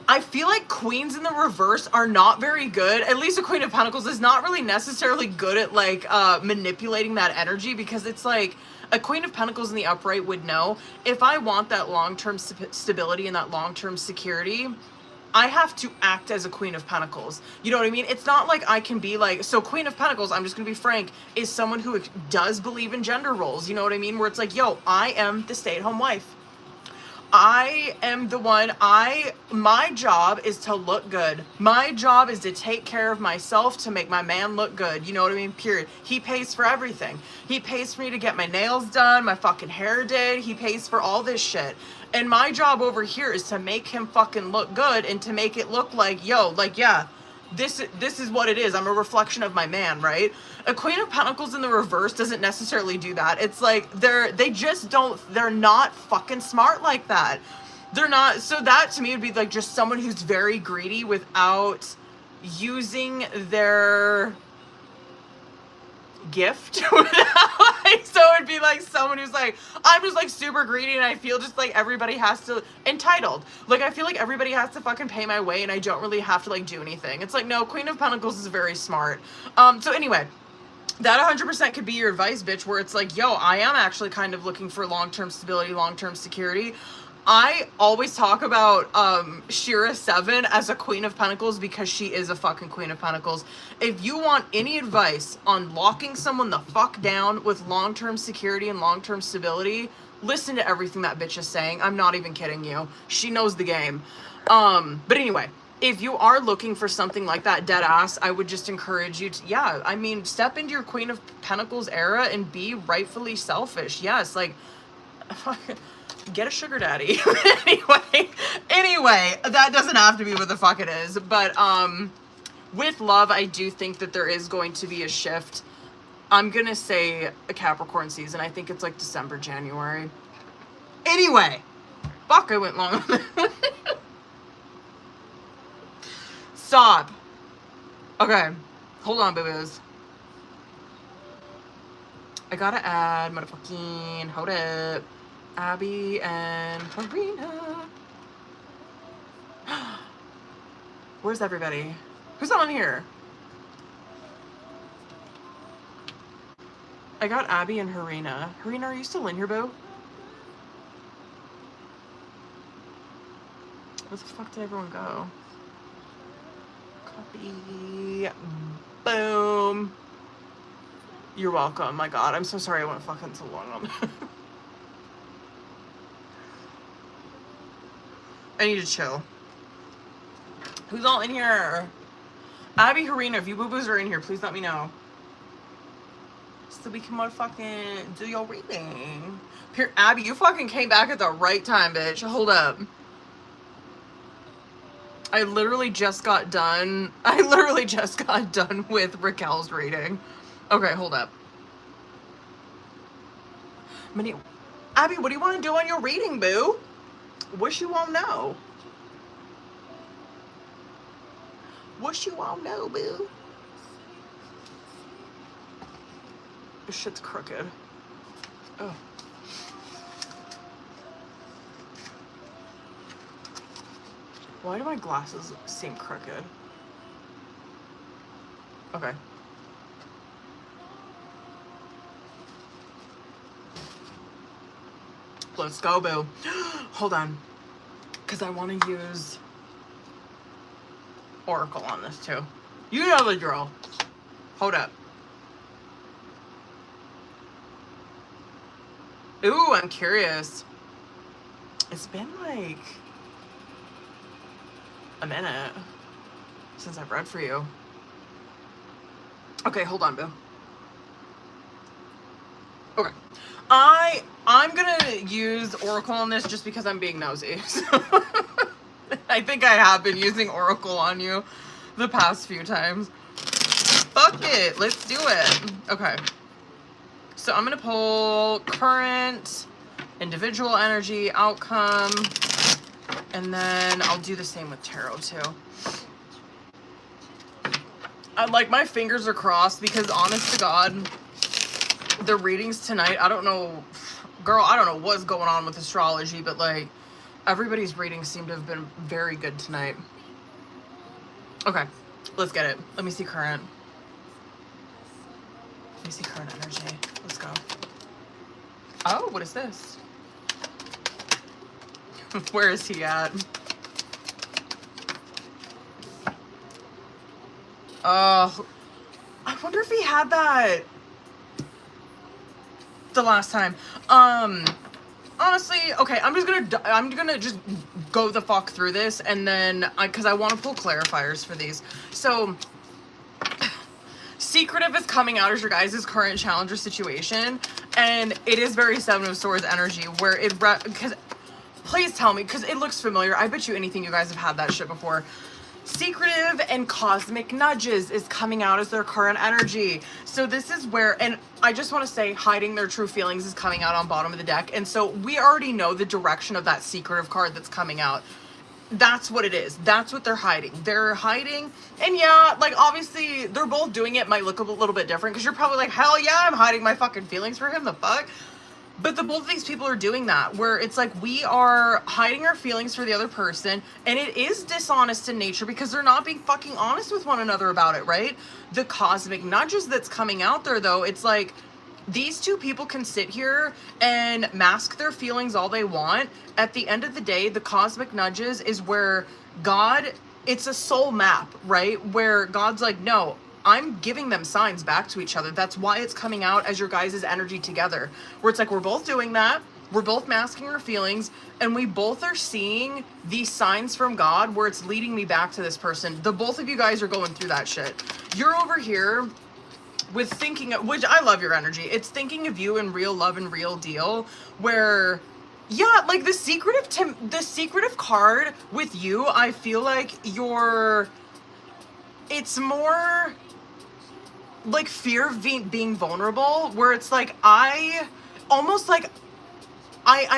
I feel like queens in the reverse are not very good. At least a Queen of Pentacles is not really necessarily good at like manipulating that energy, because it's like a Queen of Pentacles in the upright would know, if I want that long-term stability and that long-term security, I have to act as a Queen of Pentacles. You know what I mean? It's not like I can be like, so Queen of Pentacles, I'm just gonna be frank, is someone who does believe in gender roles. You know what I mean? Where it's like, yo, I am the stay-at-home wife. I am the one, my job is to look good. My job is to take care of myself, to make my man look good. You know what I mean? Period. He pays for everything. He pays for me to get my nails done, my fucking hair did. He pays for all this shit. And my job over here is to make him fucking look good and to make it look like, yo, like, yeah, this is what it is. I'm a reflection of my man, right? A Queen of Pentacles in the reverse doesn't necessarily do that. It's like they're not fucking smart like that. They're not. So that to me would be like just someone who's very greedy without using their gift. So it'd be like someone who's like, I'm just like super greedy and I feel just like everybody has to, entitled. Like I feel like everybody has to fucking pay my way and I don't really have to like do anything. It's like, no, Queen of Pentacles is very smart. So anyway, that 100% could be your advice, bitch, where it's like, yo, I am actually kind of looking for long-term stability, long-term security. I always talk about Shira 7 as a Queen of Pentacles because she is a fucking Queen of Pentacles. If you want any advice on locking someone the fuck down with long-term security and long-term stability, listen to everything that bitch is saying. I'm not even kidding you. She knows the game. But anyway, if you are looking for something like that, dead ass, I would just encourage you to, yeah, I mean, step into your Queen of Pentacles era and be rightfully selfish. Yes, like, get a sugar daddy. anyway, that doesn't have to be what the fuck it is. But with love, I do think that there is going to be a shift. I'm gonna say a Capricorn season. I think it's like December, January. Anyway, fuck, I went long on that. Stop. Okay, hold on, boo-boos. I gotta add motherfucking, hold up, Abby and Karina. Where's everybody? Who's not on here? I got Abby and Harina. Harina, are you still in here, boo? Where the fuck did everyone go? Copy. Boom. You're welcome. My God, I'm so sorry I went fucking so long on that. I need to chill. Who's all in here? Abby, Harina, if you boo-boos are in here, please let me know. So we can motherfucking do your reading. Here, Abby, you fucking came back at the right time, bitch. Hold up. I literally just got done with Raquel's reading. Okay, hold up. Abby, what do you want to do on your reading, boo? What you won't know? What you won't know, boo? This shit's crooked. Oh. Why do my glasses seem crooked? Okay. Let's go, boo. Hold on. Because I want to use Oracle on this too. You know the drill. Hold up. Ooh, I'm curious. It's been like a minute since I've read for you. Okay, hold on, boo. Okay. I'm gonna use Oracle on this just because I'm being nosy. So I think I have been using Oracle on you the past few times. Fuck it, let's do it. Okay. So I'm gonna pull current, individual energy, outcome, and then I'll do the same with tarot too. Like my fingers are crossed because honest to God, the readings tonight, I don't know, girl, I don't know what's going on with astrology, but like everybody's readings seem to have been very good tonight. Okay, let's get it. Let me see current. Let me see current energy. Let's go. Oh, what is this? Where is he at? I wonder if he had that the last time. Honestly, okay, I'm gonna just go the fuck through this, and then because I want to pull clarifiers for these. So secretive is coming out as your guys' current challenge or situation, and it is very Seven of Swords energy where it, because please tell me, because it looks familiar. I bet you anything you guys have had that shit before. Secretive and cosmic nudges is coming out as their current energy. So this is where, and I just want to say, hiding their true feelings is coming out on bottom of the deck. And so we already know the direction of that secretive card that's coming out. that's what it is. That's what they're hiding. They're hiding. And yeah, like obviously they're both doing it might look a little bit different because you're probably like, hell yeah, I'm hiding my fucking feelings for him. The fuck? But both of these people are doing that, where it's like we are hiding our feelings for the other person, and it is dishonest in nature because they're not being fucking honest with one another about it, right? The cosmic nudges that's coming out there, though, it's like these two people can sit here and mask their feelings all they want. At the end of the day, the cosmic nudges is where God, it's a soul map, right? Where God's like, no, I'm giving them signs back to each other. That's why it's coming out as your guys' energy together. Where it's like, we're both doing that. We're both masking our feelings. And we both are seeing these signs from God where it's leading me back to this person. The both of you guys are going through that shit. You're over here with thinking, which I love your energy. It's thinking of you in real love and real deal. Where, yeah, like the secretive card with you, I feel like it's more like fear of being vulnerable, where it's like I'm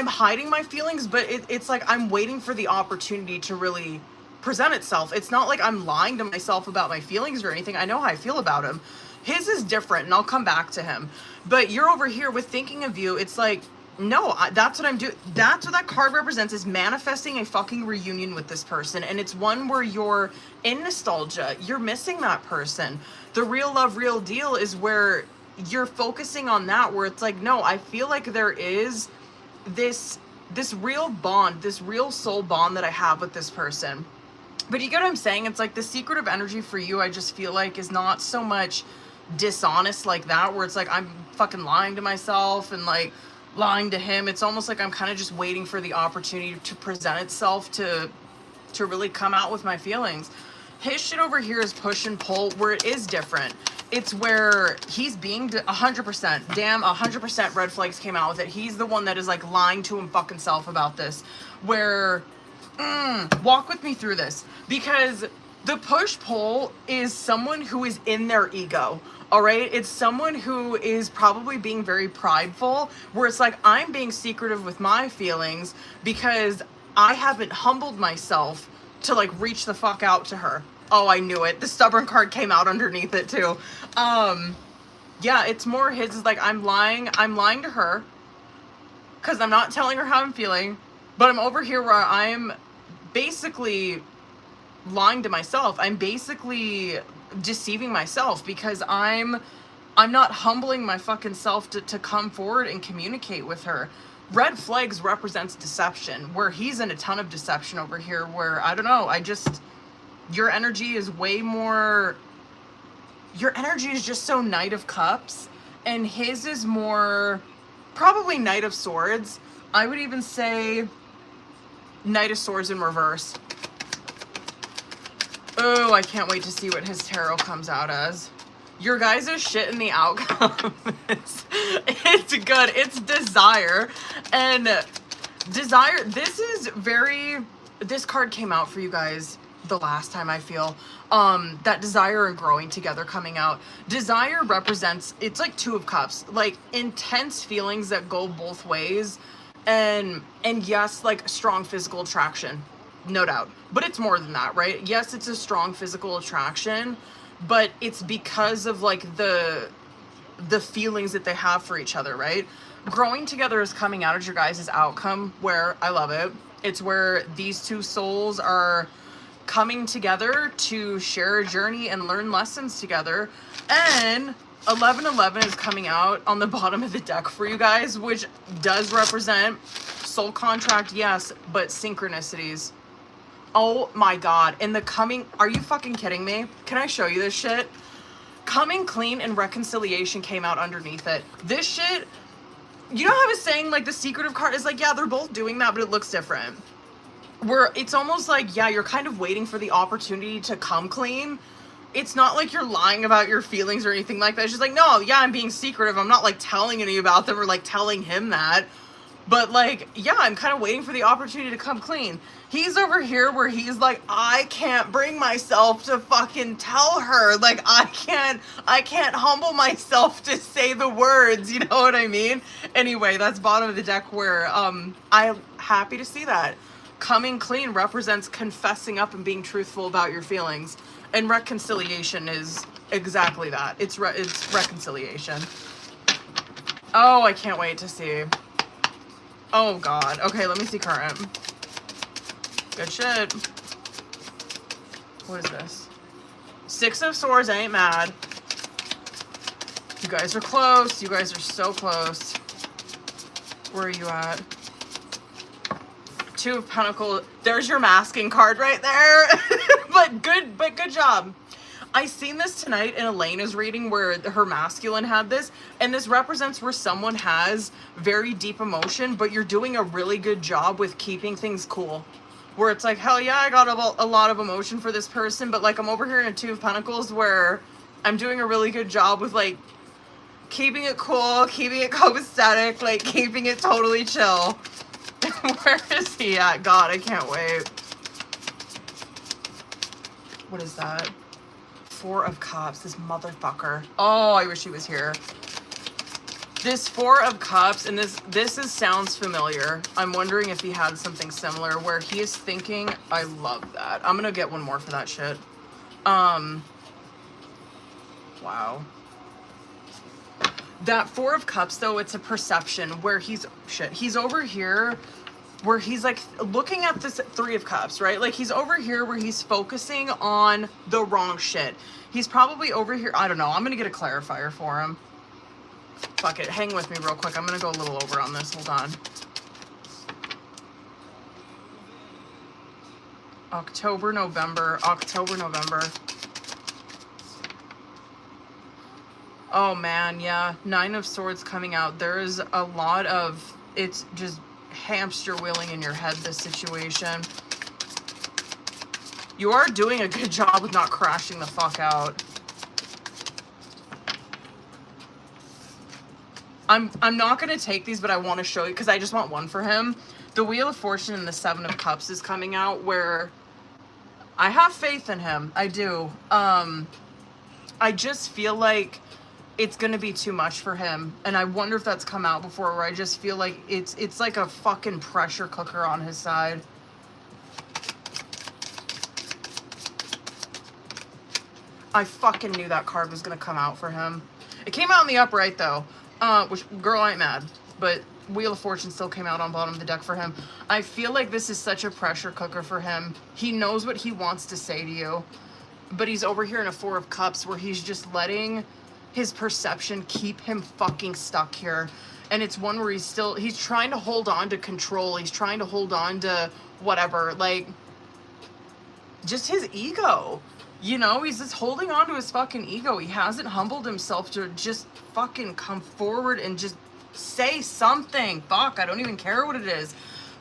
hiding my feelings, but it's like I'm waiting for the opportunity to really present itself. It's not like I'm lying to myself about my feelings or anything. I know how I feel about him. His is different, and I'll come back to him. But you're over here with thinking of you. It's like, no, that's what I'm doing. That's what that card represents, is manifesting a fucking reunion with this person. And it's one where you're in nostalgia. You're missing that person. The real love, real deal is where you're focusing on that, where it's like, no, I feel like there is this real bond, this real soul bond that I have with this person. But you get what I'm saying? It's like the secretive energy for you, I just feel like, is not so much dishonest like that, where it's like I'm fucking lying to myself and like lying to him. It's almost like I'm kind of just waiting for the opportunity to present itself to really come out with my feelings. His shit over here is push and pull, where it is different. It's where he's being 100%, damn, 100% red flags came out with it. He's the one that is like lying to him fucking self about this, where, walk with me through this, because the push pull is someone who is in their ego. All right, it's someone who is probably being very prideful, where it's like, I'm being secretive with my feelings because I haven't humbled myself to like reach the fuck out to her. Oh, I knew it. The stubborn card came out underneath it too. Yeah, it's more his is like, I'm lying to her because I'm not telling her how I'm feeling, but I'm over here where I'm basically lying to myself. I'm basically deceiving myself because I'm not humbling my fucking self to come forward and communicate with her. Red flags represents deception, where he's in a ton of deception over here, where I don't know, your energy is way more, your energy is just so Knight of Cups, and his is more probably Knight of Swords. I would even say Knight of Swords in reverse. Oh, I can't wait to see what his tarot comes out as. Your guys' shit in the outcome. It's good. It's desire. And desire, this card came out for you guys the last time, I feel. That desire and growing together coming out. Desire represents, it's like Two of Cups. Like intense feelings that go both ways. And yes, like strong physical attraction. No doubt. But it's more than that, right? Yes, it's a strong physical attraction, but it's because of like the feelings that they have for each other, right? Growing together is coming out as your guys' outcome, where I love it. It's where these two souls are coming together to share a journey and learn lessons together. And 1111 is coming out on the bottom of the deck for you guys, which does represent soul contract, yes, but synchronicities. Oh my god. In the coming, are you fucking kidding me? Can I show you this shit? Coming clean and reconciliation came out underneath it. This shit, you know how I was saying, like, the secretive card is like, yeah, they're both doing that, but it looks different. Where it's almost like, yeah, you're kind of waiting for the opportunity to come clean. It's not like you're lying about your feelings or anything like that. It's just like, no, yeah, I'm being secretive. I'm not like telling any about them or like telling him that. But like, yeah, I'm kind of waiting for the opportunity to come clean. He's over here where he's like, I can't bring myself to fucking tell her. Like, I can't humble myself to say the words, you know what I mean? Anyway, that's bottom of the deck where, I'm happy to see that. coming clean represents confessing up and being truthful about your feelings. And reconciliation is exactly that. It's reconciliation. Oh, I can't wait to see. Oh God. Okay, let me see current. Good shit. What is this? 6 of Swords, I ain't mad. You guys are close. You guys are so close. Where are you at? 2 of Pentacles. There's your masking card right there. but good job. I seen this tonight in Elena's reading where her masculine had this, and this represents where someone has very deep emotion, but you're doing a really good job with keeping things cool. Where it's like, hell yeah, I got a lot of emotion for this person, but like I'm over here in a 2 of Pentacles where I'm doing a really good job with like keeping it cool, keeping it copacetic, like keeping it totally chill. Where is he at? God, I can't wait. What is that? 4 of Cups, this motherfucker. Oh, I wish he was here. This 4 of Cups, and this sounds familiar. I'm wondering if he had something similar where he is thinking, I love that. I'm gonna get one more for that shit. Wow. That 4 of Cups, though, it's a perception where he's over here where he's like looking at this 3 of Cups, right? Like he's over here where he's focusing on the wrong shit. He's probably over here. I don't know. I'm going to get a clarifier for him. Fuck it. Hang with me real quick. I'm going to go a little over on this. Hold on. October, November. Oh man, yeah. 9 of Swords coming out. There is a lot of, it's just hamster wheeling in your head, this situation. You are doing a good job with not crashing the fuck out. I'm not going to take these, but I want to show you because I just want one for him. The Wheel of Fortune and the 7 of Cups is coming out where I have faith in him. I do. I just feel like it's gonna be too much for him, and I wonder if that's come out before, where I just feel like it's like a fucking pressure cooker on his side. I fucking knew that card was gonna come out for him. It came out in the upright though, which, girl, I ain't mad, but Wheel of Fortune still came out on bottom of the deck for him. I feel like this is such a pressure cooker for him. He knows what he wants to say to you, but he's over here in a 4 of Cups where he's just letting his perception keep him fucking stuck here. And it's one where he's trying to hold on to control. He's trying to hold on to whatever, like just his ego, you know. He's just holding on to his fucking ego. He hasn't humbled himself to just fucking come forward and just say something. Fuck, I don't even care what it is.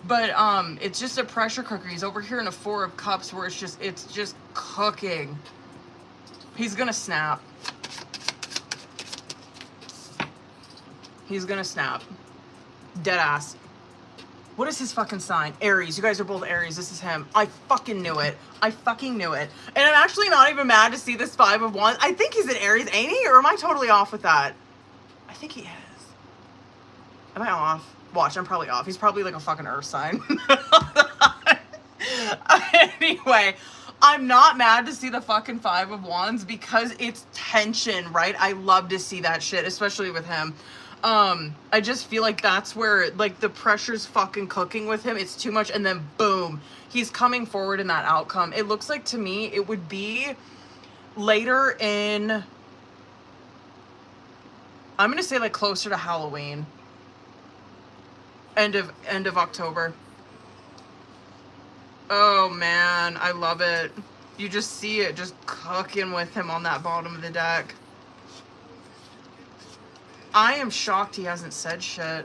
But it's just a pressure cooker. He's over here in a 4 of Cups where it's just cooking. He's gonna snap. He's gonna snap. Dead ass. What is his fucking sign? Aries. You guys are both Aries. This is him. I fucking knew it. I fucking knew it. And I'm actually not even mad to see this 5 of Wands. I think he's an Aries, ain't he? Or am I totally off with that? I think he is. Am I off? Watch, I'm probably off. He's probably like a fucking earth sign. Anyway, I'm not mad to see the fucking 5 of Wands because it's tension, right? I love to see that shit, especially with him. I just feel like that's where like the pressure's fucking cooking with him. It's too much, and then boom, he's coming forward in that outcome. It looks like to me it would be later in, I'm gonna say like closer to Halloween. End of October. Oh man, I love it. You just see it just cooking with him on that bottom of the deck. I am shocked he hasn't said shit.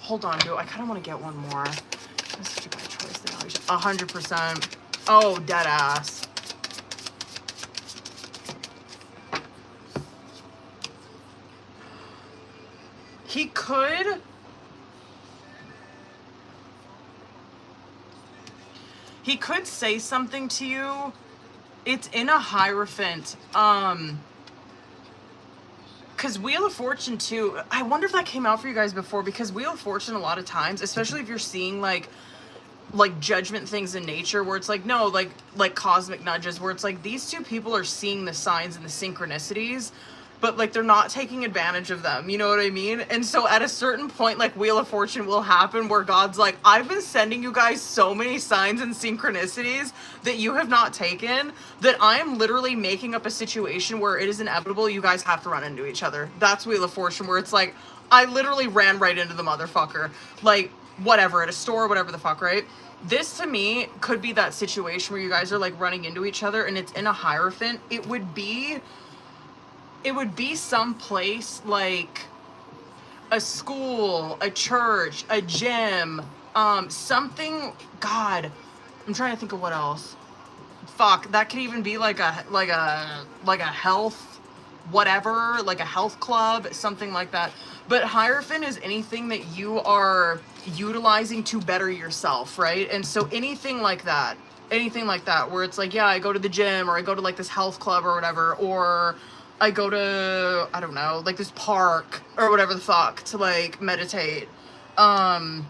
Hold on, dude. I kind of want to get one more. That's such a bad choice. 100%. Oh, dead ass. He could. He could say something to you. It's in a Hierophant. Because Wheel of Fortune too, I wonder if that came out for you guys before, because Wheel of Fortune a lot of times, especially if you're seeing like like judgment things in nature where it's like, no, like cosmic nudges where it's like these two people are seeing the signs and the synchronicities, but like they're not taking advantage of them, you know what I mean? And so at a certain point, like Wheel of Fortune will happen where God's like, I've been sending you guys so many signs and synchronicities that you have not taken, that I am literally making up a situation where it is inevitable you guys have to run into each other. That's Wheel of Fortune, where it's like, I literally ran right into the motherfucker. Like, whatever, at a store, whatever the fuck, right? This to me could be that situation where you guys are like running into each other and it's in a Hierophant. It would be some place like a school, a church, a gym, something. God, I'm trying to think of what else. Fuck, that could even be like a health, whatever, like a health club, something like that. But Hierophant is anything that you are utilizing to better yourself, right? And so anything like that, where it's like, yeah, I go to the gym, or I go to like this health club or whatever, or I go to, I don't know, like this park or whatever the fuck to like meditate. You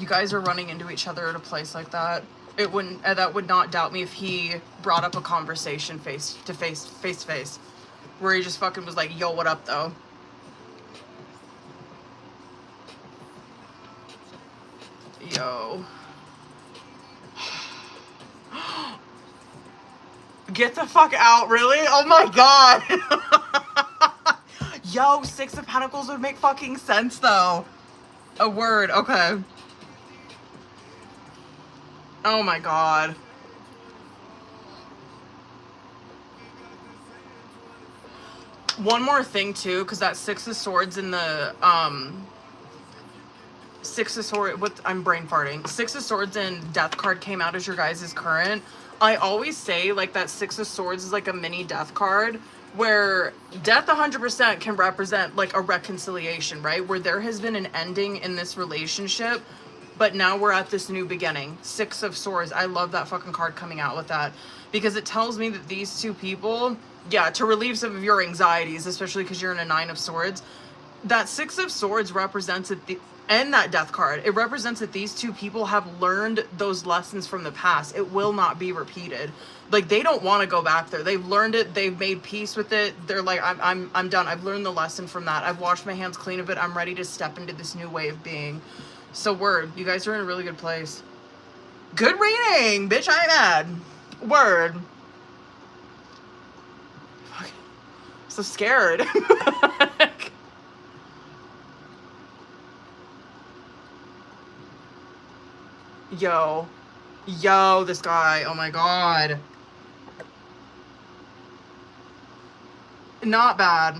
guys are running into each other at a place like that. It wouldn't, that would not doubt me if he brought up a conversation face to face, where he just fucking was like, yo, what up though? Yo. Get the fuck out, really? Oh my god. Yo, Six of Pentacles would make fucking sense though. A word, okay. Oh my god. One more thing too, because that Six of Swords in the Six of Swords, I'm brain farting. Six of Swords and Death card came out as your guys' current. I always say like that Six of Swords is like a mini Death card, where Death 100% can represent like a reconciliation, right? Where there has been an ending in this relationship, but now we're at this new beginning. Six of Swords. I love that fucking card coming out with that, because it tells me that these two people, yeah, to relieve some of your anxieties, especially because you're in a Nine of Swords, that Six of Swords represents it, and that Death card, it represents that these two people have learned those lessons from the past. It will not be repeated. Like, they don't want to go back there. They've learned it. They've made peace with it. They're like, I'm done. I've learned the lesson from that. I've washed my hands clean of it. I'm ready to step into this new way of being. So word, you guys are in a really good place. Good reading, bitch. I ain't mad. Word. Fuck. So scared. Yo, this guy, oh my god. Not bad,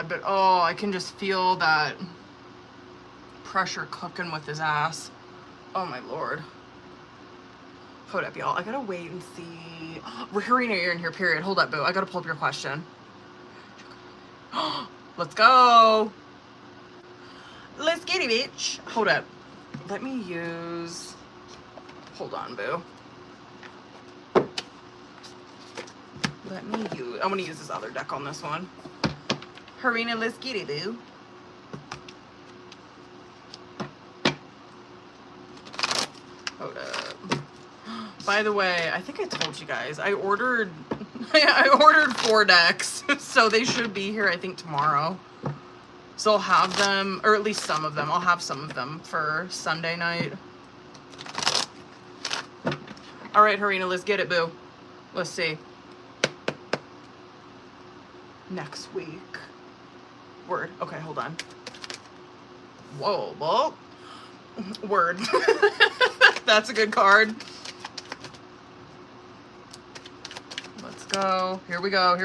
but oh, I can just feel that pressure cooking with his ass. Oh my lord. Hold up, y'all. I gotta wait and see. Karina, you're in here, period. Hold up, boo. I gotta pull up your question. Let's go. Let's get it, bitch. Hold up. Let me use... Hold on, boo. I'm gonna use this other deck on this one. Harina, let's get it, boo. Hold up. By the way, I think I told you guys, I ordered 4 decks, so they should be here, I think, tomorrow. So I'll have them, or at least some of them. I'll have some of them for Sunday night. All right, Harina, let's get it, boo. Let's see. Next week. Word. Okay, hold on. Whoa, well. Word. That's a good card. Let's go. Here we go.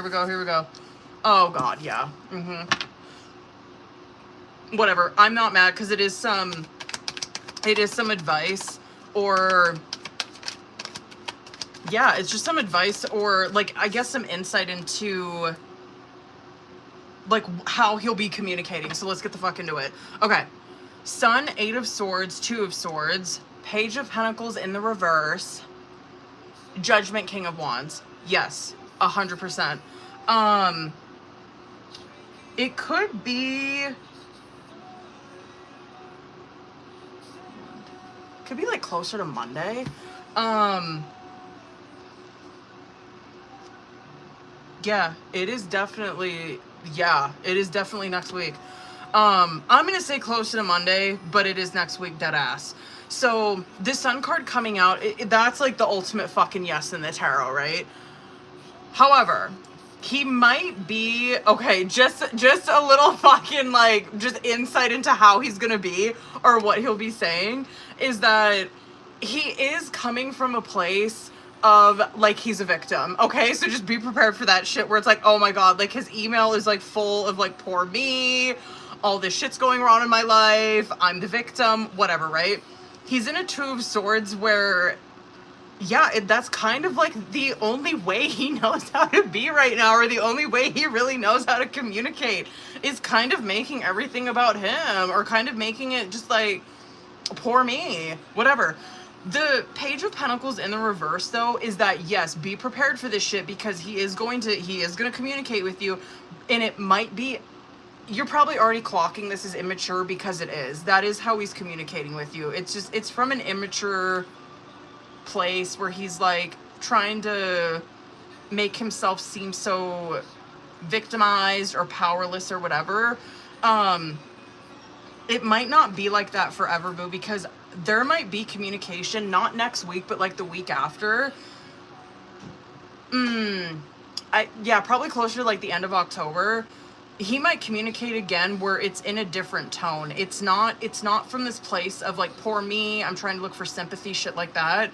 Oh, God, yeah. Whatever. I'm not mad, because it is some advice, or... Yeah, it's just some advice, or, like, I guess some insight into, like, how he'll be communicating. So let's get the fuck into it. Okay. Sun, 8 of Swords, 2 of Swords, Page of Pentacles in the reverse, Judgment, King of Wands. Yes, 100%. It could be... Could be like closer to Monday. Yeah, it is definitely next week. I'm gonna say closer to Monday, but it is next week, dead ass. So this Sun card coming out, that's like the ultimate fucking yes in the tarot, right? However, he might be, okay, just a little fucking like just insight into how he's gonna be or what he'll be saying is that he is coming from a place of like he's a victim, okay? So just be prepared for that shit where it's like, oh my god, like his email is like full of like poor me, all this shit's going wrong in my life, I'm the victim, whatever, right? He's in a Two of Swords where yeah, that's kind of like the only way he knows how to be right now, or the only way he really knows how to communicate is kind of making everything about him, or kind of making it just like, poor me, whatever. The Page of Pentacles in the reverse, though, is that, yes, be prepared for this shit, because he is going to communicate with you, and it might be, you're probably already clocking this as immature, because it is. That is how he's communicating with you. It's just, it's from an immature place where he's like trying to make himself seem so victimized or powerless or whatever. It might not be like that forever, boo, because there might be communication, not next week, but like the week after. Yeah, probably closer to like the end of October. He might communicate again where it's in a different tone. It's not from this place of like, poor me, I'm trying to look for sympathy, shit like that.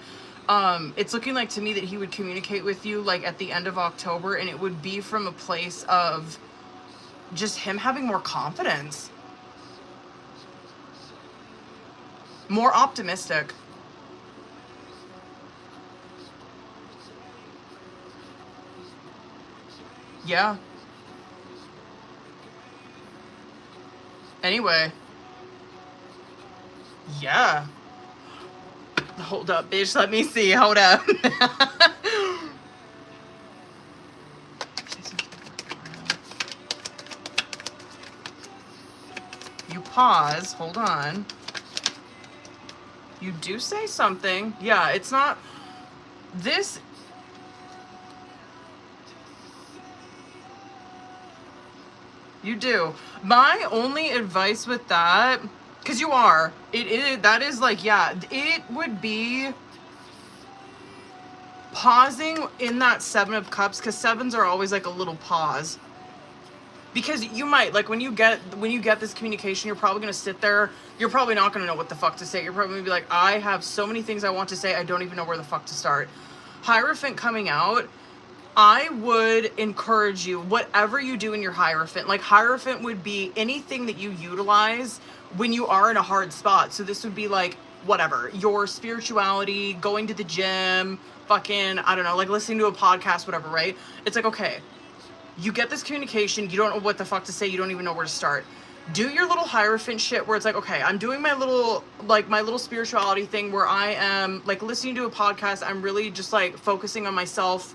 It's looking like to me that he would communicate with you like at the end of October, and it would be from a place of just him having more confidence. More optimistic. Yeah. Anyway. Yeah. Hold up, bitch. Let me see. Hold up. You pause. Hold on. You do say something. Yeah, it's not... This... You do. My only advice with that... Because you are. That is like, yeah, it would be pausing in that Seven of Cups, because sevens are always like a little pause. Because you might, like, when you get this communication, you're probably going to sit there, you're probably not going to know what the fuck to say. You're probably going to be like, I have so many things I want to say, I don't even know where the fuck to start. Hierophant coming out, I would encourage you, whatever you do in your Hierophant, like Hierophant would be anything that you utilize when you are in a hard spot. So this would be like, whatever, your spirituality, going to the gym, fucking, I don't know, like listening to a podcast, whatever, right? It's like, okay, you get this communication, you don't know what the fuck to say, you don't even know where to start. Do your little Hierophant shit where it's like, okay, I'm doing my little spirituality thing where I am like listening to a podcast, I'm really just like focusing on myself,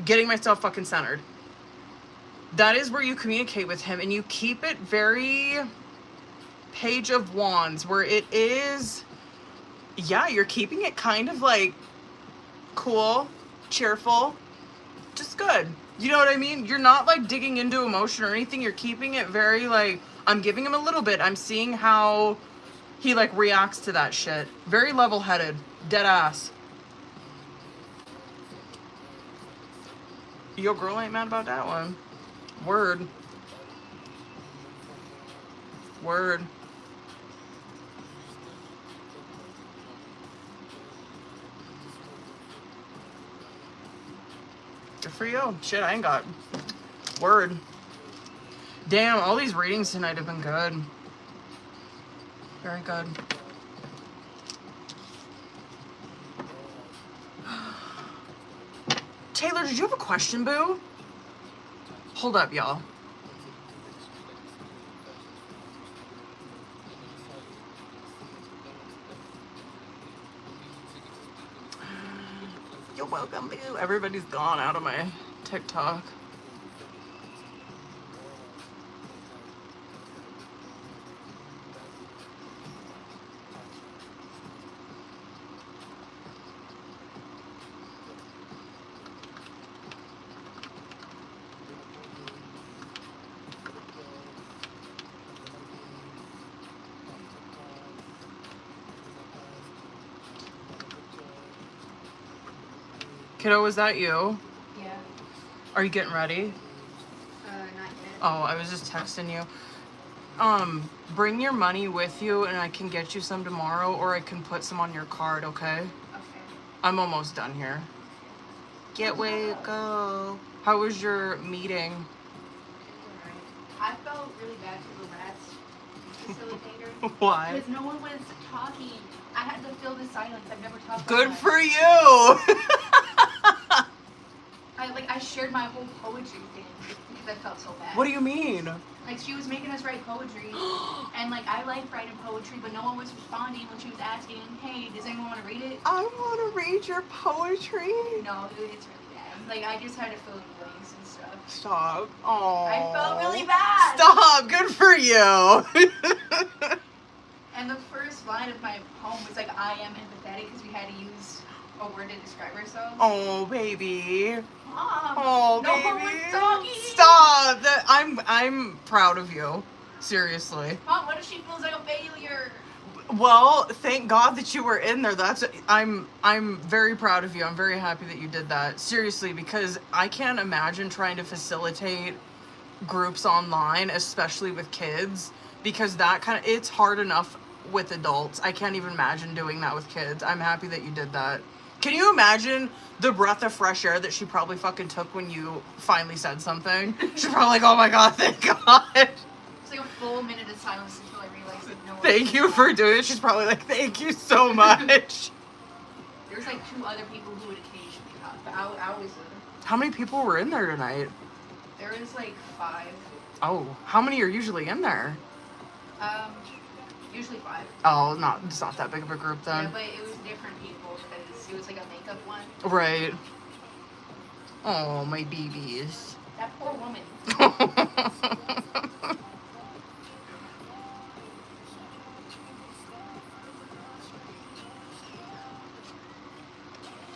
getting myself fucking centered. That is where you communicate with him, and you keep it very Page of Wands, where it is, yeah, you're keeping it kind of like cool, cheerful, just good. You know what I mean? You're not like digging into emotion or anything. You're keeping it very like, I'm giving him a little bit. I'm seeing how he like reacts to that shit. Very level-headed, dead ass. Your girl ain't mad about that one. Word. Word. Good for you. Shit, I ain't got... Word. Damn, all these readings tonight have been good. Very good. Taylor, did you have a question, boo? Hold up, y'all. You're welcome, boo. Everybody's gone out of my TikTok. Kiddo, is that you? Yeah. Are you getting ready? Not yet. Oh, I was just texting you. Bring your money with you and I can get you some tomorrow, or I can put some on your card, okay? Okay. I'm almost done here. Get way, go. How was your meeting? Alright. I felt really bad for the rats facilitator. Why? Because no one was talking. I had to fill the silence. I've never talked Good that for much. you! I shared my whole poetry thing because I felt so bad. What do you mean? Like, she was making us write poetry, and like, I like writing poetry, but no one was responding when she was asking, hey, does anyone want to read it? I want to read your poetry. No, it's really bad. Like, I just had to fill in the blanks and stuff. Stop. Oh. I felt really bad. Stop. Good for you. And the first line of my poem was like, I am empathetic, because we had to use a word to describe ourselves. Oh, baby. Mom, Oh, no baby. one was talking. Stop. I'm proud of you. Seriously. Mom, what if she feels like a failure? Well, thank God that you were in there. I'm very proud of you. I'm very happy that you did that. Seriously, because I can't imagine trying to facilitate groups online, especially with kids, because it's hard enough with adults. I can't even imagine doing that with kids. I'm happy that you did that. Can you imagine the breath of fresh air that she probably fucking took when you finally said something? She's probably like, oh my God, thank God. It's like a full minute of silence until I realized that no one Thank you for doing it. She's probably like, thank you so much. There's like 2 other people who would occasionally talk, but I always would. How many people were in there tonight? There was like 5. Oh, how many are usually in there? Usually 5. Oh, it's not that big of a group Yeah, then. but it was different people because it was like a makeup one. Right. Oh, my babies. That poor woman.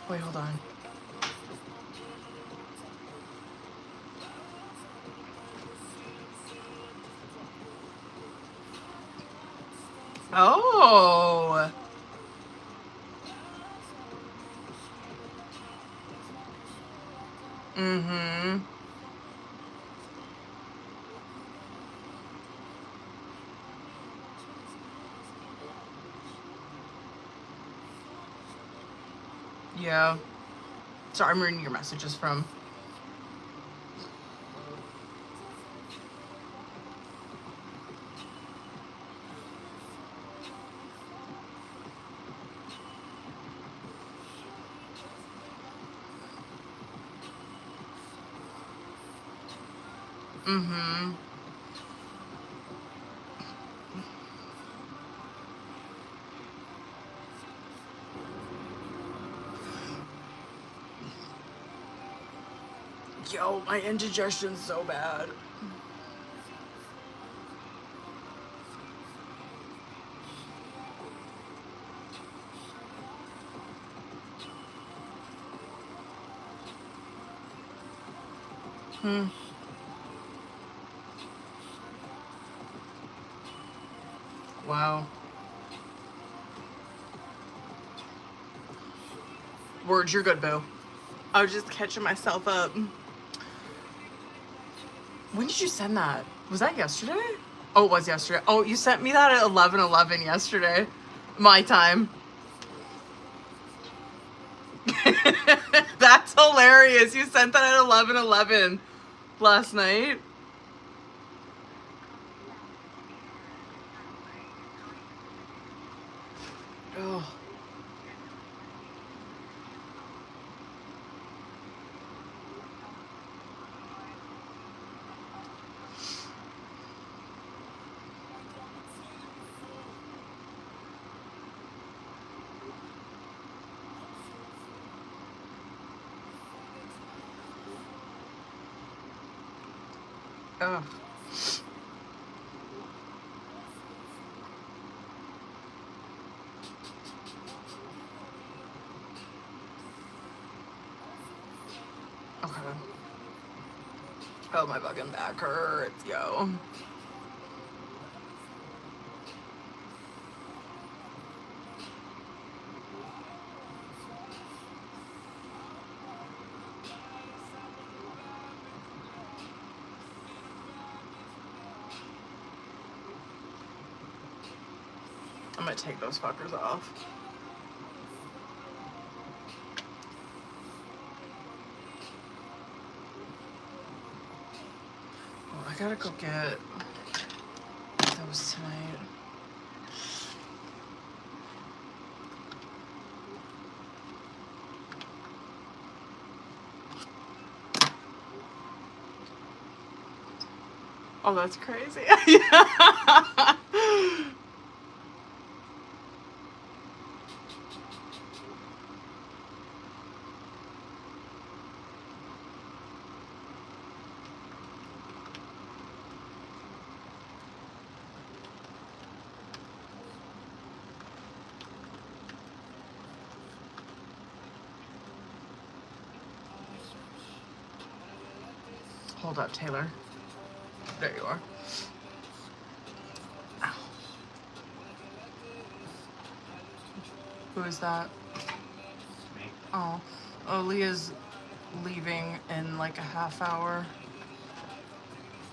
Wait, hold on. Oh. Mm-hmm. Yeah. Sorry, I'm reading your messages from. Mm-hmm. Yo, my indigestion's so bad. Wow. Words, you're good, boo. I was just catching myself up. When did you send that? Was that yesterday? Oh, it was yesterday. Oh, you sent me that at 11:11 yesterday. My time. That's hilarious. You sent that at 11:11 last night. Oh. Ugh. Okay. Oh, my fucking back hurts, yo. gonna take those fuckers off. Oh, I gotta go get those tonight. Oh, that's crazy. Hold up, Taylor. There you are. Ow. Who is that? Me. Oh. Oh, Leah's leaving in like a half hour.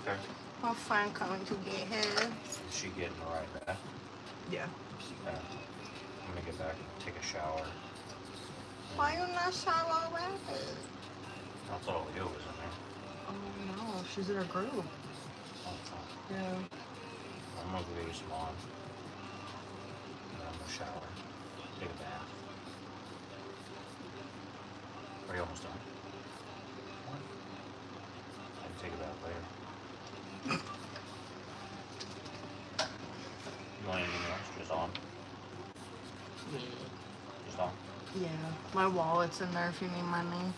Okay. I'll find coming to get her. Is she getting right back? Yeah. Yeah. I'm gonna get back and take a shower. Why you not shower rapid? That's all you was in there. Oh no, she's in her group. Oh, fuck. Yeah. I'm gonna go get some on. And then I'm gonna shower. Take a bath. Are you almost done? What? I can take a bath later. You want anything else? Just on? Just on? Yeah. My wallet's in there if you need money.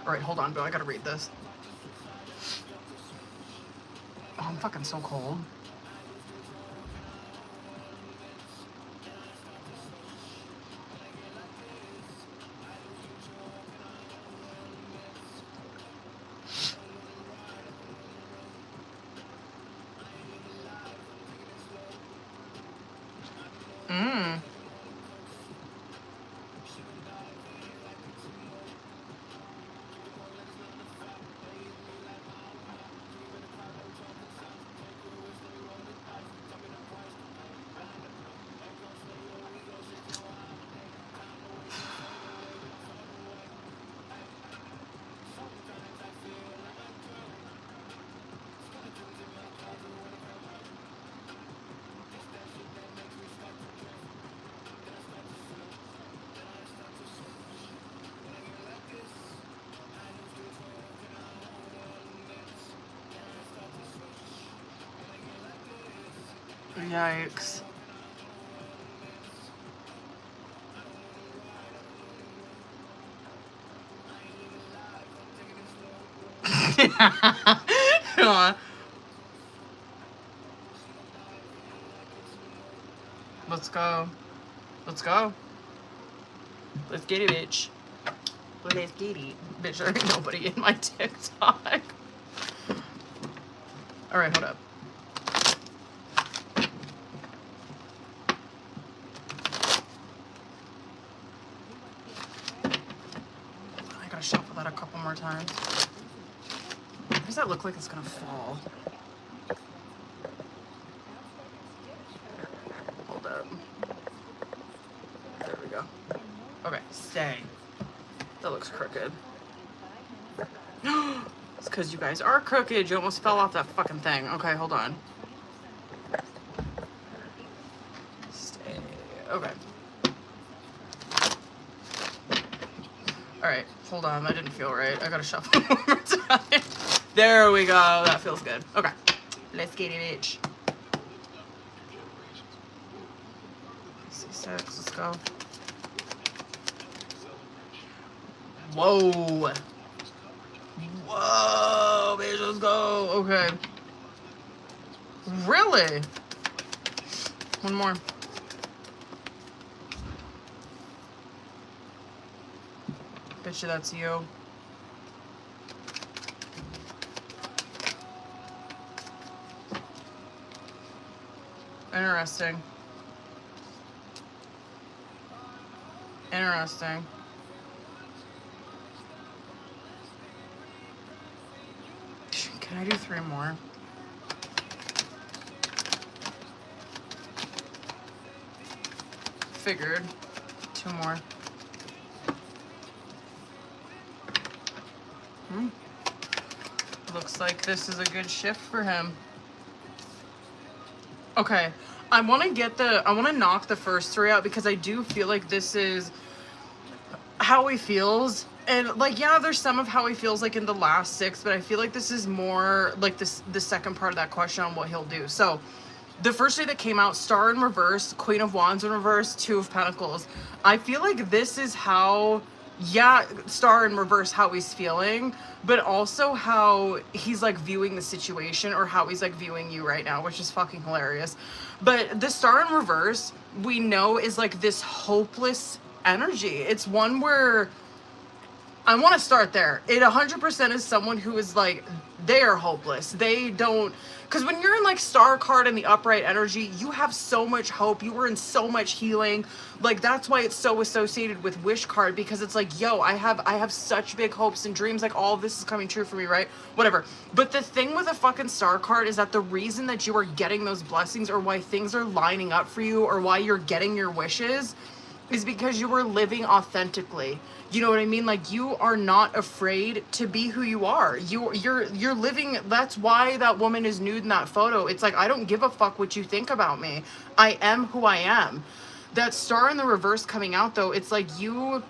Alright, hold on, Bill. I gotta read this. Oh, I'm fucking so cold. Mmm. Yikes. Come on. Let's go. Let's go. Let's get it, bitch. Let's get it. Bitch, there ain't nobody in my TikTok. Alright, hold up. I gotta shuffle that a couple more times. Why does that look like it's gonna fall? Hold up. There we go. Okay, stay. That looks crooked. It's because you guys are crooked. You almost fell off that fucking thing. Okay, hold on. Stay. Okay. Alright, hold on. That didn't feel right. I gotta shuffle one more time. There we go. That feels good. Okay. Let's get it, bitch. 6, let's go. Whoa. Whoa, bitch, let's go. Okay. Really? One more. Bet you that's you. Interesting. Interesting. Can I do 3 more? Figured. 2 more. Looks like this is a good shift for him. Okay, I want to knock the first 3 out because I do feel like this is how he feels. And like, yeah, there's some of how he feels like in the last 6, but I feel like this is more like the second part of that question on what he'll do. So the first 3 that came out, Star in reverse, Queen of Wands in reverse, 2 of Pentacles. I feel like this is how, yeah, Star in reverse, how he's feeling, but also how he's like viewing the situation, or how he's like viewing you right now, which is fucking hilarious. But the Star in reverse, we know, is like this hopeless energy. It's one where I want to start there. It 100% is someone who is like, they are hopeless. They don't, because when you're in like Star card and the upright energy, you have so much hope. You were in so much healing. Like, that's why it's so associated with Wish card, because it's like, yo, I have such big hopes and dreams. Like, all of this is coming true for me, right? Whatever. But the thing with a fucking Star card is that the reason that you are getting those blessings, or why things are lining up for you, or why you're getting your wishes, is because you were living authentically. You know what I mean? Like, you are not afraid to be who you are. You're living. That's why that woman is nude in that photo. It's like, I don't give a fuck what you think about me. I am who I am. That Star in the reverse coming out, though, it's like you're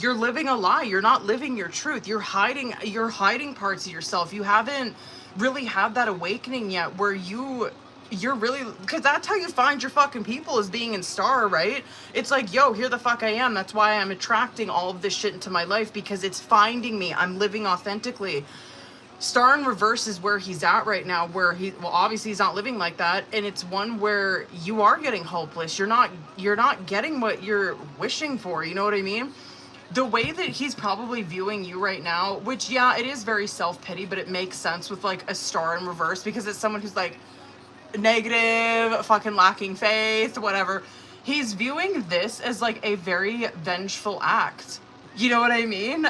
living a lie. You're not living your truth. You're hiding parts of yourself. You haven't really had that awakening yet, where you're really, because that's how you find your fucking people, is being in Star, right? It's like, yo, here the fuck I am. That's why I'm attracting all of this shit into my life, because it's finding me. I'm living authentically. Star in reverse is where he's at right now, where well, obviously he's not living like that, and it's one where you are getting hopeless. You're not getting what you're wishing for, you know what I mean? The way that he's probably viewing you right now, which, yeah, it is very self-pity, but it makes sense with like a Star in reverse, because it's someone who's like negative, fucking lacking faith, whatever. He's viewing this as like a very vengeful act. You know what I mean?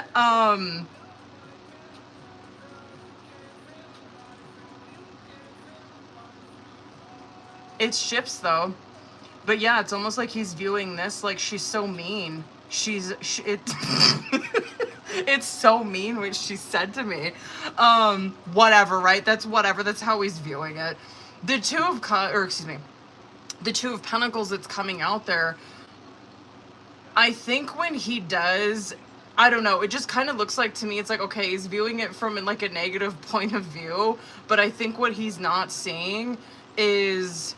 It shifts though. But yeah, it's almost like he's viewing this like, she's so mean. It's so mean what she said to me. Whatever, right? That's whatever. That's how he's viewing it. The Two of Pentacles that's coming out there, I think when he does, I don't know, it just kind of looks like to me, it's like, okay, he's viewing it from like a negative point of view, but I think what he's not seeing is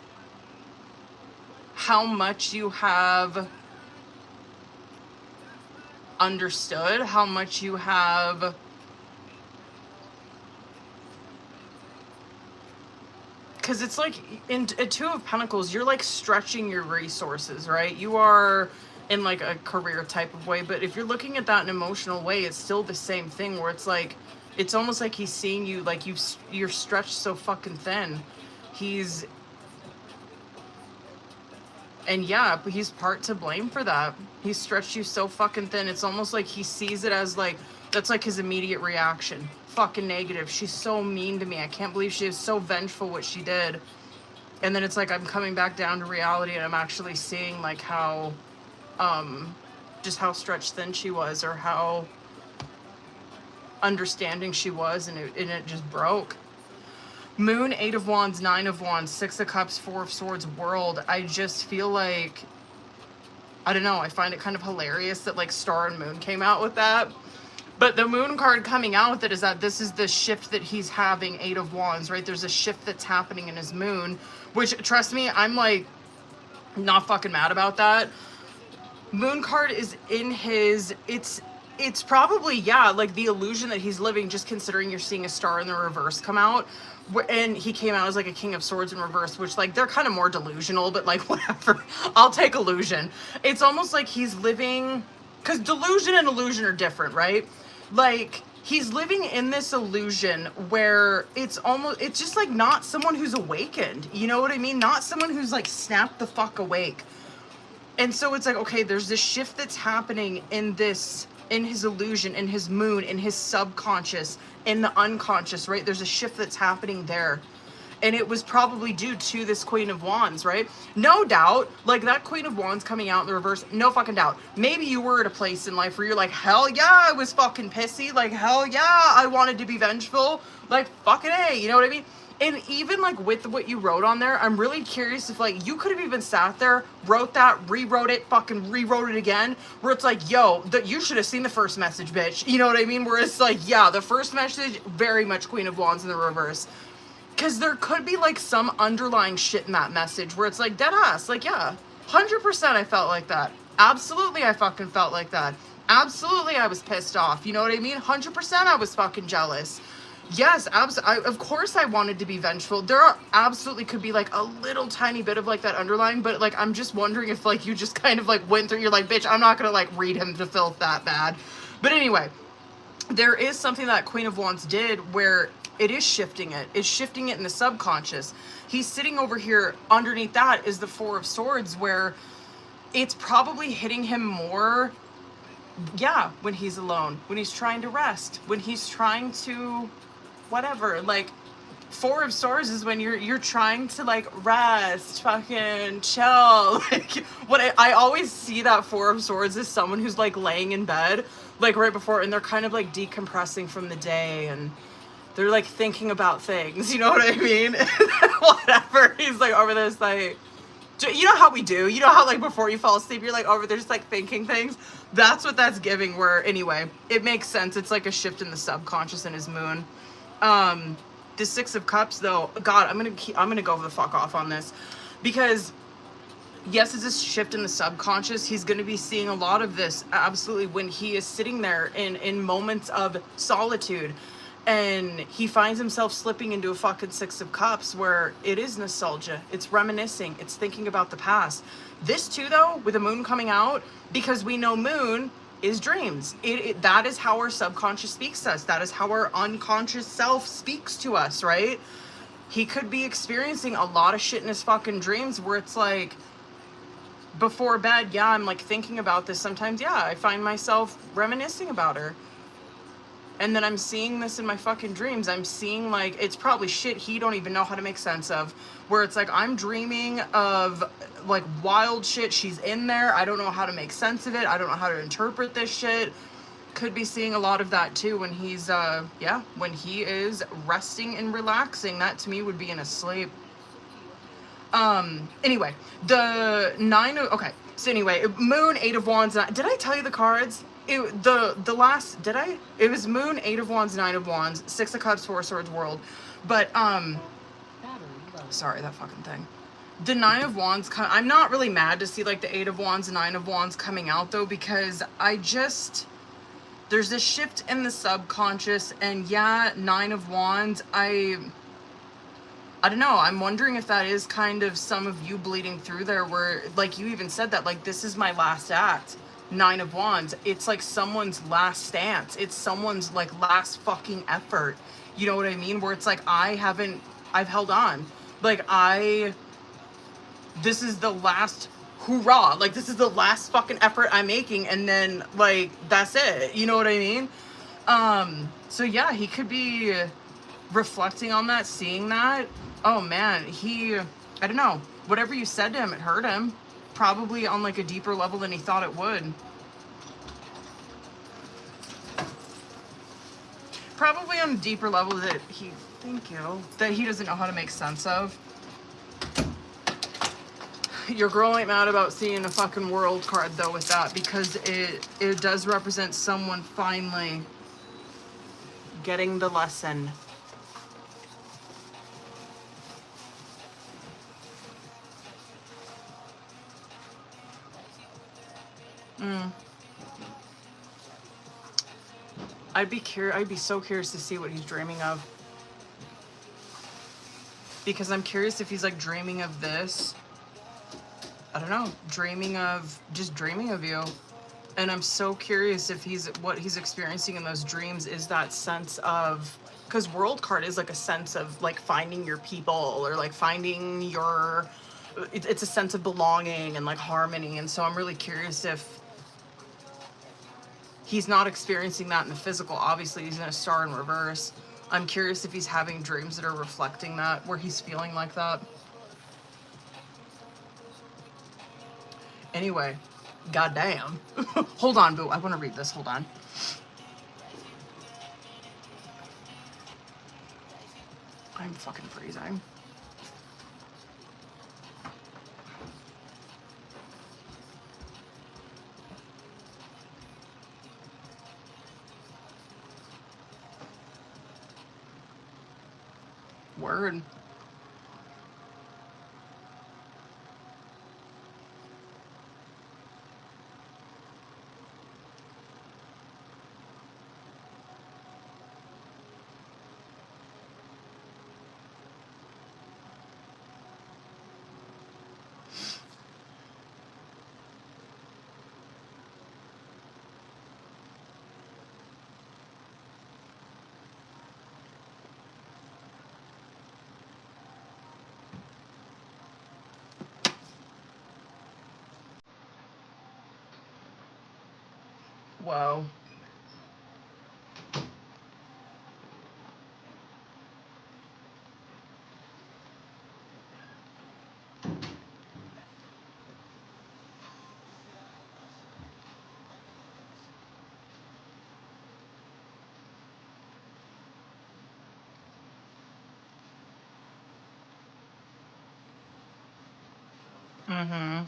how much you have understood, how much you have because it's like in a Two of Pentacles, you're like stretching your resources, right? You are in like a career type of way, but if you're looking at that in an emotional way, it's still the same thing, where it's like, it's almost like he's seeing you like you're stretched so fucking thin. And yeah, but he's part to blame for that. He stretched you so fucking thin. It's almost like he sees it as like, that's like his immediate reaction. Fucking negative. She's so mean to me. I can't believe she is so vengeful what she did. And then it's like, I'm coming back down to reality, and I'm actually seeing like how, just how stretched thin she was, or how understanding she was, and it just broke. Moon, 8 of Wands, 9 of Wands, 6 of Cups, 4 of Swords, World. I just feel like, I don't know, I find it kind of hilarious that like Star and Moon came out with that. But the Moon card coming out with it is that this is the shift that he's having, 8 of Wands, right? There's a shift that's happening in his Moon, which, trust me, I'm like not fucking mad about that. Moon card is in his, it's probably, yeah, like the illusion that he's living, just considering you're seeing a Star in the reverse come out. And he came out as like a King of Swords in reverse, which like they're kind of more delusional, but like whatever. I'll take illusion. It's almost like he's living, because delusion and illusion are different, right? Like he's living in this illusion where it's just like not someone who's awakened. You know what I mean? Not someone who's like snapped the fuck awake. And so it's like, okay, there's this shift that's happening in his illusion, in his Moon, in his subconscious, in the unconscious, right? There's a shift that's happening there. And it was probably due to this Queen of Wands, right? No doubt, like that Queen of Wands coming out in the reverse, no fucking doubt. Maybe you were at a place in life where you're like, hell yeah, I was fucking pissy. Like, hell yeah, I wanted to be vengeful. Like, fucking A, you know what I mean? And even like with what you wrote on there, I'm really curious if like you could have even sat there, wrote that, rewrote it, fucking rewrote it again, where it's like, yo, you should have seen the first message, bitch. You know what I mean? Where it's like, yeah, the first message, very much Queen of Wands in the reverse. Because there could be like some underlying shit in that message where it's like dead ass. Like, yeah, 100% I felt like that. Absolutely I fucking felt like that. Absolutely I was pissed off. You know what I mean? 100% I was fucking jealous. Yes, of course I wanted to be vengeful. There absolutely could be like a little tiny bit of like that underlying, but like I'm just wondering if like you just kind of like went through, you're like, bitch, I'm not gonna like read him to filth that bad. But anyway, there is something that Queen of Wands did where it is shifting it. It's shifting it in the subconscious. He's sitting over here. Underneath that is the Four of Swords, where it's probably hitting him more, yeah, when he's alone, when he's trying to rest, when he's trying to whatever. Like, Four of Swords is when you're trying to like rest, fucking chill. Like, what I always see that Four of Swords is someone who's like laying in bed, like right before, and they're kind of like decompressing from the day, and they're like thinking about things, you know what I mean? Whatever. He's like over this, like, you know how we do, you know how like before you fall asleep, you're like over there just like thinking things. That's what that's giving, where anyway, it makes sense. It's like a shift in the subconscious in his moon. The Six of Cups though, God, I'm gonna go the fuck off on this, because yes, it's this shift in the subconscious. He's going to be seeing a lot of this absolutely when he is sitting there in moments of solitude, and he finds himself slipping into a fucking Six of Cups where it is nostalgia, it's reminiscing, it's thinking about the past. This too though, with the moon coming out, because we know moon is dreams. That is how our subconscious speaks to us. That is how our unconscious self speaks to us, right? He could be experiencing a lot of shit in his fucking dreams where it's like, before bed, yeah, I'm like thinking about this. Sometimes, yeah, I find myself reminiscing about her. And then I'm seeing this in my fucking dreams. I'm seeing like, it's probably shit he don't even know how to make sense of. Where it's like, I'm dreaming of like wild shit. She's in there. I don't know how to make sense of it. I don't know how to interpret this shit. Could be seeing a lot of that too when he's, yeah, when he is resting and relaxing. That to me would be in a sleep. Anyway, the okay, so anyway, Moon, Eight of Wands, did I tell you the cards? The last, did I? It was Moon, Eight of Wands, Nine of Wands, Six of Cups, Four of Swords, World. But, sorry, that fucking thing. The Nine of Wands, I'm not really mad to see, like, the Eight of Wands, Nine of Wands coming out, though, because there's this shift in the subconscious, and yeah, Nine of Wands, I don't know, I'm wondering if that is kind of some of you bleeding through there, where, like, you even said that, like, this is my last act. Nine of Wands, it's like someone's last stance. It's someone's like last fucking effort. You know what I mean? Where it's like, I've held on. Like, this is the last hoorah. Like, this is the last fucking effort I'm making. And then, like, that's it. You know what I mean? So yeah, he could be reflecting on that, seeing that. Oh man, I don't know. Whatever you said to him, it hurt him. Probably on like a deeper level than he thought it would. Probably on a deeper level that he doesn't know how to make sense of. Your girl ain't mad about seeing a fucking World card though with that, because it does represent someone finally getting the lesson. I'd be so curious to see what he's dreaming of. Because I'm curious if he's like dreaming of this. I don't know, just dreaming of you. And I'm so curious if what he's experiencing in those dreams is that sense of, because World card is like a sense of like finding your people, or like finding it's a sense of belonging and like harmony. And so I'm really curious if he's not experiencing that in the physical. Obviously, he's in a star in reverse. I'm curious if he's having dreams that are reflecting that, where he's feeling like that. Anyway, goddamn. Hold on, boo. I want to read this. Hold on. I'm fucking freezing. Word. Whoa. Mm-hmm.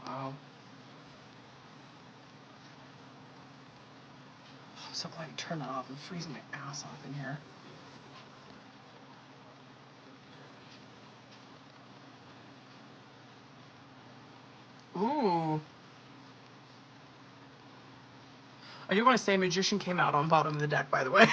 Wow. I'm so glad you turned that off. I'm freezing my ass off in here. Ooh. I do want to say Magician came out on bottom of the deck, by the way.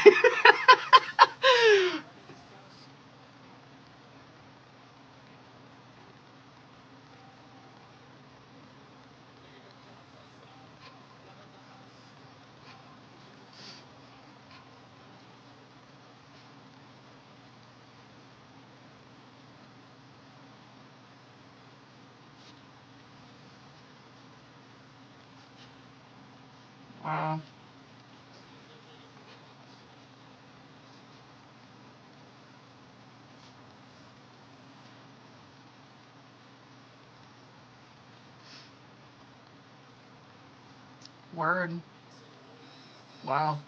Wow. Word. Wow.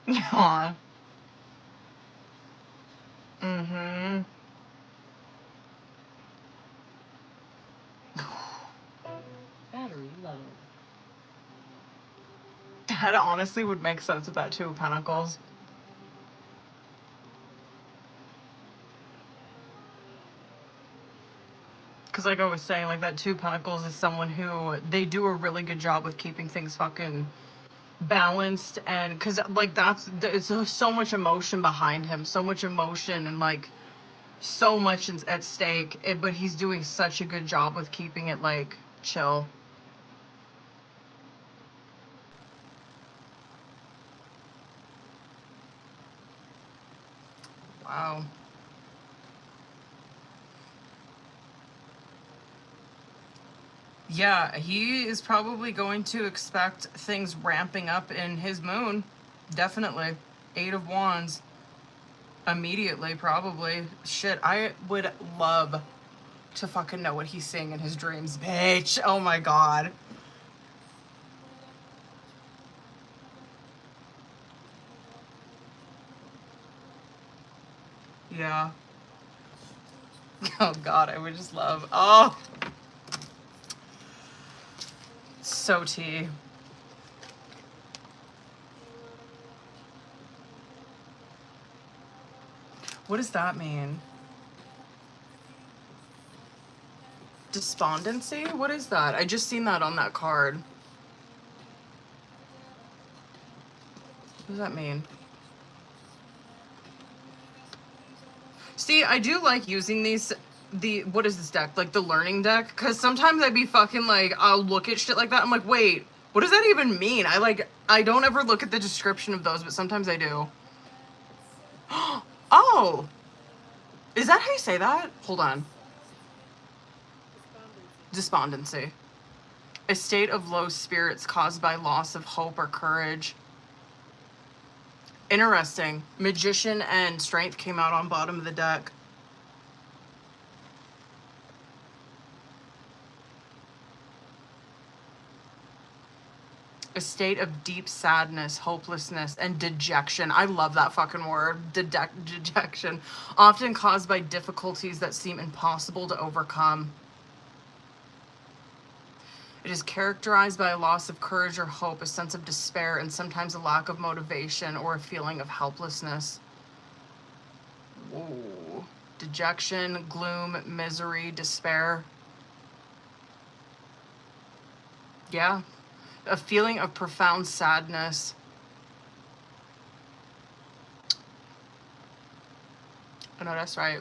Aw. Mm-hmm. Battery low. That honestly would make sense with that Two of Pentacles. Because like I was saying, like that Two of Pentacles is someone who, they do a really good job with keeping things fucking balanced. And because like it's so much emotion behind him, so much emotion and like so much at stake, but he's doing such a good job with keeping it like chill. Wow. Yeah, he is probably going to expect things ramping up in his moon. Definitely. Eight of Wands. Immediately, probably. Shit, I would love to fucking know what he's seeing in his dreams, bitch. Oh my god. Yeah. Oh god, I would just love. Oh. So tea. What does that mean? Despondency? What is that? I just seen that on that card. What does that mean? See, I do like using what is this deck? Like the learning deck? Because sometimes I'd be fucking like, I'll look at shit like that. I'm like, wait, what does that even mean? I don't ever look at the description of those, but sometimes I do. Oh, Is that how you say that? Hold on. Despondency. A state of low spirits caused by loss of hope or courage. Interesting. Magician and strength came out on bottom of the deck. A state of deep sadness, hopelessness, and dejection. I love that fucking word. Dejection. Often caused by difficulties that seem impossible to overcome. It is characterized by a loss of courage or hope, a sense of despair, and sometimes a lack of motivation or a feeling of helplessness. Whoa. Dejection, gloom, misery, despair. Yeah. A feeling of profound sadness. I know that's right.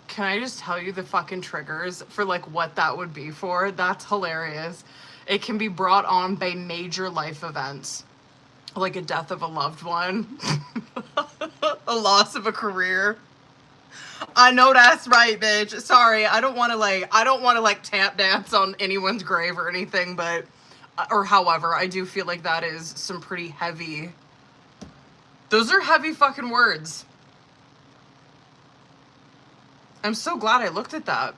Can I just tell you the fucking triggers for like what that would be for? That's hilarious. It can be brought on by major life events, like a death of a loved one, a loss of a career. I know that's right, bitch. Sorry, I don't want to like tap dance on anyone's grave or anything, but or however, I do feel like that is some pretty heavy. Those are heavy fucking words. I'm so glad I looked at that.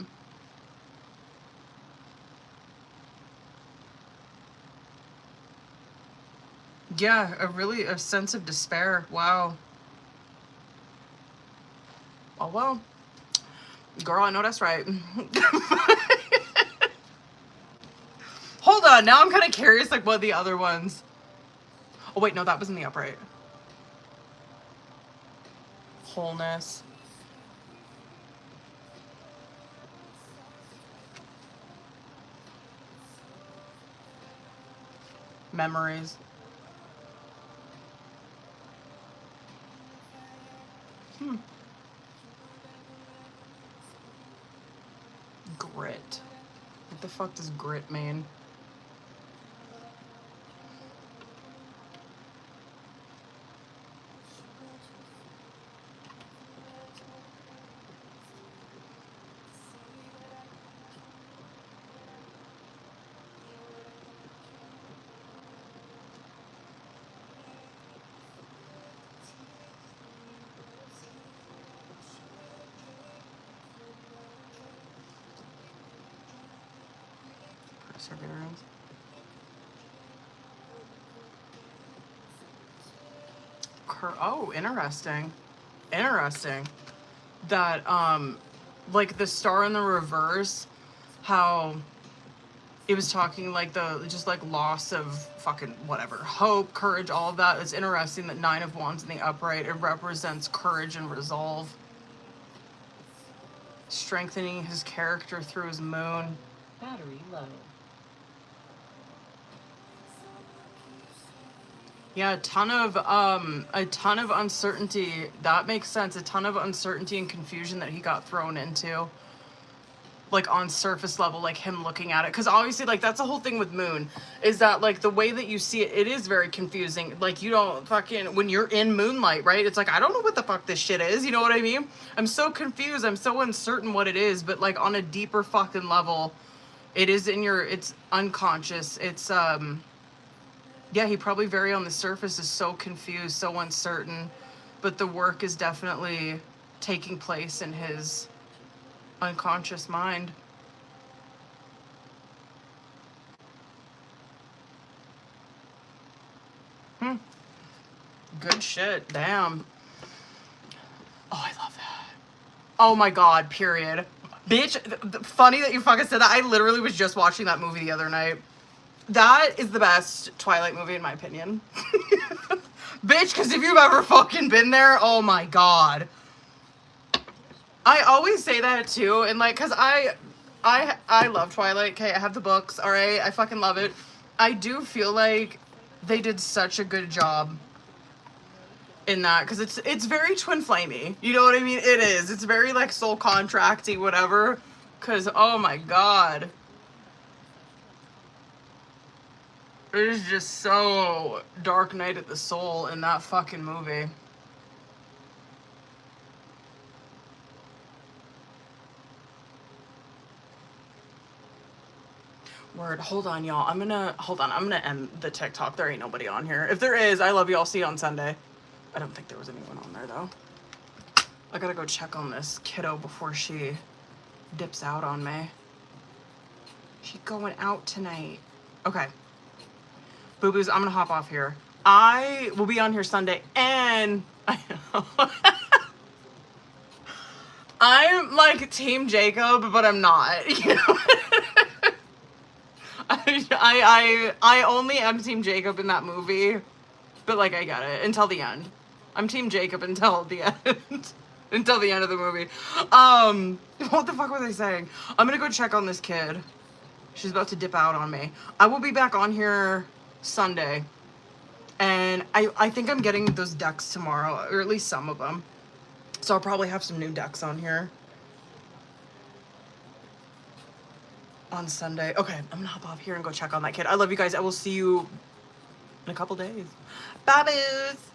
Yeah, a sense of despair. Wow. Oh, well. Girl, I know that's right. Hold on, now I'm kind of curious, like, what the other ones... Oh, wait, no, that was in the upright. Wholeness. Memories. Grit. What the fuck does grit mean? Perseverance. Oh, interesting. Interesting. That, like the star in the reverse, how it was talking like the, just like loss of fucking whatever, hope, courage, all of that. It's interesting that 9 of Wands in the upright, it represents courage and resolve. Strengthening his character through his moon. Battery low. Yeah, a ton of uncertainty. That makes sense. A ton of uncertainty and confusion that he got thrown into. Like on surface level, like him looking at it. Because obviously, like, that's the whole thing with moon. Is that, like, the way that you see it, it is very confusing. Like, you don't fucking, when you're in moonlight, right? It's like, I don't know what the fuck this shit is. You know what I mean? I'm so confused. I'm so uncertain what it is. But, like, on a deeper fucking level, it is in your, it's unconscious. It's, yeah, he probably very on the surface is so confused, so uncertain, but the work is definitely taking place in his unconscious mind. Good shit. Damn. Oh, I love that. Oh my god, period. Bitch, funny that you fucking said that. I literally was just watching that movie the other night. That is the best Twilight movie in my opinion. Bitch, because if you've ever fucking been there, oh my god. I always say that too, and like, because I love Twilight, okay? I have the books, alright? I fucking love it. I do feel like they did such a good job in that, because it's very twin flamey. You know what I mean? It is. It's very like soul contracty, whatever. Because, oh my god. It is just so Dark Night at the Soul in that fucking movie. Word. Hold on, y'all. I'm gonna end the TikTok. There ain't nobody on here. If there is, I love you. I'll see you on Sunday. I don't think there was anyone on there though. I gotta go check on this kiddo before she dips out on me. She's going out tonight. Okay. Boo-boos, I'm gonna hop off here. I will be on here Sunday, and I'm like Team Jacob, but I'm not. You know? I only am Team Jacob in that movie, but like I get it until the end. I'm Team Jacob until the end. Until the end of the movie. What the fuck was I saying? I'm gonna go check on this kid. She's about to dip out on me. I will be back on here Sunday. And I think I'm getting those decks tomorrow, or at least some of them. So I'll probably have some new decks on here on Sunday. Okay, I'm gonna hop off here and go check on that kid. I love you guys. I will see you in a couple days. Bye, boos.